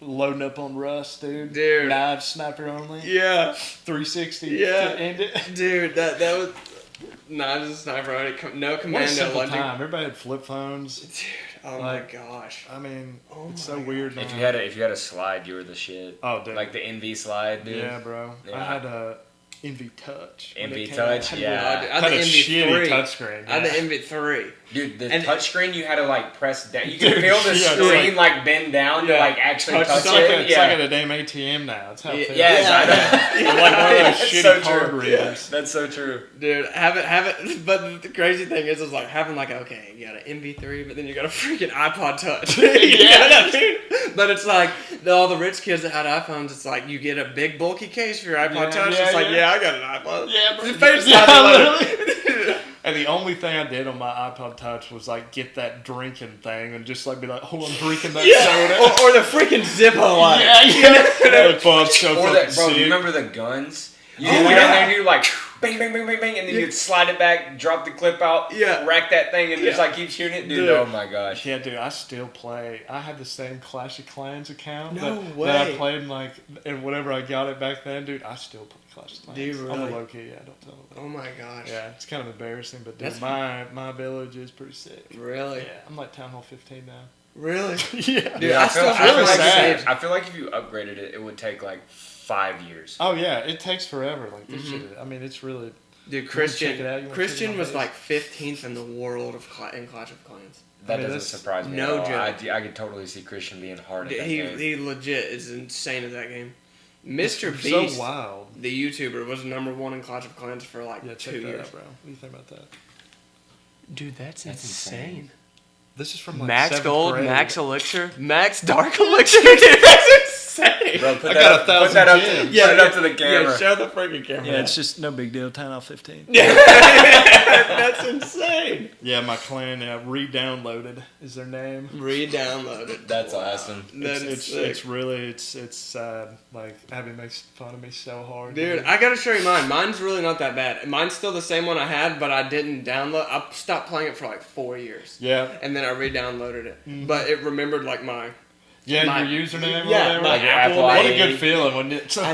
loading up on Rust, dude. Dude. Knives, sniper only. Yeah. 360 Yeah. to end it. Dude, that was not just a sniper on it. No What a commando. simple Like, time. Everybody had flip phones. dude, oh Like, my gosh. I mean, Oh it's my so weird now. If you had a slide, you were the shit. Oh, dude. Like the NV slide, dude. Yeah, bro. Yeah. I had a Envy Touch. when Envy it came Touch, out. yeah. I I had a MV3. shitty touchscreen. I had the yeah. MV3. Dude, the And- touchscreen you had to like press down. You could Dude, feel the yeah, it's screen like bend down to Yeah. like actually touch It's like, it. it's like at a damn ATM now. It's how it feels. Yes, I know. Or like one of those That's shitty so card true. readers. That's so true. Dude, have it. But the crazy thing is like having like, okay, you got an MV3, but then you got a freaking iPod Touch. You know what I mean? But it's like all the rich kids that had iPhones. It's like you get a big bulky case for your iPod Yeah, Touch. yeah, it's like, yeah. I got an iPod. Yeah, bro. Just FaceTime Yeah, it later. literally. And the only thing I did on my iPod Touch was like get that drinking thing and just like be like, oh, I'm drinking that soda. Or the freaking Zippo line. Yeah. Oh, I'm so Or fucking that, bro, sick. you remember the guns? You Oh, get yeah. down there and you're like, bang, bang, bang, bang, bang, and then you'd slide it back, drop the clip out, Yeah. rack that thing, and just Yeah. like keep shooting it. Dude, Dude. oh my gosh. Yeah, dude, I still play. I have the same Clash of Clans account No that I way. played in like, and whenever I got it back then, dude, I still play Clash of Clans. Do you On really? the low key, yeah, don't tell them. Oh my gosh. Yeah, it's kind of embarrassing, but dude, That's- my village is pretty sick. Really? Yeah, I'm like Town Hall 15 now. Really? Yeah. Dude, I still I have feel like sad. I feel like if you upgraded it, it would take like 5 years. Oh yeah, it takes forever. Like this Mhm. shit. I mean, it's really. Dude, check Christian. it out? You wanna check it Christian out, was please? like 15th in the world in Clash of Clans. That I mean, doesn't that's surprise me no at all. joke. I could totally see Christian being hard at that He game. he legit is insane at that game. Mr. It's Beast, so wild. the YouTuber, was #1 in Clash of Clans for like Yeah, check 2 that years. out, bro. What do you think about that? Dude, that's insane. This is from like Max 7th Gold, grade. Max Elixir, Max Dark Elixir. Dude, that's insane. Bro, put I that got up, 1,000 put that up, gems. put it up to the camera. Yeah, show the freaking camera. Yeah, it's just no big deal. 10 out of 15. That's insane. Yeah, my clan re-downloaded is their name. Re-download it. That's awesome. That is sick. It's really it's sad. Like Abby makes fun of me so hard. Dude, I gotta show you mine. Mine's really not that bad. Mine's still the same one I had, but I didn't download. I stopped playing it for like 4 years. Yeah. And then I re-downloaded it. Mhm. But it remembered like my... Yeah, My- your username or yeah, whatever. my Like your Apple. Apple What ID. a good feeling when it's I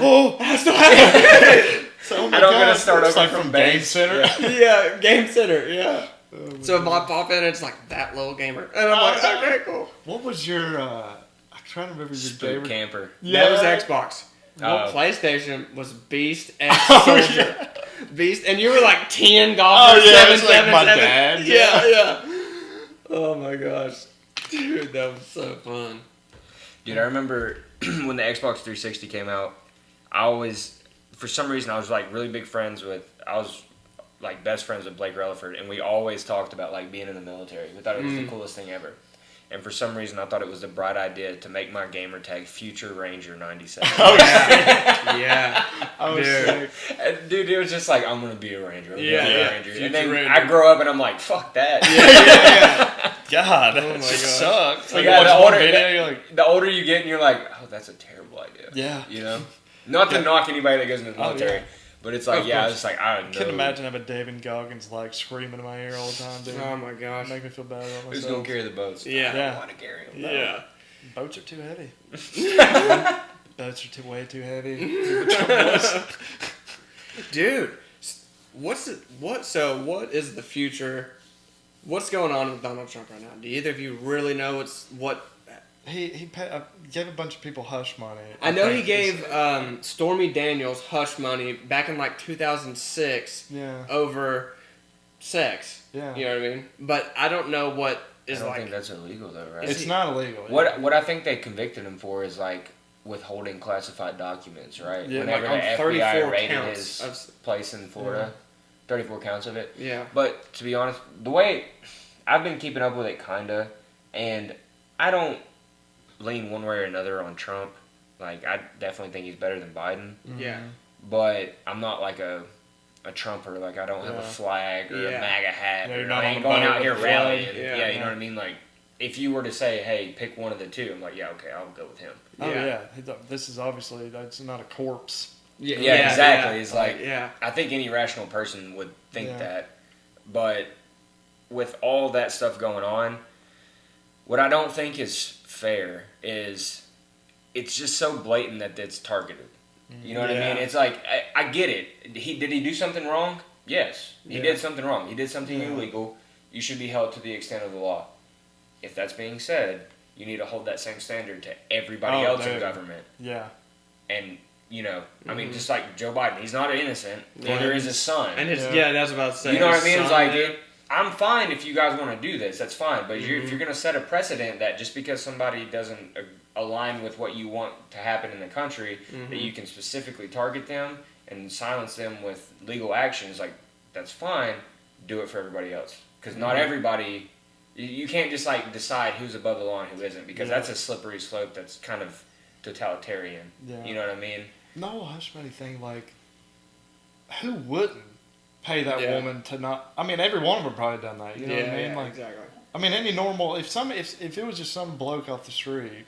still have it. oh I don't gotta start it's over like from from base. Game Center. Yeah. Yeah, Game Center, yeah. Oh, So if man. I pop in, it's like that little gamer. And I'm like, okay, cool. What was your I'm trying to remember your Spook favorite. camper. That was Xbox. Oh. PlayStation was Beast X Oh, Soldier. yeah. Beast, and you were like 10 golfers, Oh, yeah, 7, it's like 7, my 7. dad. Yeah. Oh my gosh. Dude, that was so fun. Dude, I remember when the Xbox 360 came out, I always, for some reason, I was like really big friends with, I was like best friends with Blake Relaford, and we always talked about like being in the military. We thought it was the coolest thing ever. And for some reason, I thought it was a bright idea to make my gamer tag Future Ranger 97. Oh Yeah. I was Dude. sick. And, dude, it was just like, I'm going to be a Ranger. I'm gonna Yeah, be a yeah. Ranger. Future And then Ranger. I grow up and I'm like, fuck that. Yeah. God, Oh that my just gosh. sucks. Like Yeah, you the watch one older- video, you're like, The older you get and you're like, oh, that's a terrible idea. yeah. You know? Not to knock anybody that goes into the Oh, military. yeah. But it's like, Of yeah, course. it's like, I don't I know. couldn't imagine having David Goggins like screaming in my ear all the time, dude. Oh my gosh. Make me feel bad about Who's myself. going to carry the boats? Yeah. I Yeah. don't want to carry them. Yeah. Boats are too heavy. Boats are way too heavy. Dude, what is the future? What's going on with Donald Trump right now? Do either of you really know what? He gave a bunch of people hush money. I know he think gave it's- Stormy Daniels hush money back in like 2006 Yeah. over sex. Yeah. You know what I mean? But I don't know what I is don't like. think that's illegal, though, right? It's not illegal. What I think they convicted him for is, like, withholding classified documents, right? Yeah, Whenever like on the 34 FBI raided counts his of- place in Florida. 34 counts of it. Yeah. But to be honest, the way I've been keeping up with it, kinda, and I don't lean one way or another on Trump. Like, I definitely think he's better than Biden. Yeah. but I'm not like a Trumper. Like, I don't have a flag or a MAGA hat. Yeah, you're or not I on ain't the going boat out here with a flag. rallying. Yeah. Yeah, you know what I mean? Like, if you were to say, hey, pick one of the two, I'm like, yeah, okay, I'll go with him. Oh yeah, this is obviously that's not a corpse. Yeah, exactly. Yeah. It's like, Yeah. I think any rational person would think Yeah. that. But with all that stuff going on, what I don't think is fair is it's just so blatant that it's targeted. You know what I Yeah. mean? It's like, I get it. Did he do something wrong? Yes. He did something wrong. He did something illegal. You should be held to the extent of the law. If that's being said, you need to hold that same standard to everybody else in government. Yeah. And, you know, I mean, just like Joe Biden, he's not innocent. Neither is his son. And Yeah. that's about to say. You know what I his mean? It's son, like, dude. I'm fine if you guys want to do this. That's fine. But if you're going to set a precedent that just because somebody doesn't align with what you want to happen in the country, that you can specifically target them and silence them with legal actions, like, that's fine. Do it for everybody else. Because not everybody... You can't just, like, decide who's above the law and who isn't. Because that's a slippery slope that's kind of totalitarian. Yeah. You know what I mean? No hush money thing, like, who wouldn't pay that woman to not? I mean, every one of them probably done that. You know what I mean? Like, exactly. I mean, any normal if it was just some bloke off the street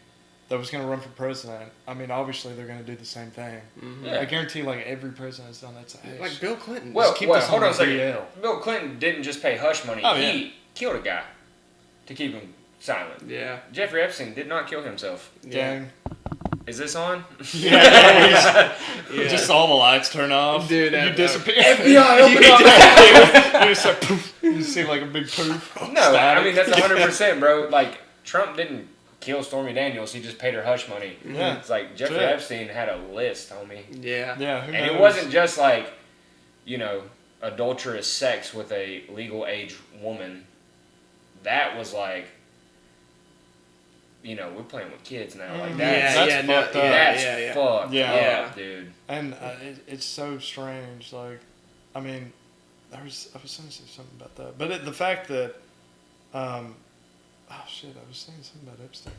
that was going to run for president, I mean, obviously they're going to do the same thing. Yeah. I guarantee, like, every president has done that. So, hey, Like Bill Clinton. Well, keep this hold on on a the second. DL. Bill Clinton didn't just pay hush money. Oh, He killed a guy to keep him silent. yeah. Jeffrey Epstein did not kill himself. gang. Is this on? Yeah, just all the lights turn off. Dude, you that- disappear. FBI, open up! You just like, poof. You see like a big poof. No, I Static. mean, that's 100%, bro. Like, Trump didn't kill Stormy Daniels. He just paid her hush money. Yeah. It's like Jeffrey Sure. Epstein had a list, homie. Yeah. Yeah, who And knows? it wasn't just like, you know, adulterous sex with a legal age woman. That was like, you know, we're playing with kids now. Like, that's That's fucked up. That's fucked Yeah. up, dude. And it's so strange. Like, I mean, I was going to say something about that, but the fact that, oh shit, I was saying something about Epstein.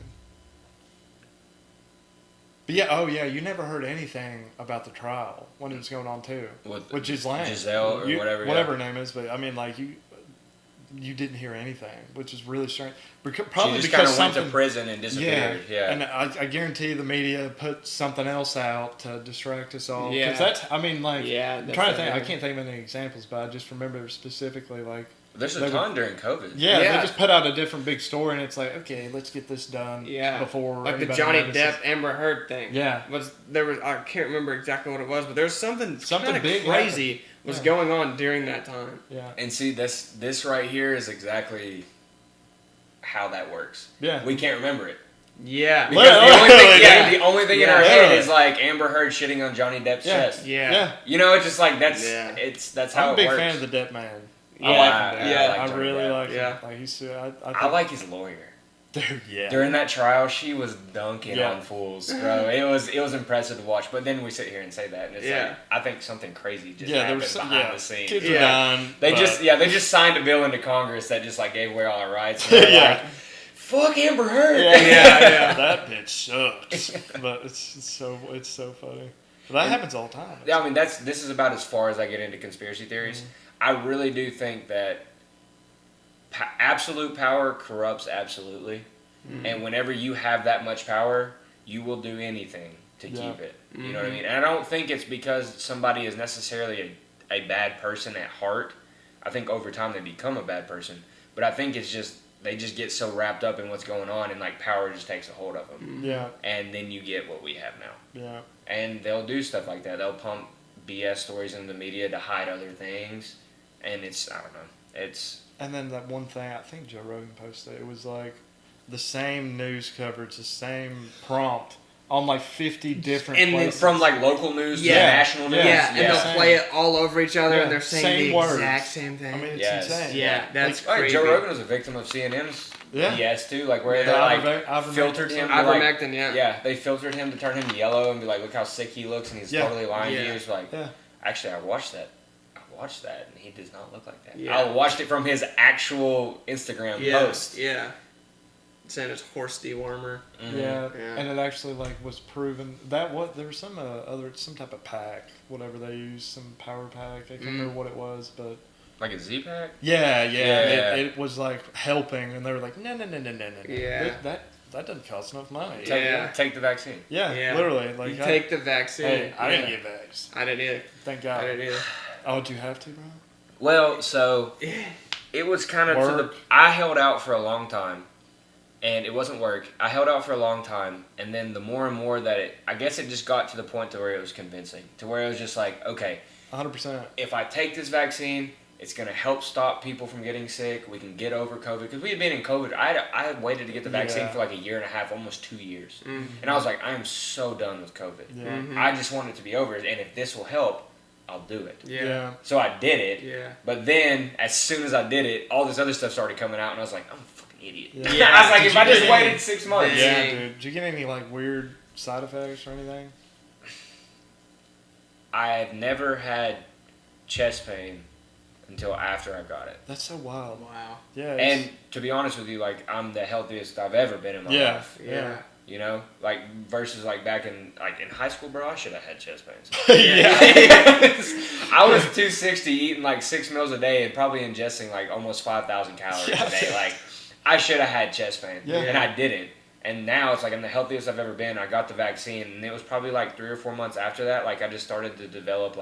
But yeah, you never heard anything about the trial when it was going on too, With Giselle or whatever. whatever her name is. But I mean, like you didn't hear anything, which is really strange. She Probably just because kind of went to something. prison and disappeared. Yeah. And I guarantee the media put something else out to distract us all. Yeah. Because that's, I mean, like, Yeah, I'm that's trying to think. I definitely- can't think of any examples, but I just remember specifically, like, There's a they ton during COVID. yeah, Yeah. they just put out a different big story, and it's like, okay, let's get this done Yeah. before Like the anybody Johnny notices. Depp Amber Heard thing. Yeah. I can't remember exactly what it was, but there was something kind big of crazy was Yeah. going on during that time. Yeah. And see, this right here is exactly how that works. Yeah. We can't remember it. Yeah. Because Yeah. the only thing in Yeah. our head Yeah. is like Amber Heard shitting on Johnny Depp's Yeah. chest. Yeah. Yeah. You know, it's just like that's how I'm a it big works. fan of the Depp man. Yeah. I like him. Yeah. I like I Johnny really Depp. like Yeah. him. Like he's, I I like his lawyer. dude, yeah. During that trial, she was dunking Yeah. on fools, bro. It was impressive to watch. But then we sit here and say that, and it's Yeah. like I think something crazy just there happened was some, behind the scenes. kids Yeah. were dying. They but- just signed a bill into Congress that just like gave away all our rights. And they're Yeah. like, fuck Amber Heard. Yeah. That bitch sucks. But it's so funny. But that happens all the time. Yeah, I mean this is about as far as I get into conspiracy theories. I really do think that absolute power corrupts absolutely, and whenever you have that much power, you will do anything to keep it. You know what I mean? And I don't think it's because somebody is necessarily a bad person at heart. I think over time they become a bad person, but I think it's just they just get so wrapped up in what's going on, and like power just takes a hold of them. Yeah. And then you get what we have now. Yeah. And they'll do stuff like that. They'll pump BS stories in the media to hide other things. And I don't know. It's... And then that one thing, I think Joe Rogan posted, it was like the same news coverage, the same prompt on like 50 different And places. From like local news to Yeah. national news. Yeah, and they'll play it all over each other, Yeah. and they're saying Same the words. exact same thing. I mean, it's Yes. insane. Yeah, that's Like, crazy. Joe Rogan was a victim of CNN's BS too, like where Yeah, they like ivermectin filtered him. to, Ivermectin, like, yeah. they filtered him to turn him yellow and be like, look how sick he looks, and he's Yeah. totally lying to Yeah. you. It's like, Yeah. actually, I watched that, and he does not look like that. Yeah. I watched it from his actual Instagram post. Yeah. saying it's horse dewormer. Yeah, Yeah. and it actually like was proven that there was some type of pack, whatever they used, some power pack. I can't remember what it was, but Like a Z-Pack? yeah. Yeah. It was like helping, and they were like, no. Yeah. That doesn't cost enough money. Yeah. Take the vaccine. Yeah, literally. Like you take the vaccine. Hey, I didn't Yeah. get vax. I didn't either. Thank I God. didn't either. Oh, do you have to, bro? Well, so it was kind of Work. I held out for a long time, and it wasn't work. I held out for a long time, and then the more and more that I guess it just got to the point to where it was convincing, to where it was just like, okay, 100%. if I take this vaccine, it's going to help stop people from getting sick. We can get over COVID. Because we had been in COVID. I had waited to get the vaccine Yeah. for like a year and a half, almost 2 years. Mm-hmm. And I was like, I am so done with COVID. Yeah. Mhm. I just want it to be over. And if this will help, I'll do it. Yeah. So I did it. Yeah. But then, as soon as I did it, all this other stuff started coming out. And I was like, I'm a fucking idiot. Yeah. Yeah. I was like, Did if you I just get waited 6 months. Yeah. Yeah, dude. Did you get any like weird side effects or anything? I've never had chest pain until after I got it. That's so wild. Wow. Yeah. it's- And to be honest with you, like, I'm the healthiest I've ever been in my Yeah. life. Yeah. You know, like versus like back in high school, bro, I should have had chest pains. I was 260 eating like 6 meals a day and probably ingesting like almost 5,000 calories Yeah. a day. Like I should have had chest pain, Yeah. and I didn't. And now it's like I'm the healthiest I've ever been. I got the vaccine, and it was probably like 3 or 4 months after that. Like I just started to develop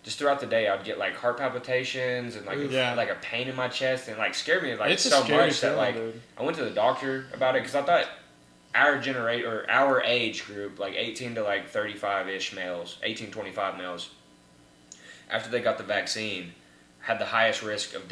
just throughout the day, I'd get like heart palpitations and Yeah. like a pain in my chest, and like scared me like it's a so scary much that feeling, like dude. I went to the doctor about it because I thought our age group, like 18 to like 35-ish males, 18-25 males, after they got the vaccine, had the highest risk of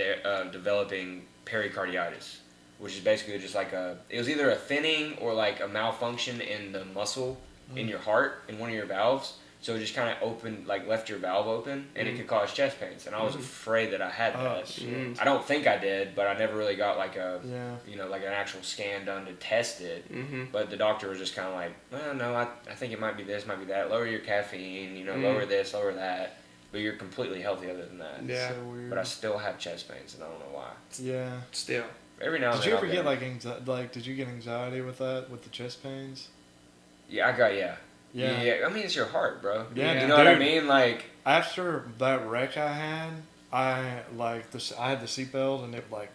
developing pericarditis, which is basically just like it was either a thinning or like a malfunction in the muscle in your heart, in one of your valves. So it just kind of left your valve open, and it could cause chest pains. And I was afraid that I had Oh, that. shit. I don't think I did, but I never really got like Yeah. like an actual scan done to test it. Mm-hmm. But the doctor was just kind of like, well, no, I think it might be this, might be that. Lower your caffeine, lower this, lower that. But you're completely healthy other than that. Yeah. So weird. But I still have chest pains, and I don't know why. Yeah. Still. Every now and Did then you ever I'll get like anxiety? Like, did you get anxiety with that, with the chest pains? Yeah, I got Yeah. Yeah, I mean, it's your heart, bro. Yeah, You know what I dude. mean? Like, After that wreck I had, I had the seatbelt, and it like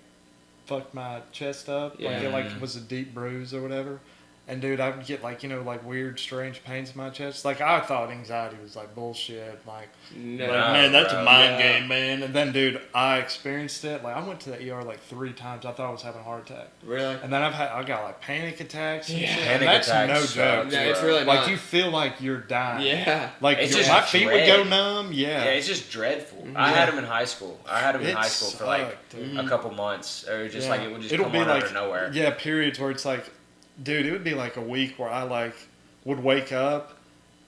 fucked my chest up. Like Yeah. it like was a deep bruise or whatever. And dude, I would get like like weird, strange pains in my chest. Like I thought anxiety was like bullshit. Like, No. man, that's bro. a mind Yeah. game, man. And then, dude, I experienced it. Like I went to the ER like 3 times. I thought I was having a heart attack. Really? And then I got like panic attacks and Yeah. shit. Panic And that's attacks no suck, joke. No, bro. it's really Like not. you feel like you're dying. Yeah. Like It's your, just my feet would go dread. numb. yeah, it's just dreadful. I had them in high school. I had them in It high school for like sucked, dude. a couple months. Or just like it would just It'll come be on like out of nowhere. Yeah, periods where it's like, dude, it would be like a week where I like would wake up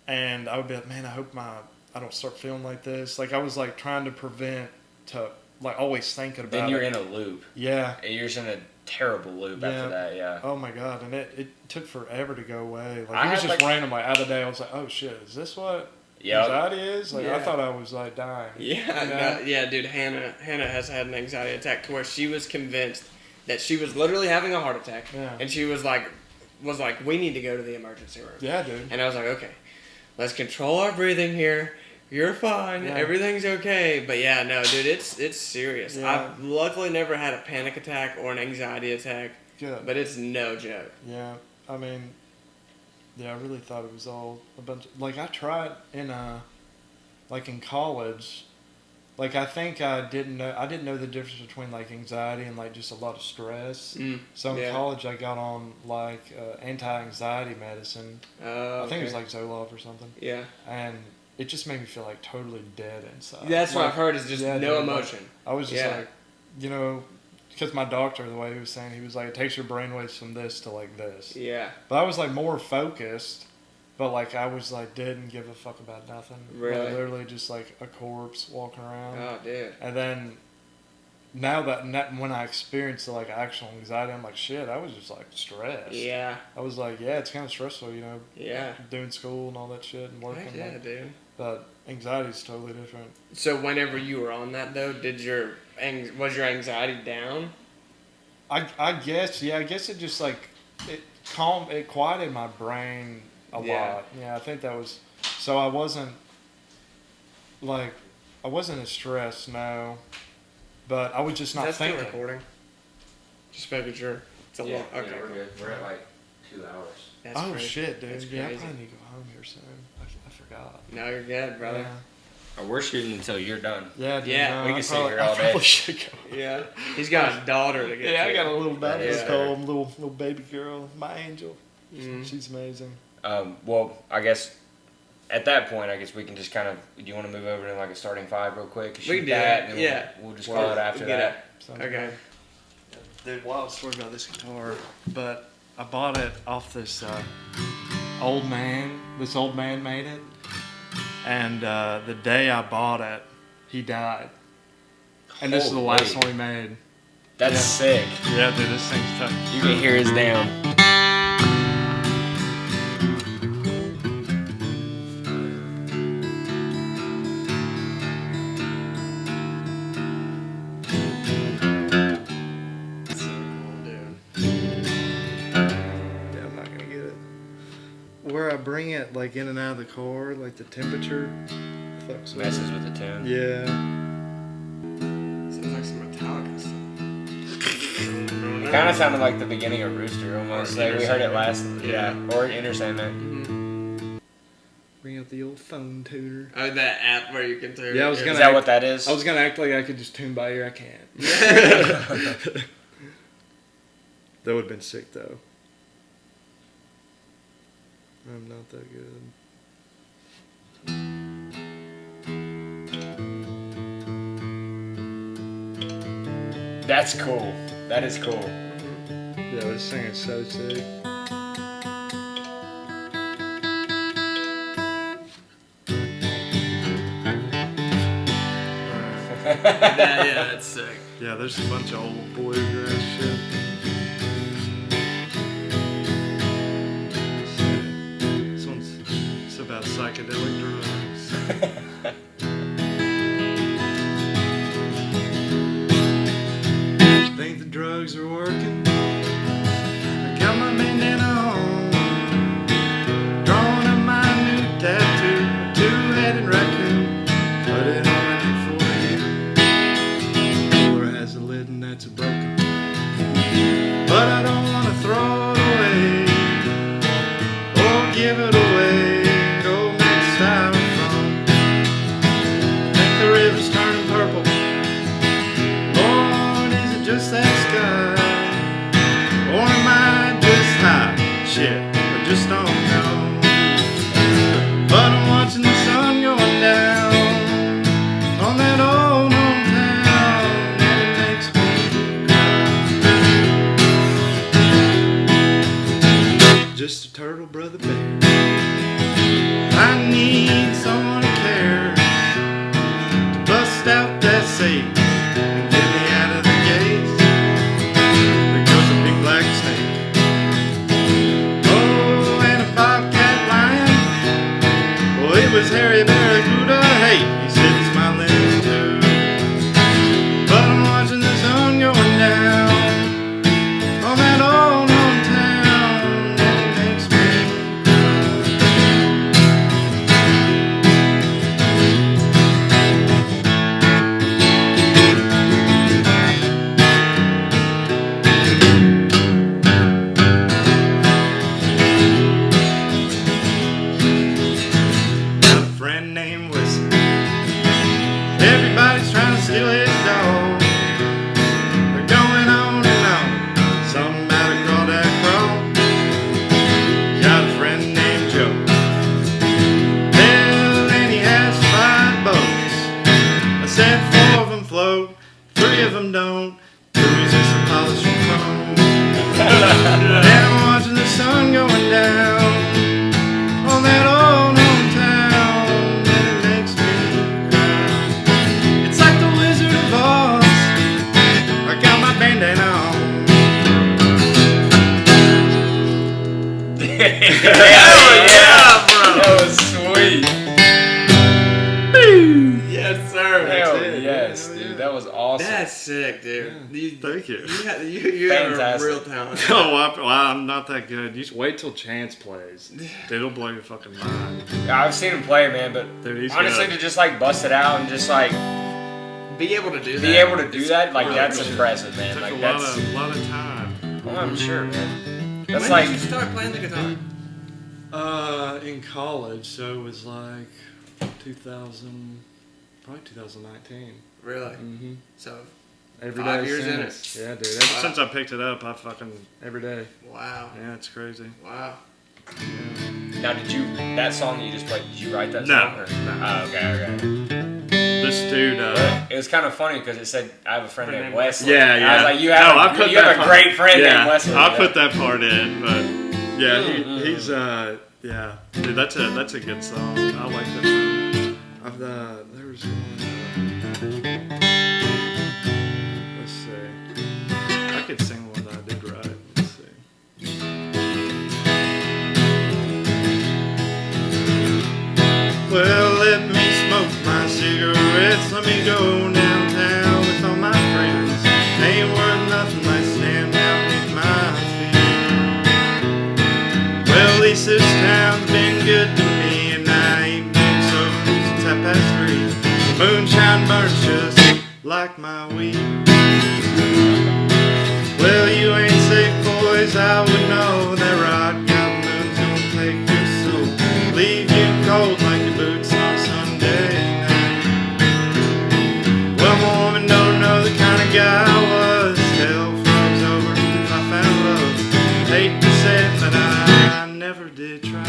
and I would be like, man, I hope I don't start feeling like this. Like I was like trying to prevent to like always thinking about Then you're it. in a loop. Yeah. And you're just in a terrible loop Yeah. after that, yeah. Oh my god, and it took forever to go away. Like I it was had, just like- random. Like out of the day, I was like, oh shit, is this what Yep. anxiety is? Like I Yeah. thought I was like dying. Yeah, You know? no, yeah, dude. Hannah has had an anxiety attack to where she was convinced that she was literally having a heart attack, Yeah. and she was like, we need to go to the emergency room. Yeah, dude. And I was like, okay, let's control our breathing here. You're fine. Yeah. Everything's okay. But yeah, no, dude, it's serious. Yeah. I've luckily never had a panic attack or an anxiety attack, Good. but it's no joke. Yeah, I mean, yeah, I really thought it was all a bunch. Like I tried like in college, like I think I didn't know the difference between like anxiety and like just a lot of stress. So in yeah. college, I got on like anti-anxiety medicine. I think it was Okay. like Zoloft or something, Yeah. and it just made me feel like totally dead inside. That's what Like, I've heard is just yeah, no dude, like, emotion. I was just Yeah. like, because my doctor, the way he was saying, he was like, it takes your brainwaves from this to like this. Yeah. But I was like more focused, but like I was like didn't give a fuck about nothing. Really? Like, literally just like a corpse walking around. Oh, dude. And then now when I experienced like actual anxiety, I'm like shit. I was just like stressed. Yeah. I was like, yeah, it's kind of stressful, Yeah. doing school and all that shit and working. Heck yeah, like- dude. but anxiety is totally different. So whenever you were on that though, was your anxiety down? I guess, yeah, I guess it just like it quieted my brain a Yeah. lot. Yeah, I think that was so I wasn't as stressed, no, but I was just not Is that still thinking. recording? Just making sure. It's a long. Okay. we're good. We're at like 2 hours. That's Oh crazy. shit, dude! That's Yeah, I crazy. probably need to go home here soon. I forgot. No, you're good, brother. Yeah, Oh, we're shooting until you're done. yeah, dude, Yeah, no, we I can sit probably- here all I probably day. should go. Yeah. He's got a daughter to get Yeah, to. I got a little baby Yeah. home, little baby girl, my angel. Mhm. She's amazing. Well, I guess at that point, I guess we can just kind of. Do you want to move over to like a starting five real quick? We Shoot can do that, that, and then yeah. We'll just call it after Get that. Sounds Okay. good. Dude, wild story about this guitar, but I bought it off this old man. This old man made it, and the day I bought it, he died. And this is the last Holy. one he made. That's Yeah. sick. Yeah, dude, this thing's tough. You can hear his down. So cool, dude. Yeah, I'm not gonna get it. Where I bring it, like in and out of the car, like the temperature, fucks with it. Messes with the tune. Yeah. Sounds like some Metallica stuff. It kind of sounded like the beginning of Rooster almost. Or Like we heard it Inner last. Sandman. Yeah, or Inner Sandman. Mm-hmm. Bring out the old phone tuner. Oh, that app where you can tune. Yeah, I was Is gonna that act- what that is? I was gonna act like I could just tune by ear. I can't. That would have been sick though. I'm not that good. That's cool. That is cool. Yeah, this thing is so sick. Yeah, that's sick. Yeah, there's a bunch of old bluegrass shit. This one's it's about psychedelic drugs. Think the drugs are working? I got my bandana on, drawing up my new tattoo, a two-headed raccoon. Put it on my neck for you. Door has a lid and that's broken, but I don't want to throw it away or give it away. Go make styrofoam. Think the river's turning purple. Lord, is it just that sky, or am I just high? Shit, I just don't know. But I'm watching the sun going down on that old hometown, and it makes me cry. Just a turtle, brother bear. I need someone who cares to bust out that safe and get me out of the gates. There goes a big black snake. Oh, and a bobcat lion. Well, it was Harry Barracuda. Hey, he said smiling too. But I'm watching the sun going down on that old hometown, and it makes me got a friend named Wilson. Everybody's trying to steal his dog. They're going on and on. Something about a crawdad crawl. Got a friend named Joe. Hell, and he has 5 boats. I said 4 of them float, 3 of them don't. 2's just some polishing chrome. And I'm watching the sun going down on that old hometown, and it makes me cry. It's like the Wizard of Oz. I got my bandana on. Yeah, bro. That was sweet. Yes, sir. Hell it. did. Yes, Yeah, dude, yeah. that was awesome. That's sick, dude. Thank you. You have a Fantastic. real talent. Oh, I'm not that good. You just wait till Chance plays. Dude, it'll blow your fucking mind. Yeah, I've seen him play, man, but Dude, he's honestly, good. to just like bust it out and just like Be able to do that. be able to do that, like really that's good. impressive, man. Took Like a that's, lot of time. well, I'm sure, man. That's When like, did you start playing the guitar? In college, so it was like 2019. Really? Mm-hmm. So, Every 5 day years in since. Yeah, dude. Ever Wow. since I picked it up, I fucking every day. wow. Yeah, it's crazy. Wow. now did you, that song that you just played, did you write that No, song? Or? no. Oh, okay. This dude. It was kind of funny because it said, I have a friend named Wesley. Yeah, And yeah. I was like, you have, I put you have that a part- great friend yeah, named Wesley. I'll put that part in, but yeah, he's yeah, dude, that's a good song. I like that song. There was one. Let's see. I could sing one that I did right. Let's see. Well, let me smoke my cigarettes. Let me go downtown with all my friends. Ain't worth nothing less than down beneath my feet. Well, at least this town's been good to me, and I ain't been sober since 3:30. Moonshine burns just like my weed. Well, you ain't safe, boys. I would know that rock moon's gonna take your soul, leave you cold like your boots on Sunday night. Well, my woman don't know the kind of guy I was. Hell froze over if I found love. Hate to say it, but I never did try.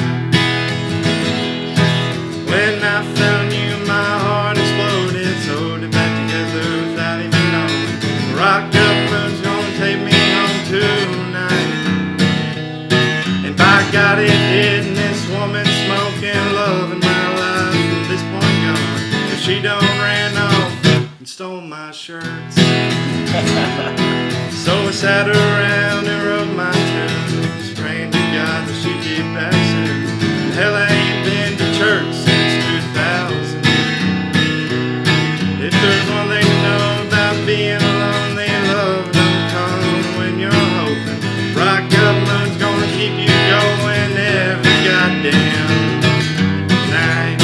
When I found you, my heart exploded, sewed it back together without even knowing. Rocked up moon's gonna take me home tonight. And by God, it did. And this woman smoking, loving my life from this point on. If she don't ran off and stole my shirts. So I sat around and rubbed my toes, praying to God that she'd get back soon. Hell, I ain't been to church since 2000. If there's one thing to know about being alone, then love don't come when you're hoping. Rock up moon's gonna keep you going every goddamn night.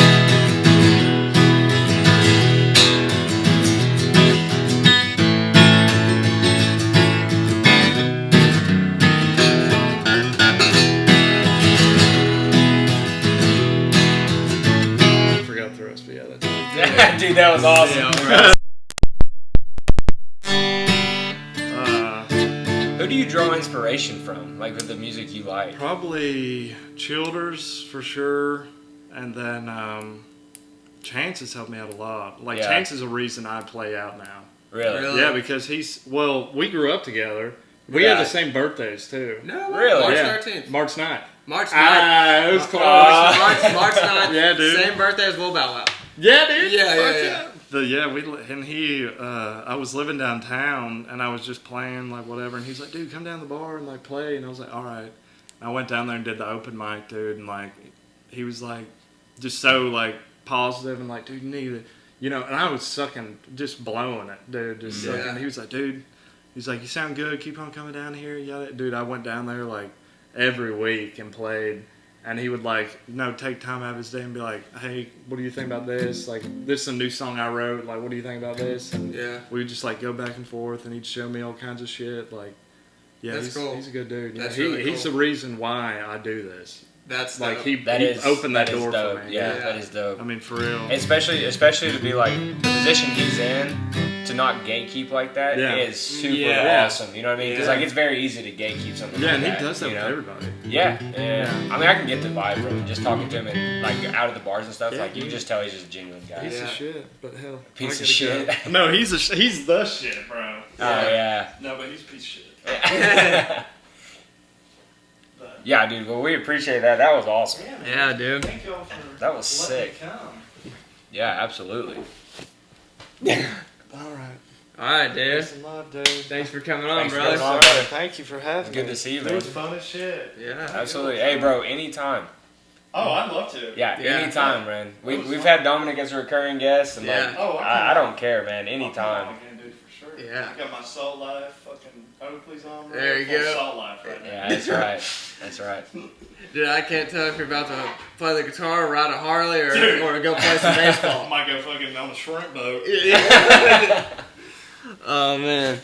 I forgot the rest, but yeah, that's Dude, that was awesome. Who do you draw inspiration from, like with the music you like? Probably Childers for sure, and then Chance has helped me out a lot. Like Yeah. Chance is a reason I play out now. Really? Yeah, because we grew up together. We Yeah. had the same birthdays too. No, Really? March Yeah. 13th. March 9th. March 9th. Ah, it was close. March 9th. Yeah, dude. Same birthday as Will Bow Wow. Yeah, dude. Yeah, Fuck yeah. I was living downtown and I was just playing like whatever, and he's like, dude, come down to the bar and like play, and I was like, all right. And I went down there and did the open mic, dude, and like he was like just so like positive and like, dude, you need it, you know, and I was sucking, just blowing it, dude, just Yeah. sucking. He was like, dude, he's like, you sound good, keep on coming down here, yada. Dude, I went down there like every week and played. And he would like, take time out of his day and be like, hey, what do you think about this? Like, this is a new song I wrote. Like, what do you think about this? And Yeah. we would just like go back and forth, and he'd show me all kinds of shit. Like, yeah, That's he's, cool. he's a good dude. That's Yeah, really He's cool. the reason why I do this. That's Like, dope. he opened that is door dope. for me. Yeah, Yeah. that is dope. I mean, for real. Especially to be like the position he's in, to not gatekeep like that is Yeah. super Yeah. awesome. You know what I mean? Because Yeah. like it's very easy to gatekeep something. Yeah, like and he that, does that you with know? everybody. Yeah. I mean, I can get the vibe from him just talking to him and like out of the bars and stuff. Yeah, like you dude. just tell he's just a genuine guy. Piece Yeah. of shit, but hell. Piece I of gotta shit. go. No, he's the shit, bro. Oh yeah. No, but he's a piece of shit. Yeah, dude. Well, we appreciate that. That was awesome. Yeah, dude. Thank y'all for That was sick. letting me come. Yeah, absolutely. All right. All right, dude. Thanks a lot, dude. Thanks for coming on, Thanks for brother. coming on, brother. Thank you for having Good me. to see you, It man. was fun as shit. Yeah. Absolutely. Hey, bro. Anytime. Oh, I'd love to. Yeah, Yeah. anytime, man. We've fun. had Dominic as a recurring guest, and Yeah. like, Oh, I don't care, man. I'll come Anytime. on again, dude, for sure. Yeah. I got my Salt Life fucking Oakley's on. Bro. There you Full go. Salt Life right now. Yeah, that's right. That's right. Dude, I can't tell if you're about to play the guitar, ride a Harley, or Dude. go play some I baseball. might go fucking on a shrimp boat. Oh man.